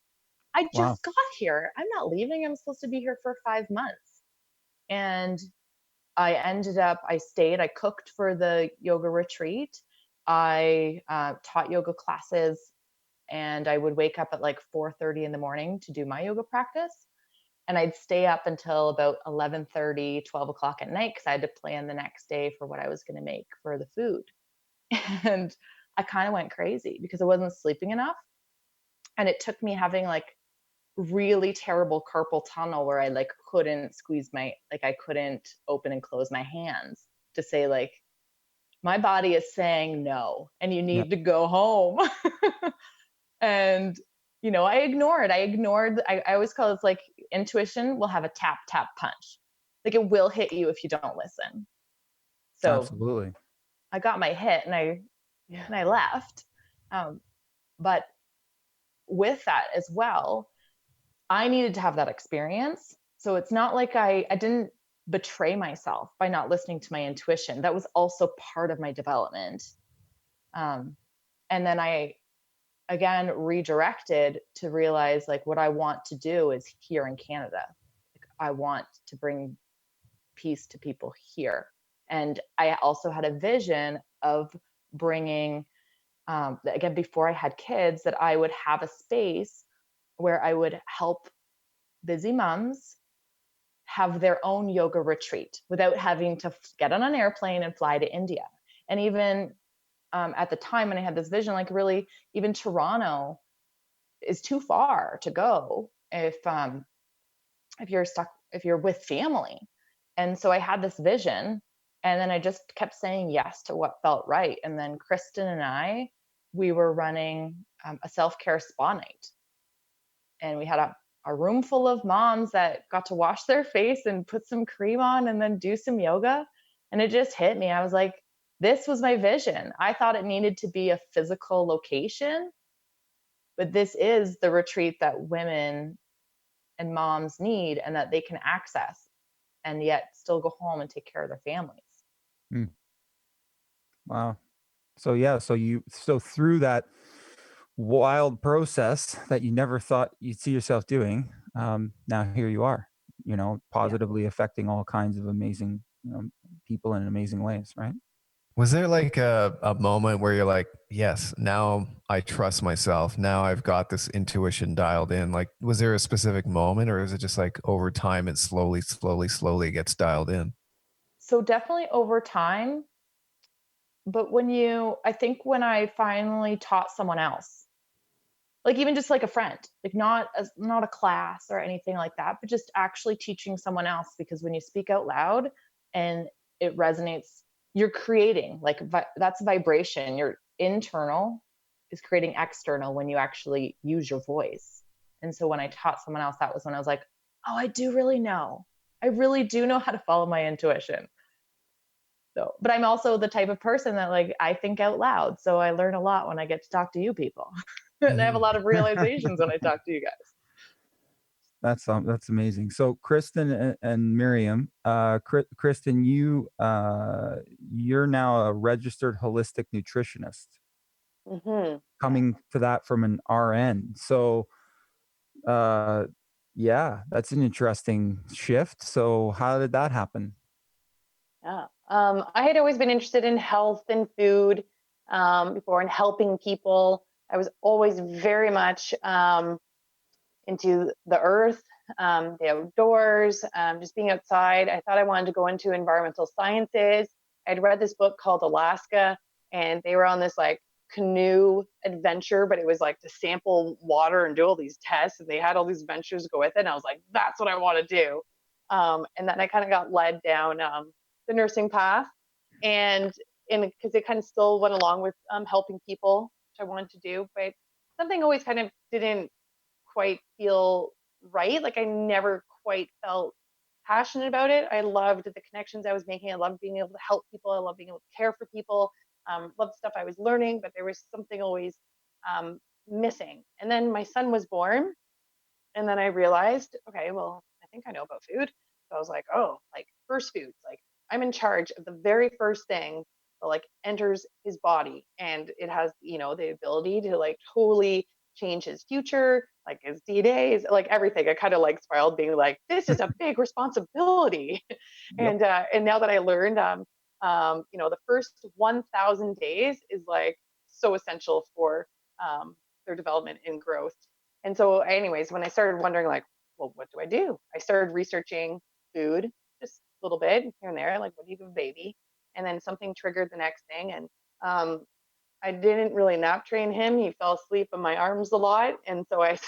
I Wow. just got here. I'm not leaving. I'm supposed to be here for 5 months. And I stayed, I cooked for the yoga retreat. I taught yoga classes, and I would wake up at like 4:30 in the morning to do my yoga practice. And I'd stay up until about 11:30, 12 o'clock at night because I had to plan the next day for what I was going to make for the food. And I kind of went crazy because I wasn't sleeping enough. And it took me having like really terrible carpal tunnel where I like couldn't I couldn't open and close my hands to say like, my body is saying no and you Yep. need to go home. And I I always call it like intuition will have a tap tap punch. Like it will hit you if you don't listen. So Absolutely. I got my hit and I left. But with that as well, I needed to have that experience. So it's not like I didn't betray myself by not listening to my intuition. That was also part of my development. And then I again redirected to realize like what I want to do is here in Canada. Like I want to bring peace to people here. And I also had a vision of bringing, again, before I had kids, that I would have a space where I would help busy moms have their own yoga retreat without having to get on an airplane and fly to India. And even at the time when I had this vision, like really, even Toronto is too far to go if you're stuck, if you're with family. And so I had this vision, And then I just kept saying yes to what felt right. And then Kristen and we were running a self-care spa night. And we had a room full of moms that got to wash their face and put some cream on and then do some yoga. And it just hit me. I was like, this was my vision. I thought it needed to be a physical location, but this is the retreat that women and moms need and that they can access and yet still go home and take care of their families. Mm, wow. So yeah, so through that wild process that you never thought you'd see yourself doing, now here you are, Yeah. positively affecting all kinds of amazing, people in amazing ways, right? Was there like a moment where you're like, yes, now I trust myself. Now I've got this intuition dialed in. Like, was there a specific moment, or is it just like over time it slowly gets dialed in? So definitely over time, but I think when I finally taught someone else, like even just like a friend, like not a class or anything like that, but just actually teaching someone else, because when you speak out loud and it resonates, you're creating like that's vibration. Your internal is creating external when you actually use your voice. And so when I taught someone else, that was when I was like, oh, I do really know. I really do know how to follow my intuition. So, but I'm also the type of person that like I think out loud. So I learn a lot when I get to talk to you people. And I have a lot of realizations when I talk to you guys. That's amazing. So Kristen and Miriam, Kristen, you're now a registered holistic nutritionist, Mm-hmm. coming to that from an RN. So uh, yeah, that's an interesting shift. So how did that happen? Yeah. I had always been interested in health and food before, and helping people. I was always very much into the earth, the outdoors, just being outside. I thought I wanted to go into environmental sciences. I'd read this book called Alaska, and they were on this like canoe adventure, but it was like to sample water and do all these tests, and they had all these adventures to go with it. And I was like, that's what I want to do. And then I kind of got led down the nursing path, and because it kind of still went along with helping people, which I wanted to do, but something always kind of didn't quite feel right. Like I never quite felt passionate about it. I loved the connections I was making. I loved being able to help people. I loved being able to care for people. Loved the stuff I was learning, but there was something always missing. And then my son was born, and then I realized, okay, well, I think I know about food. So I was like, oh, like first foods, like I'm in charge of the very first thing that like enters his body, and it has, the ability to like totally change his future, like his DNA, like everything. I kind of like spiraled, being like, this is a big responsibility. Yep. And now that I learned, the first 1,000 days is like so essential for their development and growth. And so, anyways, when I started wondering, like, well, what do I do? I started researching food just a little bit here and there, like, what do you give a baby? And then something triggered the next thing. And um, I didn't really nap train him. He fell asleep in my arms a lot. And so I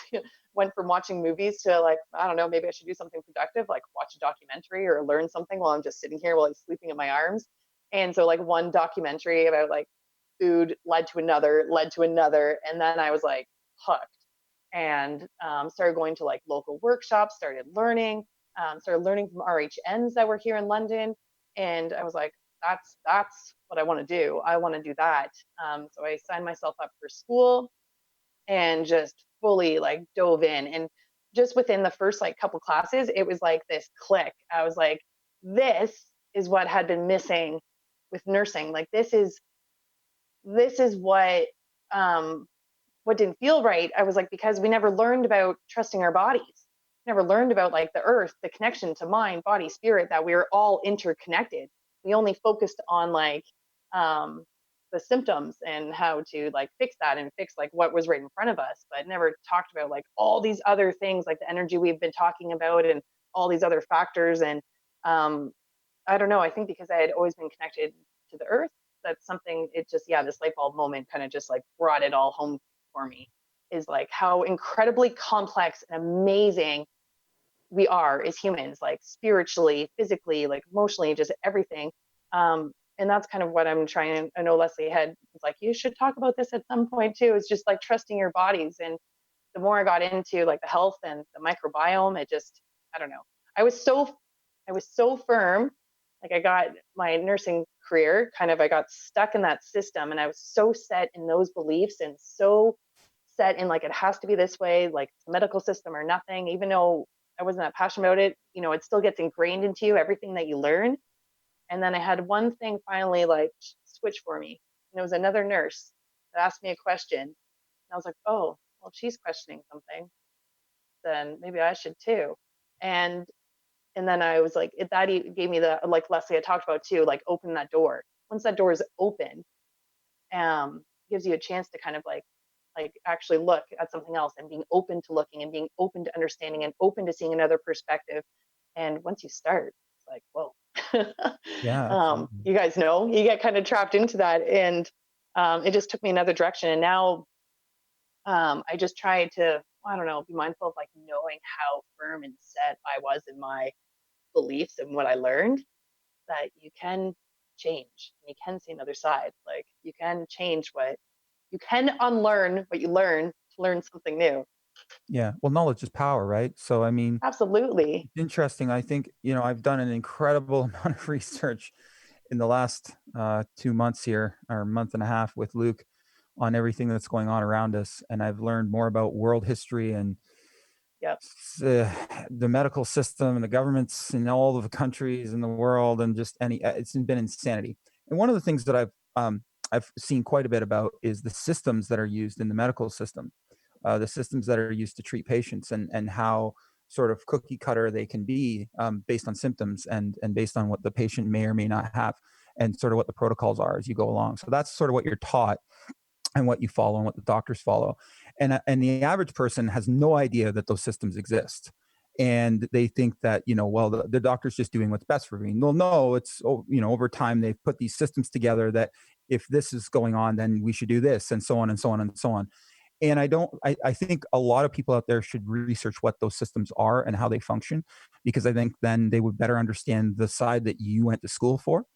went from watching movies to like, I don't know, maybe I should do something productive, like watch a documentary or learn something while I'm just sitting here while he's sleeping in my arms. And so, like, one documentary about like food led to another, led to another. And then I was like hooked, and started going to like local workshops, started learning from RHNs that were here in London. And I was like, that's what I want to do. I want to do that. So I signed myself up for school and just fully like dove in. And just within the first like couple classes, it was like this click. I was like, this is what had been missing with nursing. Like this is what didn't feel right. I was like, because we never learned about trusting our bodies, never learned about like the earth, the connection to mind, body, spirit, that we are all interconnected. We only focused on like the symptoms and how to like fix that and fix like what was right in front of us, but never talked about like all these other things, like the energy we've been talking about and all these other factors. And I don't know, I think because I had always been connected to the earth, that's something, it just, yeah, this light bulb moment kind of just like brought it all home for me, is like how incredibly complex and amazing we are as humans, like spiritually, physically, like emotionally, just everything. And that's kind of what I'm trying. I know Leslie had was like, you should talk about this at some point too. It's just like trusting your bodies. And the more I got into like the health and the microbiome, it just, I don't know. I was so firm. Like I got my nursing career kind of, I got stuck in that system, and I was so set in those beliefs and so set in like, it has to be this way, like the medical system or nothing, even though I wasn't that passionate about it, it still gets ingrained into you, everything that you learn. And then I had one thing finally like switch for me. And it was another nurse that asked me a question. And I was like, oh, well, if she's questioning something, then maybe I should too. And and then I was like, that gave me the, like Leslie had talked about too, like open that door. Once that door is open, gives you a chance to kind of like actually look at something else, and being open to looking and being open to understanding and open to seeing another perspective. And once you start, it's like, whoa. Yeah, absolutely. You guys know, you get kind of trapped into that. And it just took me another direction. And now I just try to, I don't know, be mindful of like knowing how firm and set I was in my beliefs and what I learned, that you can change and you can see another side. Like you can change what you can, unlearn what you learn to learn something new. Yeah. Well, knowledge is power, right? So, I mean, Absolutely. it's interesting. I think, I've done an incredible amount of research in the last 2 months here, or a month and a half with Luke, on everything that's going on around us. And I've learned more about world history and Yep. uh, the medical system and the governments in all of the countries in the world, and just it's been insanity. And one of the things that I've seen quite a bit about is the systems that are used in the medical system, the systems that are used to treat patients, and how sort of cookie cutter they can be, based on symptoms, and based on what the patient may or may not have, and sort of what the protocols are as you go along. So that's sort of what you're taught and what you follow and what the doctors follow. And the average person has no idea that those systems exist. And they think that, well, the doctor's just doing what's best for me. Well, no, it's, over time they've put these systems together that if this is going on, then we should do this, and so on and so on and so on. And I think a lot of people out there should research what those systems are and how they function, because I think then they would better understand the side that you went to school for.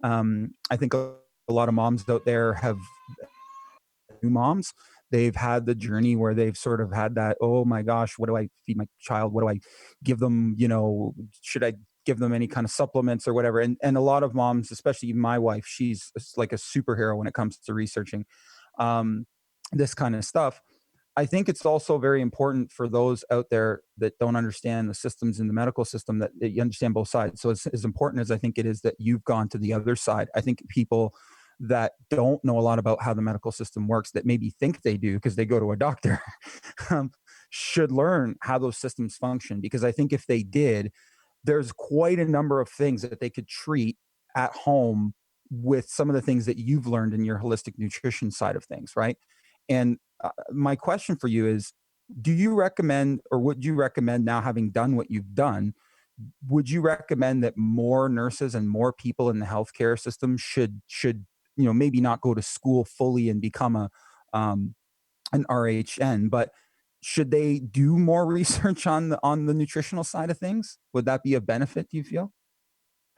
I think a lot of moms out there have new moms. They've had the journey where they've sort of had that, oh my gosh, what do I feed my child? What do I give them? Should I give them any kind of supplements or whatever? And a lot of moms, especially my wife, she's like a superhero when it comes to researching um, this kind of stuff. I think it's also very important for those out there that don't understand the systems in the medical system, that you understand both sides. So it's as important as I think it is that you've gone to the other side. I think people that don't know a lot about how the medical system works, that maybe think they do because they go to a doctor, um, should learn how those systems function. Because I think if they did, there's quite a number of things that they could treat at home with some of the things that you've learned in your holistic nutrition side of things, right? And my question for you is, do you recommend, or would you recommend, now having done what you've done, would you recommend that more nurses and more people in the healthcare system should maybe not go to school fully and become um, an RHN, but should they do more research on the nutritional side of things? Would that be a benefit, do you feel?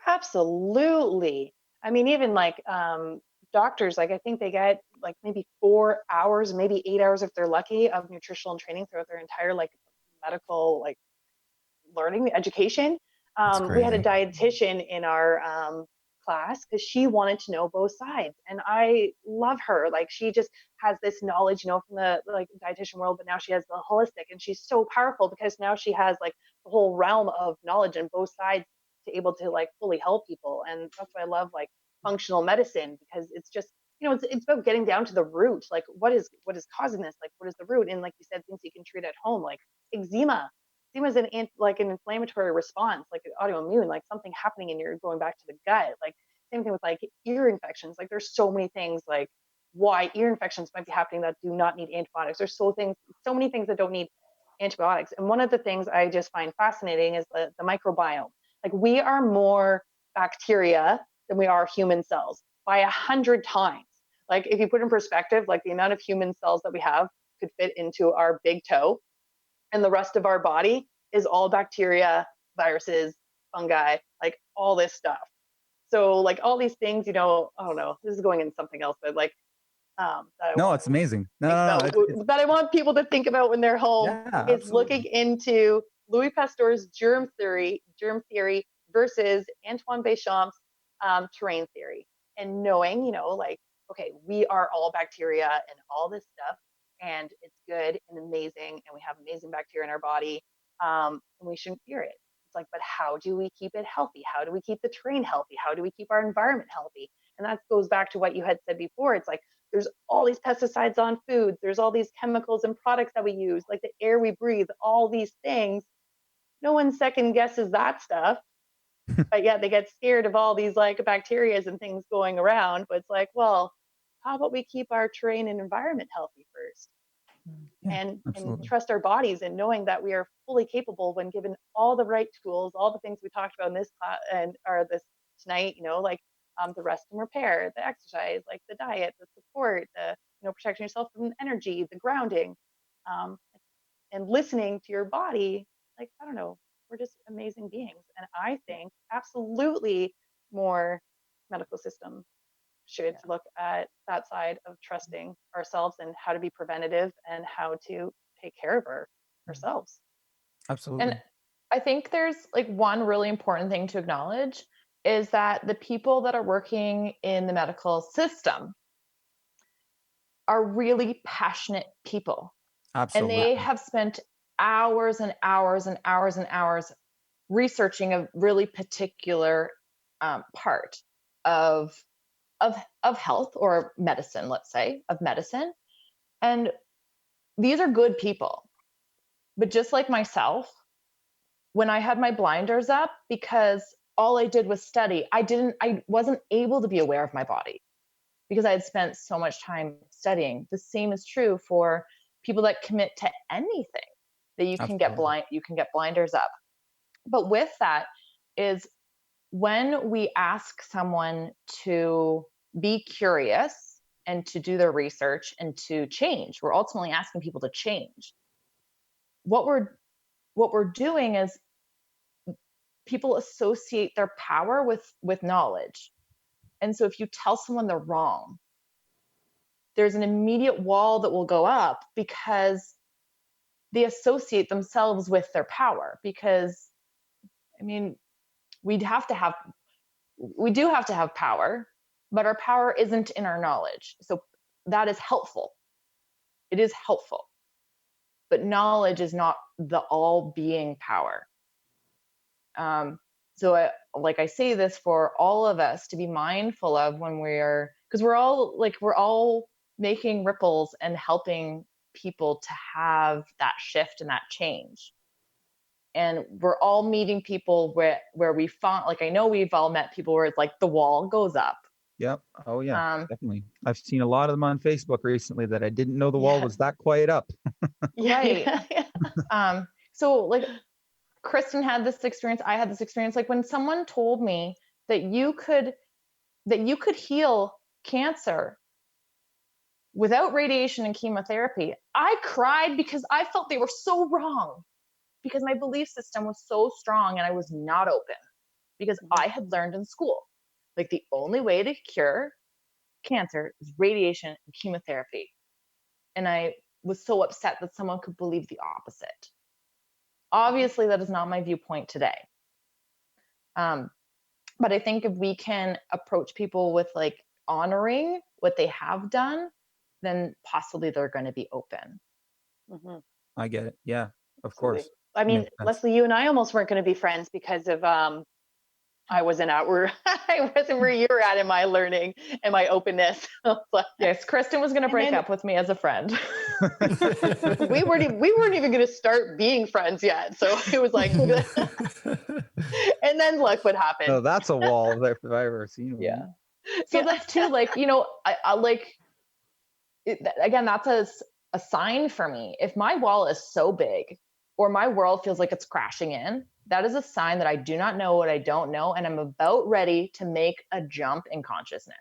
Absolutely. I mean, even like doctors, like I think they get like maybe 4 hours, maybe 8 hours if they're lucky, of nutritional training throughout their entire like medical like learning education. It's We had a crazy. dietitian in our class because she wanted to know both sides, and I love her. Like she just has this knowledge, from the like dietitian world, but now she has the holistic, and she's so powerful because now she has like the whole realm of knowledge on both sides to able to like fully help people. And that's why I love like functional medicine, because it's just it's about getting down to the root, like what is causing this, like what is the root, and like you said, things you can treat at home, like eczema. Eczema is like an inflammatory response, like an autoimmune, like something happening in your going back to the gut. Like same thing with like ear infections. Like there's so many things like why ear infections might be happening that do not need antibiotics. There's so many things that don't need antibiotics. And one of the things I just find fascinating is the microbiome. Like we are more bacteria than we are human cells by 100 times. Like if you put in perspective, like the amount of human cells that we have could fit into our big toe, and the rest of our body is all bacteria, viruses, fungi, like all this stuff. So like all these things, I don't know, this is going in something else, but like that I No, want it's amazing. No, think no, no, about, that I want people to think about when they're home, yeah, is absolutely. looking into Louis Pasteur's germ theory versus Antoine Béchamp's terrain theory, and knowing, like, okay, we are all bacteria and all this stuff, and it's good and amazing, and we have amazing bacteria in our body, and we shouldn't fear it. It's like, but how do we keep it healthy? How do we keep the terrain healthy? How do we keep our environment healthy? And that goes back to what you had said before. It's like, there's all these pesticides on foods, there's all these chemicals and products that we use, like the air we breathe, all these things. No one second guesses that stuff, but yet they get scared of all these like bacteria and things going around. But it's like, well, how about we keep our terrain and environment healthy first, Yeah, and absolutely. trust our bodies, and knowing that we are fully capable when given all the right tools, all the things we talked about in this class and or this tonight, like the rest and repair, the exercise, like the diet, the support, the protecting yourself from energy, the grounding, um, and listening to your body. Like, I don't know, we're just amazing beings, and I think absolutely more medical system should look at that side of trusting ourselves and how to be preventative and how to take care of ourselves. Absolutely. And I think there's like one really important thing to acknowledge is that the people that are working in the medical system are really passionate people. And Absolutely. they have spent hours and hours and hours and hours researching a really particular part of, of health or medicine, let's say, of medicine. And these are good people. But just like myself, when I had my blinders up because all I did was study, I wasn't able to be aware of my body because I had spent so much time studying. The same is true for people that commit to anything, that you can get blinders up. But with that is when we ask someone to be curious and to do their research and to change, we're ultimately asking people to change. What we're doing is people associate their power with knowledge. And so if you tell someone they're wrong, there's an immediate wall that will go up because they associate themselves with their power. Because I mean, we do have to have power, but our power isn't in our knowledge. So that is helpful. It is helpful. But knowledge is not the all being power. So I say this for all of us to be mindful of when because we're all making ripples and helping people to have that shift and that change. And we're all meeting people where we found, like, I know we've all met people where it's like the wall goes up. Yep. Oh yeah, definitely. I've seen a lot of them on Facebook recently that I didn't know the wall was that quiet up. Right. So like Kristen had this experience, I had this experience. Like when someone told me that you could heal cancer without radiation and chemotherapy, I cried because I felt they were so wrong, because my belief system was so strong and I was not open, because I had learned in school, like the only way to cure cancer is radiation and chemotherapy. And I was so upset that someone could believe the opposite. Obviously, that is not my viewpoint today. But I think if we can approach people with like honoring what they have done, then possibly they're going to be open. Mm-hmm. I get it. Yeah, of Absolutely. course. I mean, Makes sense. Leslie, you and I almost weren't going to be friends because of I wasn't where you were at in my learning and my openness. Yes, Kristen was going to break then, up with me as a friend. we weren't even going to start being friends yet. So it was like, and then look what happened. No, that's a wall if I've ever seen one. Yeah. So that's too, like, I like again, that's a sign for me. If my wall is so big or my world feels like it's crashing in, that is a sign that I do not know what I don't know, and I'm about ready to make a jump in consciousness,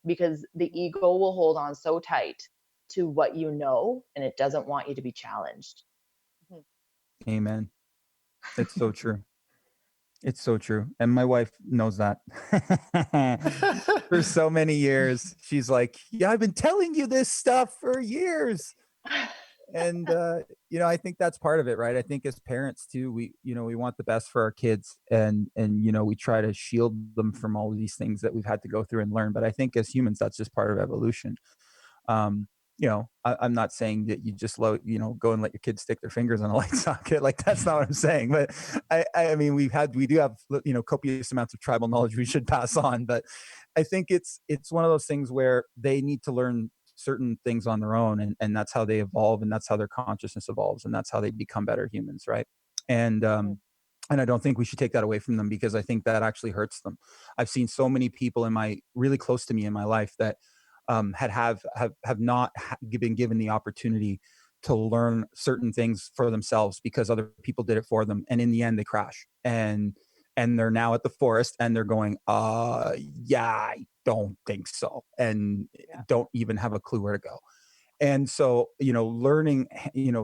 because the ego will hold on so tight to what you know, and it doesn't want you to be challenged. Amen. It's so true. It's so true. And my wife knows that. For so many years. She's like, yeah, I've been telling you this stuff for years. And I think that's part of it, right? I think as parents too, we want the best for our kids, and we try to shield them from all of these things that we've had to go through and learn. But I think as humans, that's just part of evolution. um I'm not saying that you just go and let your kids stick their fingers on a light socket. Like, that's not what I'm saying. But I mean, we do have copious amounts of tribal knowledge we should pass on. But I think it's one of those things where they need to learn certain things on their own, and that's how they evolve, and that's how their consciousness evolves, and that's how they become better humans, right? and Mm. and I don't think we should take that away from them, because I think that actually hurts them. I've seen so many people in my really close to me in my life that have not been given the opportunity to learn certain things for themselves because other people did it for them, and in the end they crash, and they're now at the forest, and they're going, yeah, I don't think so, and Yeah. don't even have a clue where to go. And so, learning,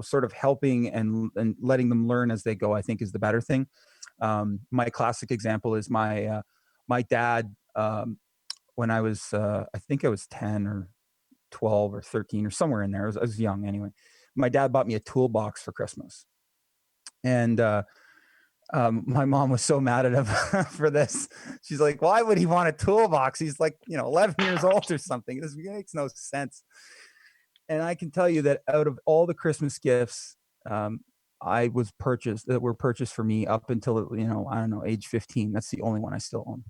sort of helping and letting them learn as they go, I think, is the better thing. My classic example is my dad. When I was, I think I was 10 or 12 or 13 or somewhere in there. I was young anyway. My dad bought me a toolbox for Christmas. And my mom was so mad at him for this. She's like, why would he want a toolbox? He's like, 11 years old or something. This makes no sense. And I can tell you that out of all the Christmas gifts, um, that were purchased for me up until, I don't know, age 15, that's the only one I still own.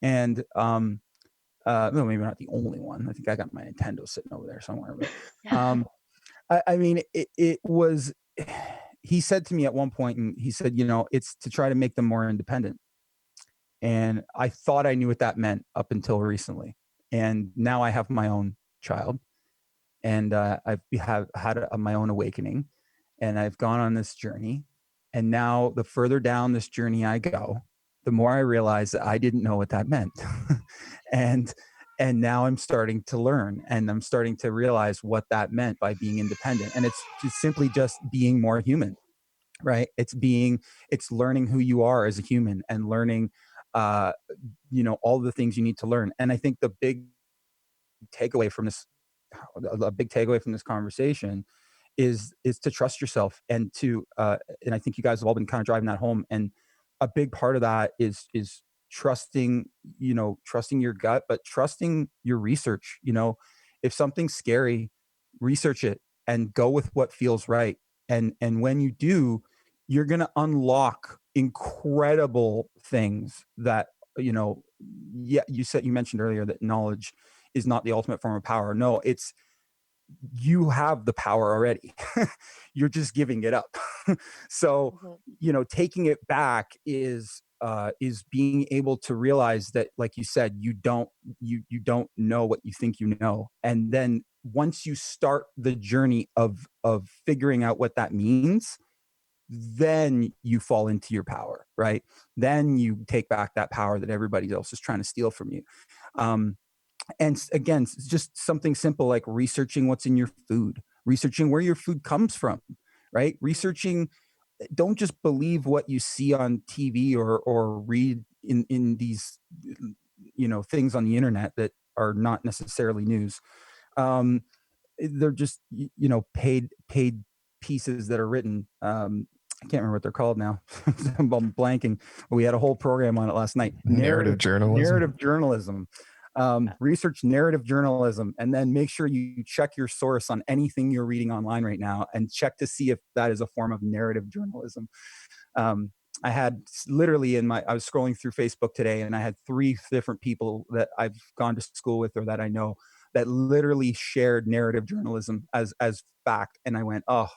And no, maybe not the only one. I think I got my Nintendo sitting over there somewhere. But I mean, it was. He said to me at one point, and he said, it's to try to make them more independent. And I thought I knew what that meant up until recently. And now I have my own child, and have had my own awakening, and I've gone on this journey. And now, the further down this journey I go, the more I realize that I didn't know what that meant. and and now I'm starting to learn, and I'm starting to realize what that meant by being independent. And it's just simply just being more human, right? It's learning who you are as a human, and learning uh all the things you need to learn. And I think takeaway from this a big takeaway from this conversation is to trust yourself, and I think you guys have all been kind of driving that home. And a big part of that is trusting, trusting your gut, but trusting your research. If something's scary, research it and go with what feels right. And when you do, you're going to unlock incredible things that, yeah, you mentioned earlier that knowledge is not the ultimate form of power. No, it's, you have the power already. You're just giving it up. So, Mhm. taking it back is being able to realize that, like you said, you don't know what you think you know. And then once you start the journey of figuring out what that means, then you fall into your power, right? Then you take back that power that everybody else is trying to steal from you. Um, and again, it's just something simple like researching what's in your food, researching where your food comes from, right? Researching, don't just believe what you see on TV or read in these things on the internet that are not necessarily news. Um, they're just paid pieces that are written. I can't remember what they're called now. I'm blanking. We had a whole program on it last night. Narrative journalism. Narrative journalism. Research narrative journalism, and then make sure you check your source on anything you're reading online right now, and check to see if that is a form of narrative journalism. I had literally I was scrolling through Facebook today, and I had 3 different people that I've gone to school with or that I know that literally shared narrative journalism as fact. And I went, oh,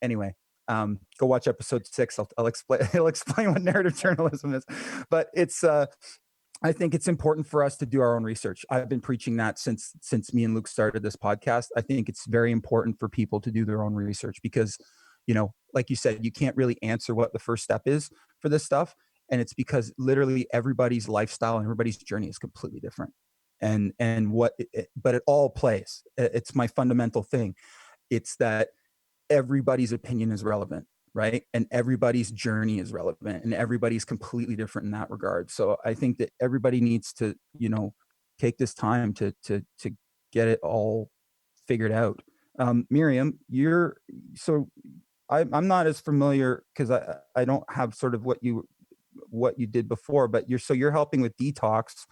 anyway, go watch episode 6. I'll explain. I'll explain what narrative journalism is. But I think it's important for us to do our own research. I've been preaching that since me and Luke started this podcast. I think it's very important for people to do their own research because, like you said, you can't really answer what the first step is for this stuff. And it's because literally everybody's lifestyle and everybody's journey is completely different. But it all plays. It's my fundamental thing. It's that everybody's opinion is relevant, right? And everybody's journey is relevant, and everybody's completely different in that regard. So I think that everybody needs to, take this time to get it all figured out. Miriam, so I'm not as familiar because I don't have sort of what you did before, but you're helping with detox,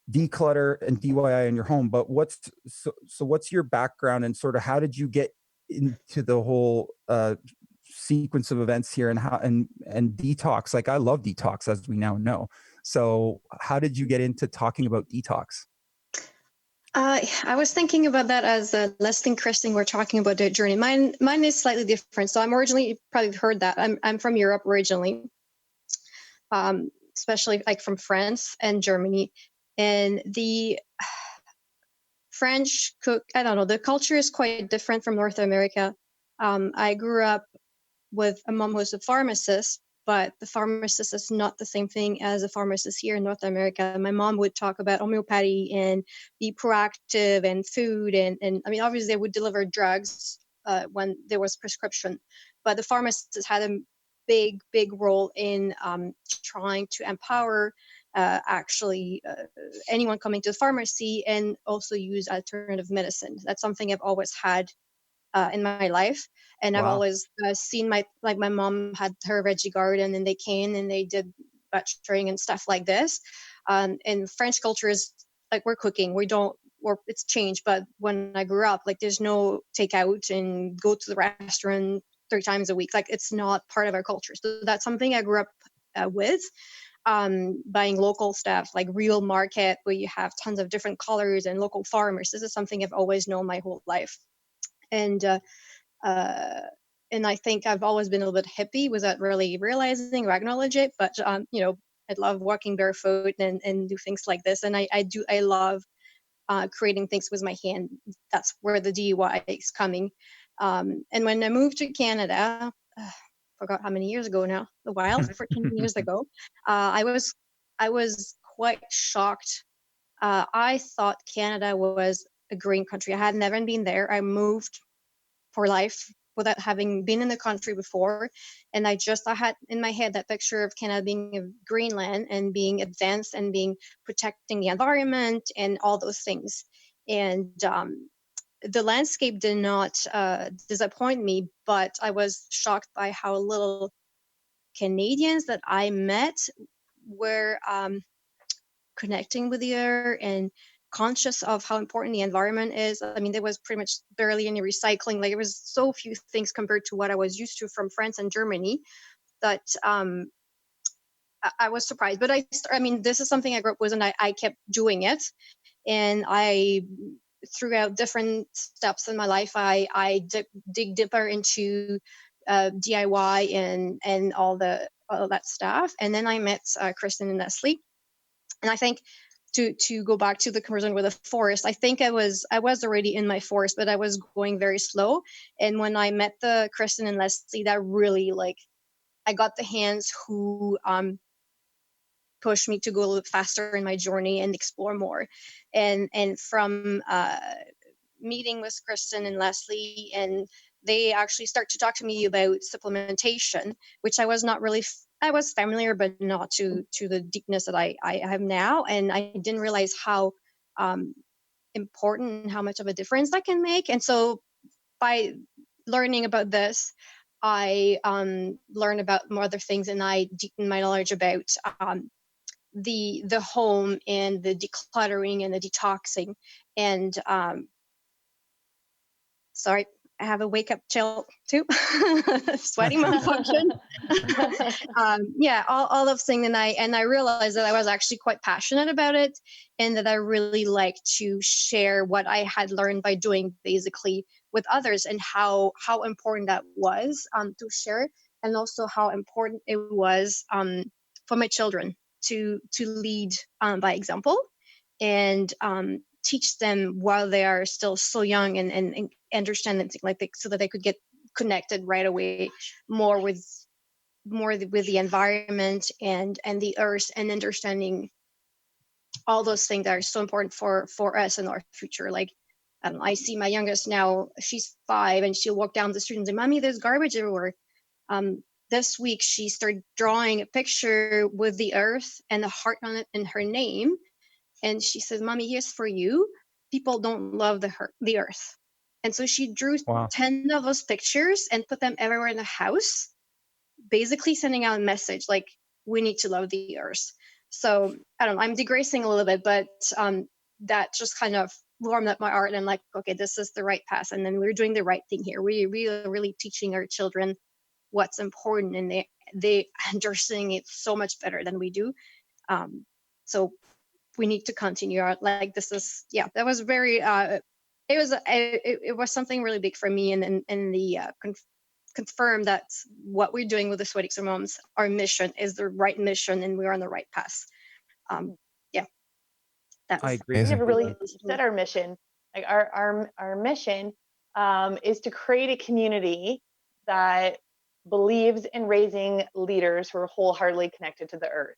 declutter, and DIY in your home. But what's your background, and sort of how did you get into the whole sequence of events here, and how and detox? Like, I love detox, as we now know. So how did you get into talking about detox? I was thinking about that as Leslie and Kristen were talking about their journey. Mine is slightly different. So I'm originally, you've probably heard that I'm from Europe originally, especially like from France and Germany. And the French cook, I don't know, the culture is quite different from North America. I grew up with a mom who's a pharmacist, but the pharmacist is not the same thing as a pharmacist here in North America. My mom would talk about homeopathy and be proactive and food. And I mean, obviously, they would deliver drugs when there was prescription, but the pharmacist had a big role in trying to empower anyone coming to the pharmacy and also use alternative medicine. That's something I've always had in my life, and I've Wow. always seen my mom had her veggie garden, and they came and they did butchering and stuff like this. And French culture is like, we're cooking, we don't, or it's changed, but when I grew up, like, there's no takeout and go to the restaurant 3 times a week. Like, it's not part of our culture. So that's something I grew up with, buying local stuff, like real market where you have tons of different colors and local farmers. This is something I've always known my whole life. And uh, and I think I've always been a little bit hippie without really realizing or acknowledge it. But I love walking barefoot and do things like this. And I love creating things with my hand. That's where the DIY is coming. And when I moved to Canada, forgot how many years ago now, a while, 14 years ago, I was quite shocked. I thought Canada was a green country. I had never been there. I moved for life without having been in the country before. And I had in my head that picture of Canada being a Greenland and being advanced and being protecting the environment and all those things. And the landscape did not disappoint me, but I was shocked by how little Canadians that I met were connecting with the air and conscious of how important the environment is. I mean, there was pretty much barely any recycling. Like, it was so few things compared to what I was used to from France and Germany that I was surprised. But I mean, this is something I grew up with, and I kept doing it. And throughout different steps in my life, I dig deeper into DIY and all that stuff. And then I met Kristen and Leslie. And I think to go back to the conversion with the forest, I think I was already in my forest, but I was going very slow. And when I met the Kristen and Leslie, that really, like, I got the hands who pushed me to go a little faster in my journey and explore more. And from meeting with Kristen and Leslie, and they actually start to talk to me about supplementation, which I was not really I was familiar, but not to the deepness that I have now. And I didn't realize how important and how much of a difference that can make. And so by learning about this, I learned about more other things, and I deepened my knowledge about the home and the decluttering and the detoxing. And sorry, I have a wake up chill too. Sweaty malfunction. Yeah, all those things. And I realized that I was actually quite passionate about it, and that I really like to share what I had learned by doing, basically, with others, and how important that was to share, and also how important it was for my children to lead by example, and teach them while they are still so young, and understand them, like, so that they could get connected right away more with the environment and the earth, and understanding all those things that are so important for us and our future. Like, I see my youngest now, she's 5, and she'll walk down the street and say, "Mommy, there's garbage everywhere." This week she started drawing a picture with the earth and a heart on it and her name. And she says, "Mommy, here's for you. People don't love the earth." And so she drew Wow. 10 of those pictures and put them everywhere in the house, basically sending out a message like, we need to love the earth. So I don't know, I'm digressing a little bit, but that just kind of warmed up my heart, and like, okay, this is the right path. And then we're doing the right thing here. We are really teaching our children what's important, and they understand it so much better than we do. So we need to continue our, like, this is, yeah, that was very it was something really big for me, and the confirm that what we're doing with the Sweaty Moms, our mission is the right mission, and we're on the right path. Yeah, that I was agree We never really completely. said our mission. Like our mission is to create a community that believes in raising leaders who are wholeheartedly connected to the earth.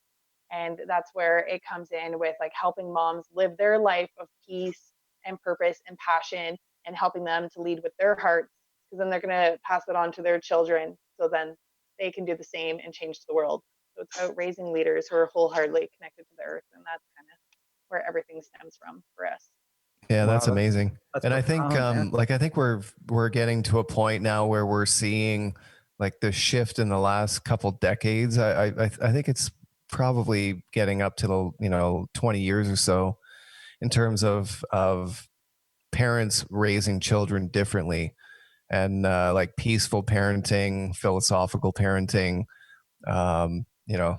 And that's where it comes in with like helping moms live their life of peace and purpose and passion, and helping them to lead with their hearts, because then they're going to pass it on to their children, so then they can do the same and change the world. So it's about raising leaders who are wholeheartedly connected to the earth, and that's kind of where everything stems from for us. Yeah, that's Wow, amazing. that's And I think profound, man. like I think we're getting to a point now where we're seeing like the shift in the last couple decades. I think it's probably getting up to the 20 years or so in terms of parents raising children differently, and like peaceful parenting, philosophical parenting.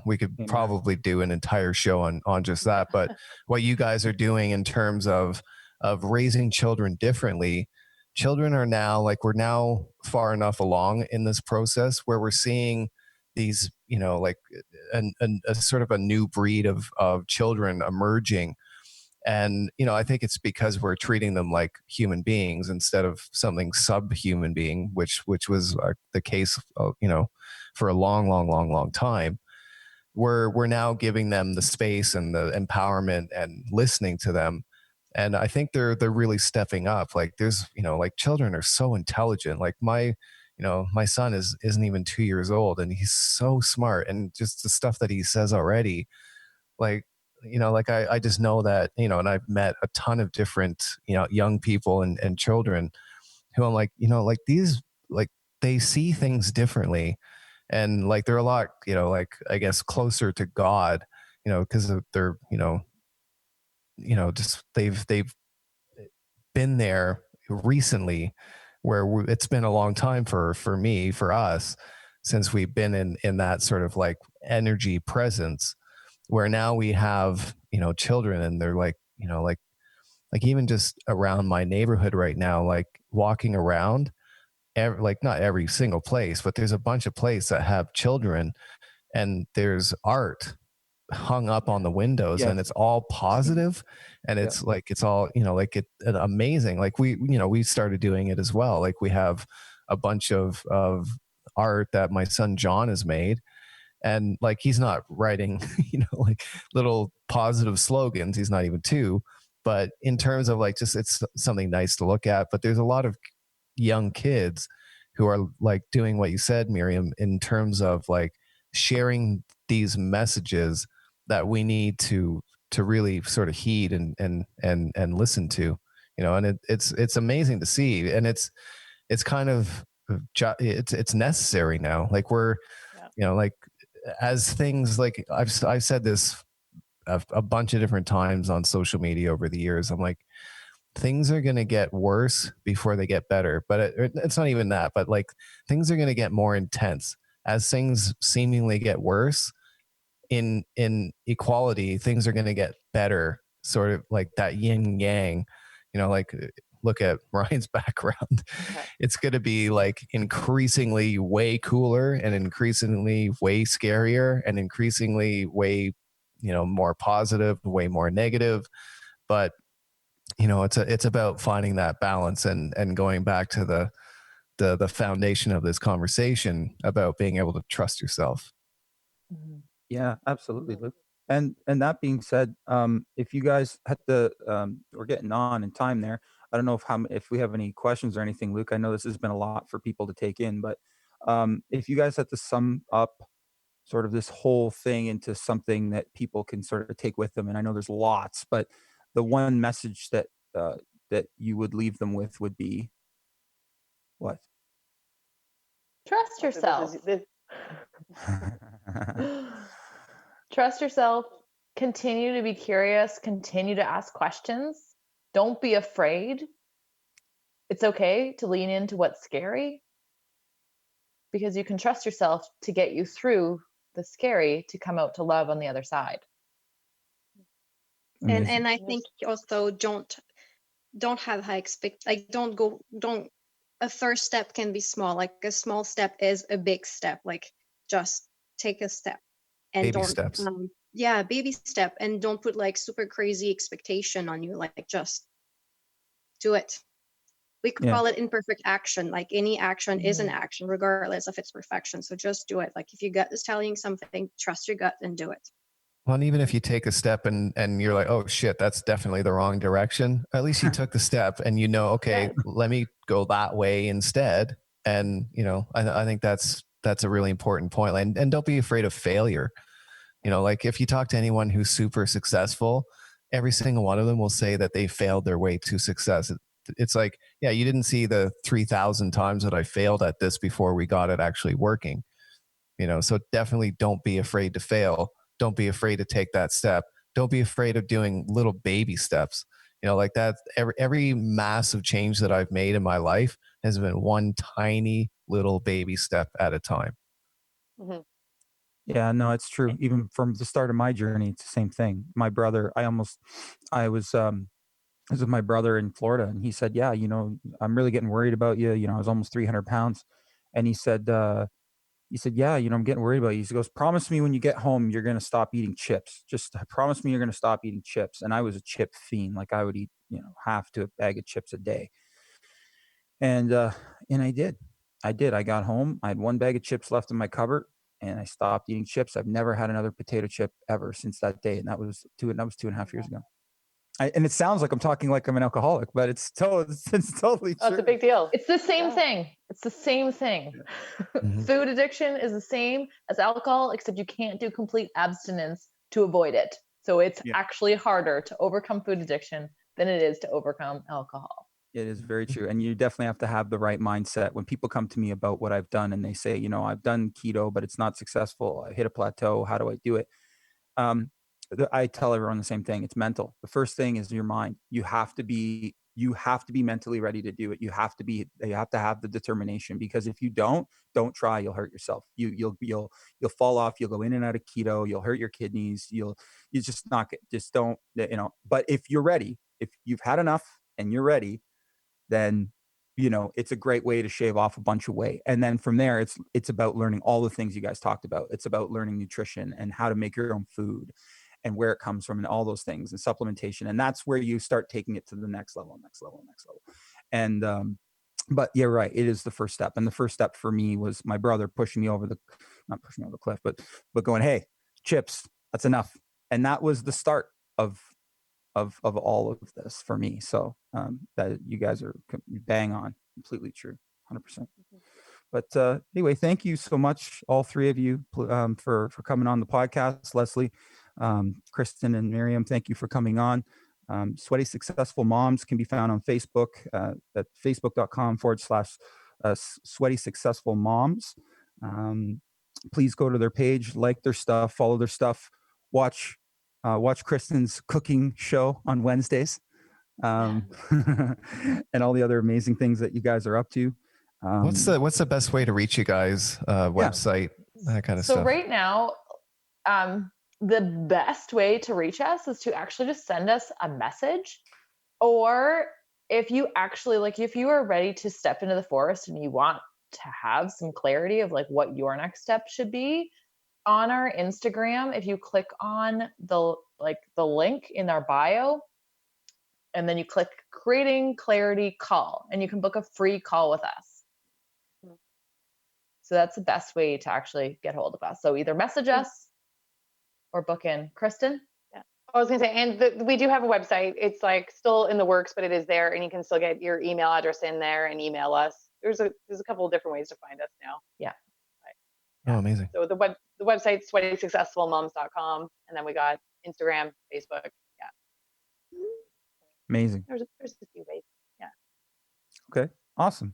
We could Amen. probably do an entire show on just that. But what you guys are doing in terms of raising children differently, children are now, like, we're now far enough along in this process where we're seeing these, like a sort of a new breed of children emerging. And I think it's because we're treating them like human beings instead of something subhuman being, which was the case for a long, long, long, long time. We're now giving them the space and the empowerment and listening to them. And I think they're really stepping up. Like, there's, like, children are so intelligent. Like, my son isn't even 2 years old, and he's so smart, and just the stuff that he says already, like, like, I just know that, and I've met a ton of different, young people and children who I'm like, like, these, like, they see things differently. And like, they're a lot, like, I guess, closer to God, because they're, just they've been there recently, where it's been a long time for me, for us, since we've been in that sort of like energy presence, where now we have, children, and they're like, like even just around my neighborhood right now, like walking around, like, not every single place, but there's a bunch of places that have children, and there's art hung up on the windows, and Yes. it's all positive, and Yeah. it's like, it's all, like, amazing. Like, we started doing it as well. Like, we have a bunch of art that my son John has made, and like, he's not writing like little positive slogans, he's not even two, but in terms of like, just, it's something nice to look at. But there's a lot of young kids who are like doing what you said, Miriam, in terms of like sharing these messages that we need to really sort of heed and listen to, and it's amazing to see. And it's kind of, it's necessary now. Like, we're, Yeah. like, as things, like, I've said this a bunch of different times on social media over the years. I'm like, things are going to get worse before they get better. But it's not even that, but like, things are going to get more intense as things seemingly get worse. In equality, things are going to get better, sort of like that yin yang, like, look at Ryan's background. Yeah. It's going to be like increasingly way cooler, and increasingly way scarier, and increasingly way, more positive, way more negative. But it's about finding that balance, and going back to the foundation of this conversation about being able to trust yourself. Mhm. Yeah, absolutely, Luke. And that being said, if you guys had to, we're getting on in time there. I don't know if we have any questions or anything, Luke. I know this has been a lot for people to take in, but If you guys had to sum up sort of this whole thing into something that people can sort of take with them, and I know there's lots, but the one message that that you would leave them with would be what? Trust So yourself. Trust yourself. Continue to be curious. Continue to ask questions. Don't be afraid. It's okay to lean into what's scary, because you can trust yourself to get you through the scary to come out to love on the other side. Amazing. And I think also don't have high like don't a first step can be small. Like a small step is a big step. Like just take a step and Baby don't steps. yeah, baby step, and don't put like super crazy expectation on you. Like just do it. We Yeah. call it imperfect action. Like any action is an Mhm. action regardless of its perfection. So just do it. Like if your gut is telling you something, trust your gut and do it. Well, and even if you take a step and you're like, oh shit, that's definitely the wrong direction. At least you took the step and you know, okay, Right. let me go that way instead. And you know, I think that's a really important point. And don't be afraid of failure. You know, like if you talk to anyone who's super successful, every single one of them will say that they failed their way to success. It's like, yeah, you didn't see the 3,000 times that I failed at this before we got it actually working. You know, so definitely don't be afraid to fail. Don't be afraid to take that step. Don't be afraid of doing little baby steps. You know, like that. Every massive change that I've made in my life has been one tiny little baby step at a time. Mm-hmm. Yeah, no, it's true. Even from the start of my journey, it's the same thing. My brother, I was with my brother in Florida, and he said, "Yeah, I'm really getting worried about you. I was almost 300 pounds," and he said, "Yeah, I'm getting worried about you." He goes, "Promise me when you get home, you're gonna stop eating chips. Just promise me you're gonna stop eating chips." And I was a chip fiend. Like I would eat, half to a bag of chips a day, and I did. I did. I got home. I had one bag of chips left in my cupboard, and I stopped eating chips. I've never had another potato chip ever since that day, and that was 2.5 years ago. And it sounds like I'm talking like I'm an alcoholic, but it's totally That's a true. big deal. It's the same Yeah. thing. It's the same thing. Mhm. Food addiction is the same as alcohol, except you can't do complete abstinence to avoid it. So it's Yeah. actually harder to overcome food addiction than it is to overcome alcohol. It is very true. And you definitely have to have the right mindset. When people come to me about what I've done and they say, I've done keto, but it's not successful. I hit a plateau. How do I do it? Um, I tell everyone the same thing. It's mental. The first thing is your mind. You have to be mentally ready to do it. You have to have the determination, because if you don't try, you'll hurt yourself. You'll fall off. You'll go in and out of keto. You'll hurt your kidneys. You just not get, just don't, but if you're ready, if you've had enough and you're ready, then it's a great way to shave off a bunch of weight. And then from there, it's about learning all the things you guys talked about. It's about learning nutrition and how to make your own food and where it comes from and all those things, and supplementation. And that's where you start taking it to the next level. And but you're right, it is the first step. And the first step for me was my brother pushing me over the not pushing me over the cliff, but going, "Hey, chips, that's enough." And that was the start of all of this for me. So that you guys are bang on, completely true, 100%. But anyway, thank you so much, all three of you, for coming on the podcast. Leslie, Kristen, and Miriam, thank you for coming on. Sweaty Successful Moms can be found on Facebook at facebook.com/Sweaty Successful Moms. Please go to their page, like their stuff, follow their stuff, watch Kristen's cooking show on Wednesdays, and all the other amazing things that you guys are up to. What's the best way to reach you guys? Website, that kind of So stuff. right now, the best way to reach us is to actually just send us a message. Or if you actually, like, if you are ready to step into the forest and you want to have some clarity of like what your next step should be, on our Instagram, if you click on the link in our bio, and then you click creating clarity call, and you can book a free call with us. So that's the best way to actually get hold of us. So either message us or book in. Kristen? Yeah. I was going to say, and we do have a website. It's like still in the works, but it is there, and you can still get your email address in there and email us. there's a couple of different ways to find us now. Yeah. Oh, amazing. So the website's sweatysuccessfulmoms.com, and then we got Instagram, Facebook. Yeah. Amazing. There's a few ways. Yeah. Okay. Awesome.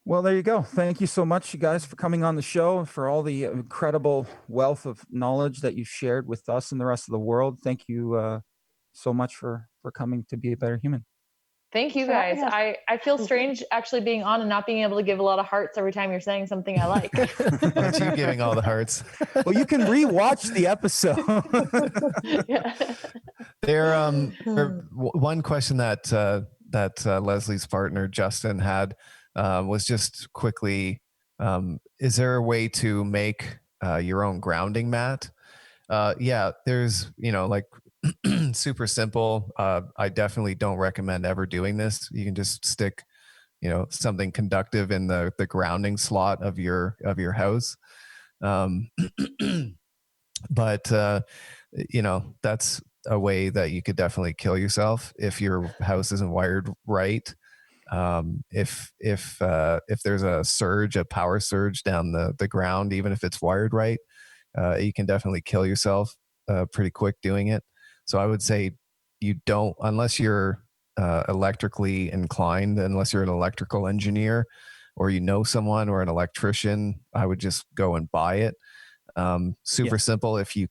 Well, there you go. Thank you so much, you guys, for coming on the show and for all the incredible wealth of knowledge that you shared with us and the rest of the world. Thank you so much for coming to be a better human. Thank you guys. I feel strange actually being on and not being able to give a lot of hearts every time you're saying something I like. Aren't you giving all the hearts? Well, you can re-watch the episode. One question that Leslie's partner Justin had was just quickly, is there a way to make your own grounding mat? Yeah, there's, like super simple. I definitely don't recommend ever doing this. You can just stick, something conductive in the grounding slot of your house. But that's a way that you could definitely kill yourself if your house isn't wired right. If there's a power surge down the ground, even if it's wired right, you can definitely kill yourself pretty quick doing it. So I would say you don't, unless you're electrically inclined, unless you're an electrical engineer or someone or an electrician, I would just go and buy it. Super simple. If you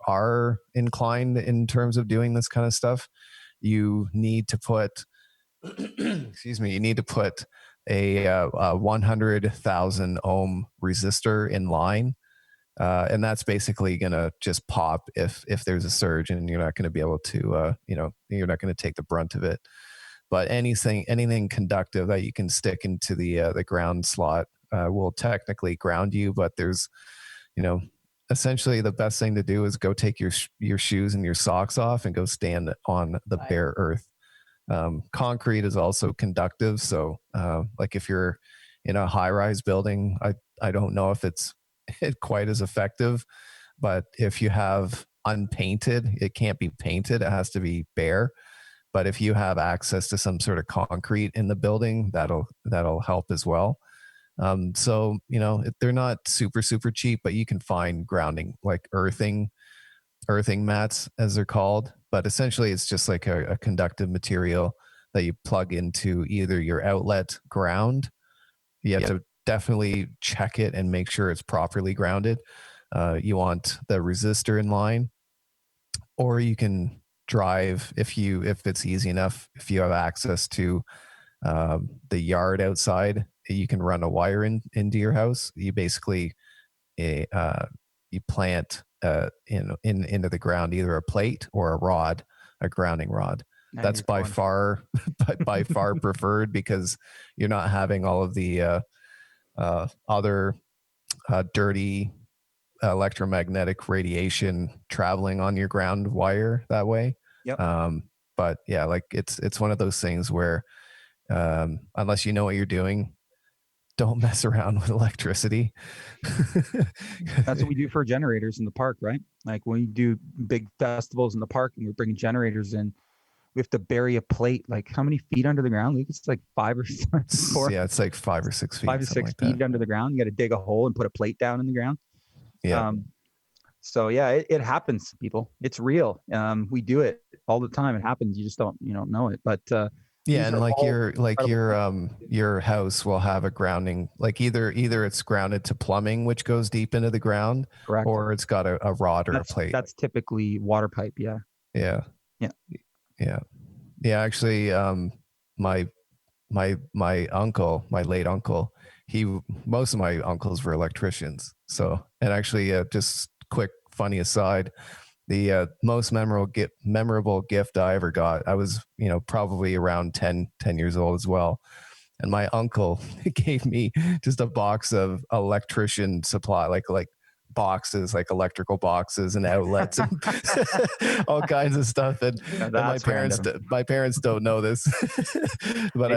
are inclined in terms of doing this kind of stuff, you need to put you need to put a 100,000 ohm resistor in line. And that's basically going to just pop if there's a surge, and you're not going to be able to, you're not going to take the brunt of it. But anything conductive that you can stick into the ground slot will technically ground you. But there's, essentially the best thing to do is go take your shoes and your socks off and go stand on the bare earth. Concrete is also conductive. So like if you're in a high-rise building, I don't know if it's quite as effective, but if you have unpainted, it can't be painted. It has to be bare. But if you have access to some sort of concrete in the building, that'll help as well. So, they're not super, super cheap, but you can find grounding, like earthing mats, as they're called. But essentially it's just like a conductive material that you plug into either your outlet ground. You have to definitely check it and make sure it's properly grounded. You want the resistor in line, or you can drive if it's easy enough. If you have access to the yard outside, you can run a wire into your house. You basically you plant into the ground either a plate or a grounding rod. That's by far preferred, because you're not having all of the other dirty electromagnetic radiation traveling on your ground wire that way. Yep. But yeah, like it's one of those things where unless you know what you're doing, don't mess around with electricity. That's what we do for generators in the park, right? Like when we do big festivals in the park and we're bringing generators in, we have to bury a plate. Like how many feet under the ground? It's like 5 or 4. Yeah, it's like 5 or 6 feet. 5 to 6 feet under the ground. You got to dig a hole and put a plate down in the ground. Yeah. So yeah, it happens, people. It's real. We do it all the time. It happens. You just don't know it. But yeah, and your house will have a grounding, like either it's grounded to plumbing, which goes deep into the ground, correct, or it's got a rod or a plate. That's typically water pipe. Yeah. Actually, my uncle, my late uncle, most of my uncles were electricians. So, and actually, just quick funny aside, the most memorable gift I ever got, I was probably around 10 years old as well, and my uncle gave me just a box of electrician supply, like boxes, like electrical boxes and outlets and all kinds of stuff. And, my parents don't know this, but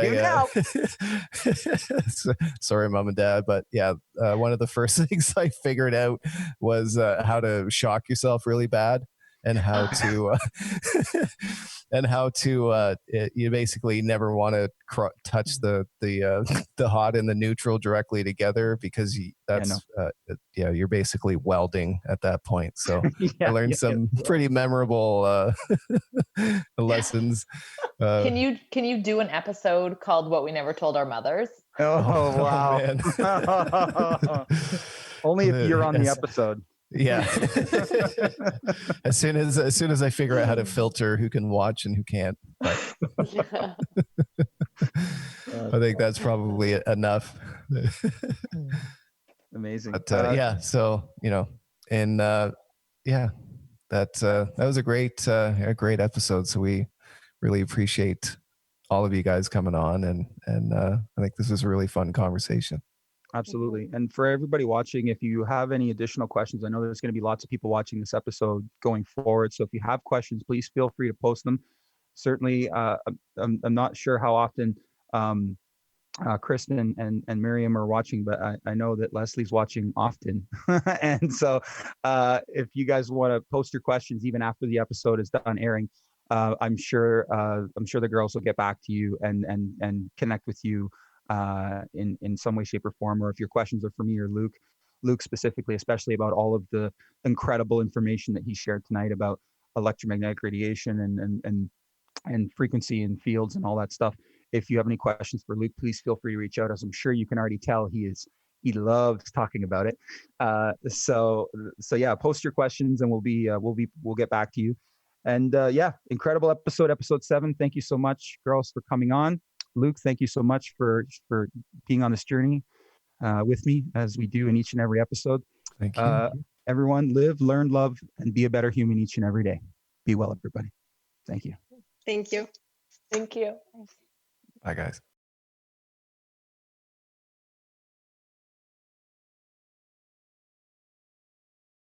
sorry, mom and dad. But yeah, one of the first things I figured out was how to shock yourself really bad, and how to and how to you basically never want to touch the the hot and the neutral directly together, because you're basically welding at that point. So I learned some pretty memorable lessons. Can you do an episode called "What We Never Told Our Mothers"? Oh wow! Man. Only if you're on the episode. Yeah. as soon as I figure out how to filter who can watch and who can't. But I think that's probably enough. Amazing. But yeah, so and that was a great episode. So we really appreciate all of you guys coming on, and I think this was a really fun conversation. Absolutely. And for everybody watching, if you have any additional questions, I know there's going to be lots of people watching this episode going forward. So if you have questions, please feel free to post them. Certainly, I'm not sure how often Kristen and Miriam are watching, but I know that Leslie's watching often. And so if you guys want to post your questions even after the episode is done airing, I'm sure the girls will get back to you and connect with you in some way, shape, or form. Or if your questions are for me or Luke specifically, especially about all of the incredible information that he shared tonight about electromagnetic radiation and frequency and fields and all that stuff. If you have any questions for Luke, please feel free to reach out. As I'm sure you can already tell, he loves talking about it. So yeah, post your questions and we'll get back to you. And yeah, incredible episode 7. Thank you so much, girls, for coming on. Luke, thank you so much for being on this journey with me, as we do in each and every episode. Thank you. Everyone, live, learn, love, and be a better human each and every day. Be well, everybody. Thank you. Thank you. Thank you. Bye, guys.